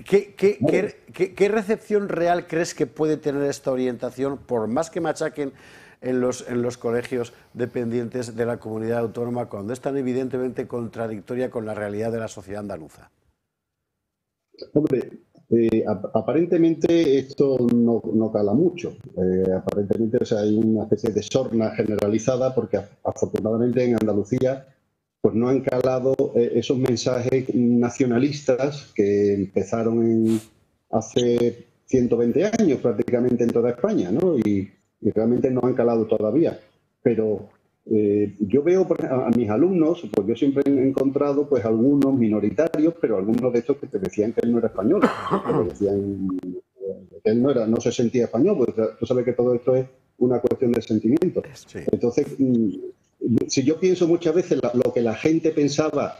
¿qué recepción real crees que puede tener esta orientación, por más que machaquen en los colegios dependientes de la comunidad autónoma, cuando es tan evidentemente contradictoria con la realidad de la sociedad andaluza? Hombre, aparentemente esto no cala mucho. Aparentemente, o sea, hay una especie de sorna generalizada porque afortunadamente en Andalucía pues no han calado esos mensajes nacionalistas que empezaron hace 120 años prácticamente en toda España, ¿no? Y realmente no han calado todavía. Pero yo veo a mis alumnos, pues yo siempre he encontrado pues algunos minoritarios, pero algunos de estos que te decían que él no era español, que decían que él no se sentía español, porque tú sabes que todo esto es una cuestión de sentimiento. Sí. Entonces, si yo pienso muchas veces lo que la gente pensaba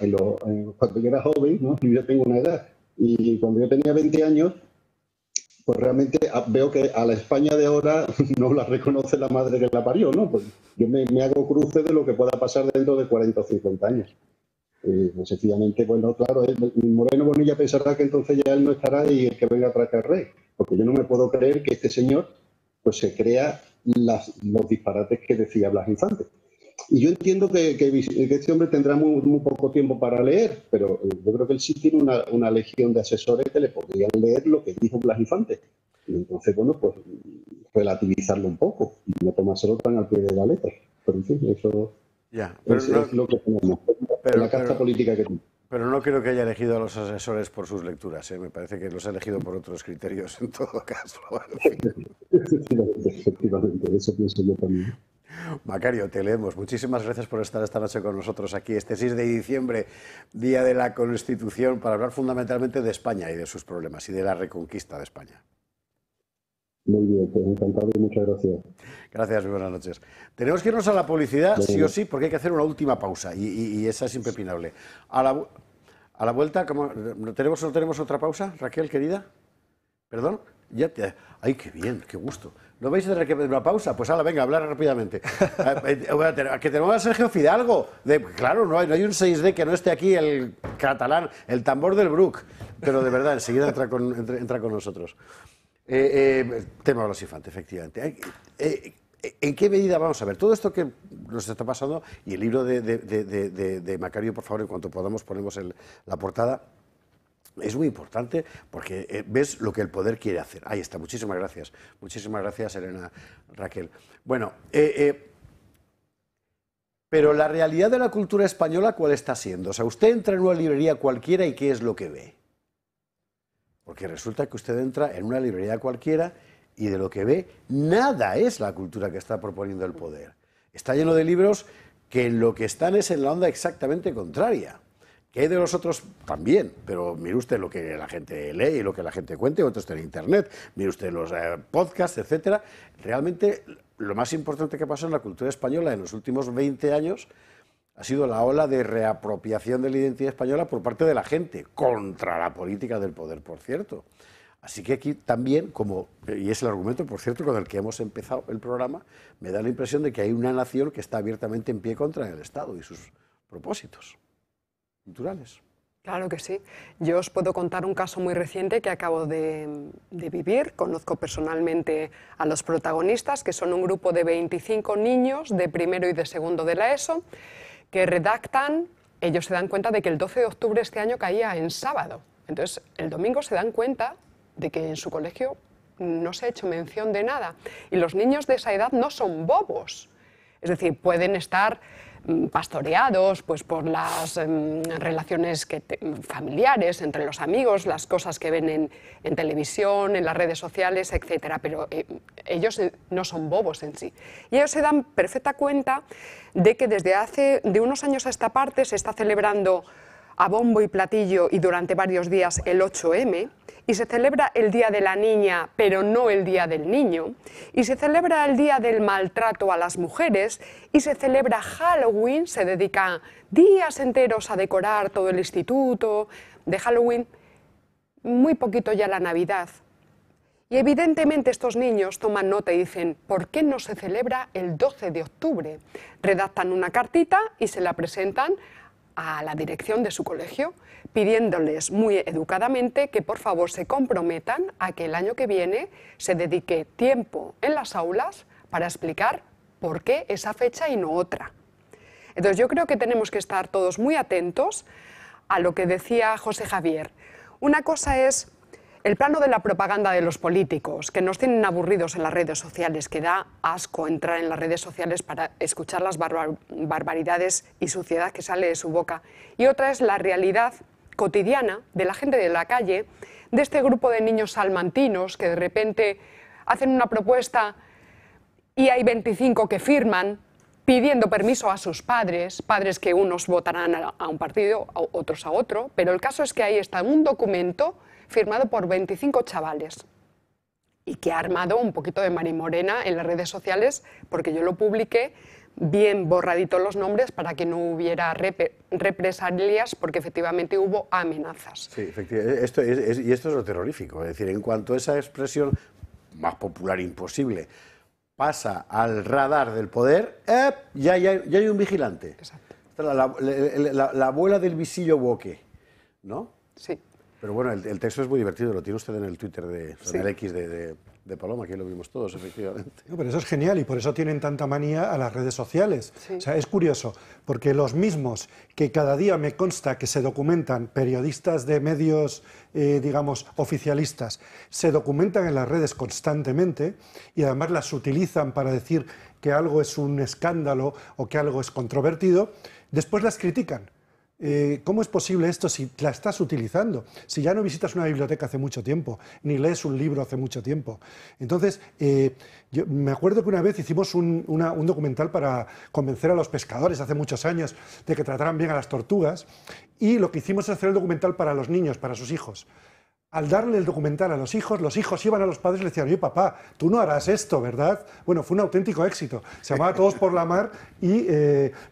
cuando yo era joven, ¿no? Yo tengo una edad, y cuando yo tenía 20 años, pues realmente veo que a la España de ahora no la reconoce la madre que la parió, ¿no? Pues yo me hago cruces de lo que pueda pasar dentro de 40 o 50 años. Pues sencillamente, bueno, claro, Moreno Bonilla pensará que entonces ya él no estará y el que venga atrás que el rey. Porque yo no me puedo creer que este señor pues se crea los disparates que decía Blas Infante. Y yo entiendo que este hombre tendrá muy poco tiempo para leer, pero yo creo que él sí tiene una legión de asesores que le podrían leer lo que dijo Blas Infante. Y entonces, bueno, pues relativizarlo un poco y no tomárselo tan al pie de la letra. Pero en fin, eso es lo que tenemos, la casta política que tenemos. Pero no creo que haya elegido a los asesores por sus lecturas, ¿eh? Me parece que los ha elegido por otros criterios en todo caso. Efectivamente, eso pienso yo también. Macario, te leemos. Muchísimas gracias por estar esta noche con nosotros aquí, este 6 de diciembre, Día de la Constitución, para hablar fundamentalmente de España y de sus problemas y de la reconquista de España. Muy bien, pues encantado y muchas gracias. Gracias, muy buenas noches. Tenemos que irnos a la publicidad, sí o sí, porque hay que hacer una última pausa y esa es impepinable. A la vuelta, ¿tenemos otra pausa, Raquel, querida? ¿Perdón? ¡Ay, qué bien, qué gusto! ¿No vais a tener que pedir una pausa? Pues ahora, venga, hablar rápidamente. Que tenemos a Sergio Fidalgo. Claro, no hay un 6D que no esté aquí, el catalán, el tambor del Bruc. Pero de verdad, enseguida entra con nosotros. Tema de los Infante, efectivamente. ¿En qué medida vamos a ver todo esto que nos está pasando? Y el libro de Macario, por favor, en cuanto podamos ponemos la portada. Es muy importante porque ves lo que el poder quiere hacer. Ahí está, muchísimas gracias. Muchísimas gracias, Elena, Raquel. Bueno, pero la realidad de la cultura española, ¿cuál está siendo? O sea, usted entra en una librería cualquiera y ¿qué es lo que ve? Porque resulta que usted entra en una librería cualquiera y de lo que ve, nada es la cultura que está proponiendo el poder. Está lleno de libros que en lo que están es en la onda exactamente contraria. Que hay de los otros también, pero mire usted lo que la gente lee y lo que la gente cuente, otros está en Internet, mire usted los podcasts, etcétera. Realmente lo más importante que pasó en la cultura española en los últimos 20 años ha sido la ola de reapropiación de la identidad española por parte de la gente, contra la política del poder, por cierto. Así que aquí también, y es el argumento, por cierto, con el que hemos empezado el programa, me da la impresión de que hay una nación que está abiertamente en pie contra el Estado y sus propósitos culturales. Claro que sí. Yo os puedo contar un caso muy reciente que acabo de vivir. Conozco personalmente a los protagonistas, que son un grupo de 25 niños de primero y de segundo de la ESO, que redactan, ellos se dan cuenta de que el 12 de octubre este año caía en sábado. Entonces, el domingo se dan cuenta de que en su colegio no se ha hecho mención de nada. Y los niños de esa edad no son bobos. Es decir, pueden estar pastoreados pues, por las relaciones familiares, entre los amigos, las cosas que ven en televisión, en las redes sociales, etc. Pero ellos no son bobos en sí. Y ellos se dan perfecta cuenta de que desde de unos años a esta parte se está celebrando a bombo y platillo y durante varios días el 8M, y se celebra el Día de la Niña, pero no el Día del Niño, y se celebra el Día del Maltrato a las Mujeres, y se celebra Halloween, se dedican días enteros a decorar todo el instituto de Halloween, muy poquito ya la Navidad. Y evidentemente estos niños toman nota y dicen, ¿por qué no se celebra el 12 de octubre? Redactan una cartita y se la presentan a la dirección de su colegio, pidiéndoles muy educadamente que por favor se comprometan a que el año que viene se dedique tiempo en las aulas para explicar por qué esa fecha y no otra. Entonces yo creo que tenemos que estar todos muy atentos a lo que decía José Javier. Una cosa es el plano de la propaganda de los políticos, que nos tienen aburridos en las redes sociales, que da asco entrar en las redes sociales para escuchar las barbaridades y suciedad que sale de su boca. Y otra es la realidad cotidiana de la gente de la calle, de este grupo de niños salmantinos que de repente hacen una propuesta y hay 25 que firman pidiendo permiso a sus padres, padres que unos votarán a un partido, otros a otro, pero el caso es que ahí está un documento firmado por 25 chavales y que ha armado un poquito de marimorena en las redes sociales porque yo lo publiqué bien borraditos los nombres para que no hubiera represalias porque efectivamente hubo amenazas. Sí, efectivamente. Y esto es lo terrorífico, es decir, en cuanto a esa expresión más popular imposible pasa al radar del poder, ya hay un vigilante. Exacto. La abuela del visillo Boque, ¿no? Sí. Pero bueno, el texto es muy divertido, lo tiene usted en el Twitter, Sí. en el X de Paloma, que lo vimos todos, efectivamente. No, pero eso es genial y por eso tienen tanta manía a las redes sociales. Sí. O sea, es curioso, porque los mismos que cada día me consta que se documentan, periodistas de medios, digamos, oficialistas, se documentan en las redes constantemente y además las utilizan para decir que algo es un escándalo o que algo es controvertido, después las critican. ¿Cómo es posible esto si la estás utilizando? Si ya no visitas una biblioteca hace mucho tiempo, ni lees un libro hace mucho tiempo. Entonces, yo me acuerdo que una vez hicimos un documental para convencer a los pescadores hace muchos años de que trataran bien a las tortugas, y lo que hicimos es hacer el documental para los niños, para sus hijos. Al darle el documental a los hijos iban a los padres y le decían, oye papá, tú no harás esto, ¿verdad? Bueno, fue un auténtico éxito. Se llamaba Todos por la Mar y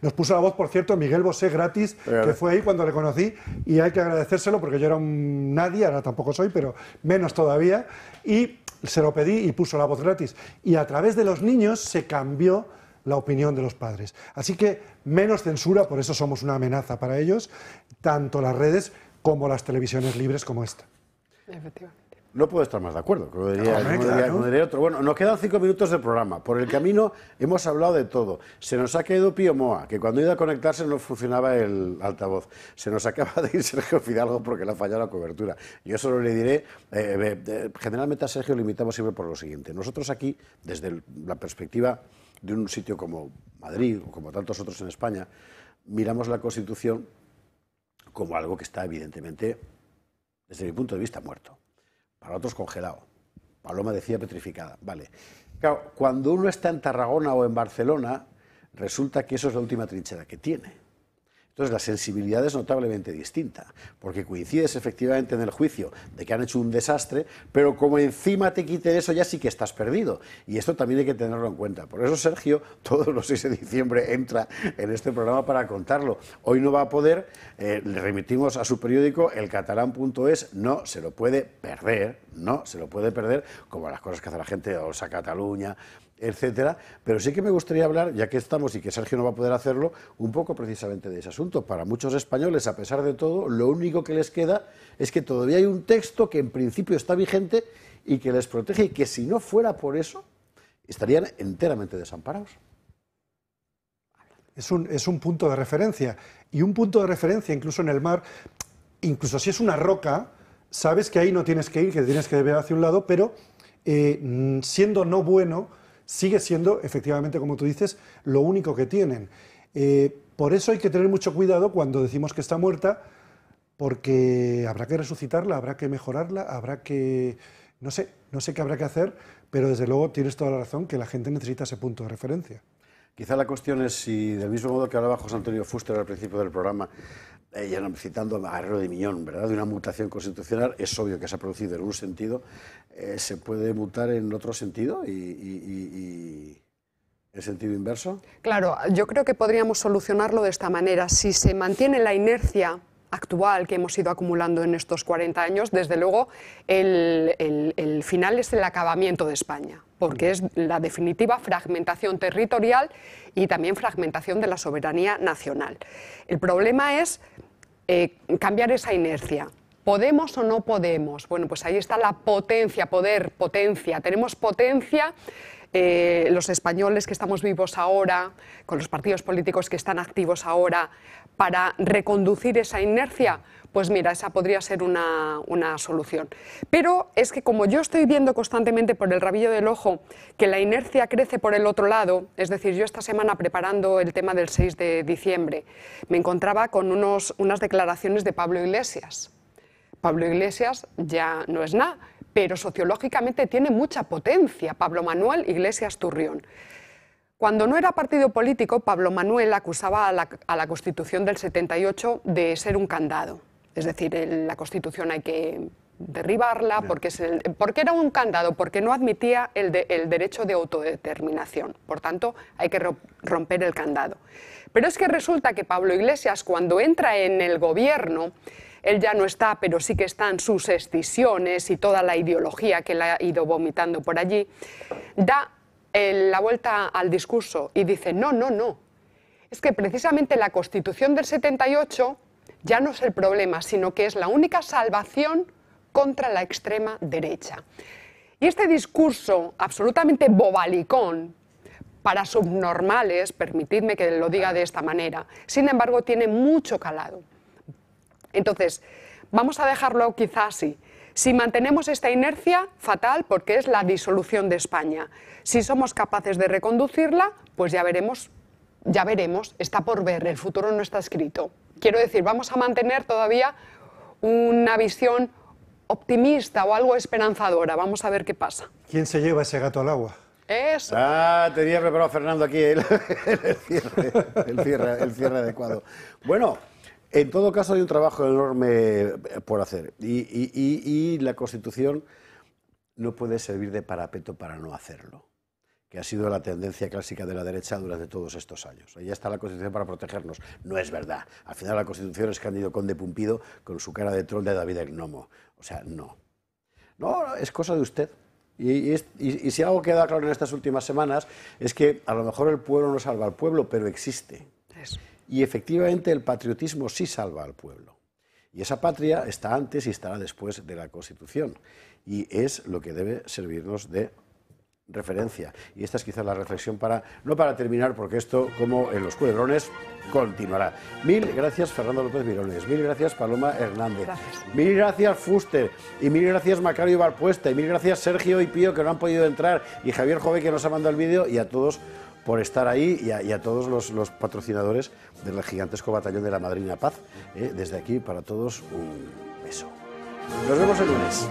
nos puso la voz, por cierto, Miguel Bosé gratis, que fue ahí cuando le conocí, y hay que agradecérselo porque yo era un nadie, ahora tampoco soy, pero menos todavía, y se lo pedí y puso la voz gratis. Y a través de los niños se cambió la opinión de los padres. Así que menos censura, por eso somos una amenaza para ellos, tanto las redes como las televisiones libres como esta. Efectivamente. No puedo estar más de acuerdo, como diría otro. Bueno, nos quedan 5 minutos de programa. Por el camino hemos hablado de todo. Se nos ha caído Pío Moa, que cuando iba a conectarse no funcionaba el altavoz. Se nos acaba de ir Sergio Fidalgo porque le ha fallado la cobertura. Yo solo le diré, generalmente a Sergio lo invitamos siempre por lo siguiente. Nosotros aquí, desde la perspectiva de un sitio como Madrid o como tantos otros en España, miramos la Constitución como algo que está evidentemente, desde mi punto de vista, muerto. Para otros, congelado. Paloma decía petrificada. Vale. Claro, cuando uno está en Tarragona o en Barcelona, resulta que eso es la última trinchera que tiene. Entonces, la sensibilidad es notablemente distinta, porque coincides efectivamente en el juicio de que han hecho un desastre, pero como encima te quiten eso, ya sí que estás perdido. Y esto también hay que tenerlo en cuenta. Por eso Sergio, todos los 6 de diciembre, entra en este programa para contarlo. Hoy no va a poder, le remitimos a su periódico, elcatalán.es, no se lo puede perder, como las cosas que hace la gente de Olsa Cataluña, etcétera, pero sí que me gustaría hablar, ya que estamos y que Sergio no va a poder hacerlo, un poco precisamente de ese asunto. Para muchos españoles, a pesar de todo, lo único que les queda es que todavía hay un texto que en principio está vigente y que les protege, y que si no fuera por eso, estarían enteramente desamparados. Es un punto de referencia, y un punto de referencia incluso en el mar, incluso si es una roca, sabes que ahí no tienes que ir, que tienes que ver hacia un lado, pero siendo no bueno, sigue siendo, efectivamente, como tú dices, lo único que tienen. Por eso hay que tener mucho cuidado cuando decimos que está muerta, porque habrá que resucitarla, habrá que mejorarla, habrá que... No sé qué habrá que hacer, pero desde luego tienes toda la razón que la gente necesita ese punto de referencia. Quizá la cuestión es si, del mismo modo que hablaba José Antonio Fuster al principio del programa, citando a Herrero de Miñón, ¿verdad?, de una mutación constitucional, es obvio que se ha producido en un sentido, ¿se puede mutar en otro sentido y el sentido inverso? Claro, yo creo que podríamos solucionarlo de esta manera. Si se mantiene la inercia actual que hemos ido acumulando en estos 40 años, desde luego el final es el acabamiento de España, porque es la definitiva fragmentación territorial y también fragmentación de la soberanía nacional. El problema es cambiar esa inercia. ¿Podemos o no podemos? Bueno, pues ahí está la potencia, poder, potencia. Tenemos potencia. Los españoles que estamos vivos ahora, con los partidos políticos que están activos ahora, para reconducir esa inercia, pues mira, esa podría ser una solución. Pero es que como yo estoy viendo constantemente por el rabillo del ojo que la inercia crece por el otro lado, es decir, yo esta semana preparando el tema del 6 de diciembre, me encontraba con unas declaraciones de Pablo Iglesias. Pablo Iglesias ya no es nada, pero sociológicamente tiene mucha potencia, Pablo Manuel Iglesias Turrión. Cuando no era partido político, Pablo Manuel acusaba a la Constitución del 78 de ser un candado. Es decir, la Constitución hay que derribarla porque era un candado, porque no admitía el derecho de autodeterminación. Por tanto, hay que romper el candado. Pero es que resulta que Pablo Iglesias, cuando entra en el gobierno, él ya no está, pero sí que están sus escisiones y toda la ideología que él ha ido vomitando por allí, da la vuelta al discurso y dice, no, es que precisamente la Constitución del 78 ya no es el problema, sino que es la única salvación contra la extrema derecha. Y este discurso absolutamente bobalicón, para subnormales, permitidme que lo diga de esta manera, sin embargo tiene mucho calado. Entonces, vamos a dejarlo quizá así. Si mantenemos esta inercia, fatal, porque es la disolución de España. Si somos capaces de reconducirla, pues ya veremos, está por ver, el futuro no está escrito. Quiero decir, vamos a mantener todavía una visión optimista o algo esperanzadora. Vamos a ver qué pasa. ¿Quién se lleva ese gato al agua? Eso. Tenía preparado Fernando aquí el cierre adecuado. Bueno, en todo caso hay un trabajo enorme por hacer y la Constitución no puede servir de parapeto para no hacerlo, que ha sido la tendencia clásica de la derecha durante todos estos años. Ahí está la Constitución para protegernos. No es verdad. Al final la Constitución es Cándido Conde Pumpido con su cara de troll de David el Gnomo. O sea, no. No, es cosa de usted. Y si algo queda claro en estas últimas semanas es que a lo mejor el pueblo no salva al pueblo, pero existe. Eso. Y efectivamente el patriotismo sí salva al pueblo. Y esa patria está antes y estará después de la Constitución. Y es lo que debe servirnos de referencia. Y esta es quizás la reflexión no para terminar, porque esto, como en los culebrones, continuará. Mil gracias Fernando López Mirones, mil gracias Paloma Hernández, mil gracias Fuster, y mil gracias Macario Barpuesta, y mil gracias Sergio y Pío, que no han podido entrar, y Javier Jove, que nos ha mandado el vídeo, y a todos por estar ahí, y a todos los patrocinadores del gigantesco batallón de la Madrina Paz. Desde aquí, para todos, un beso. Nos vemos el lunes.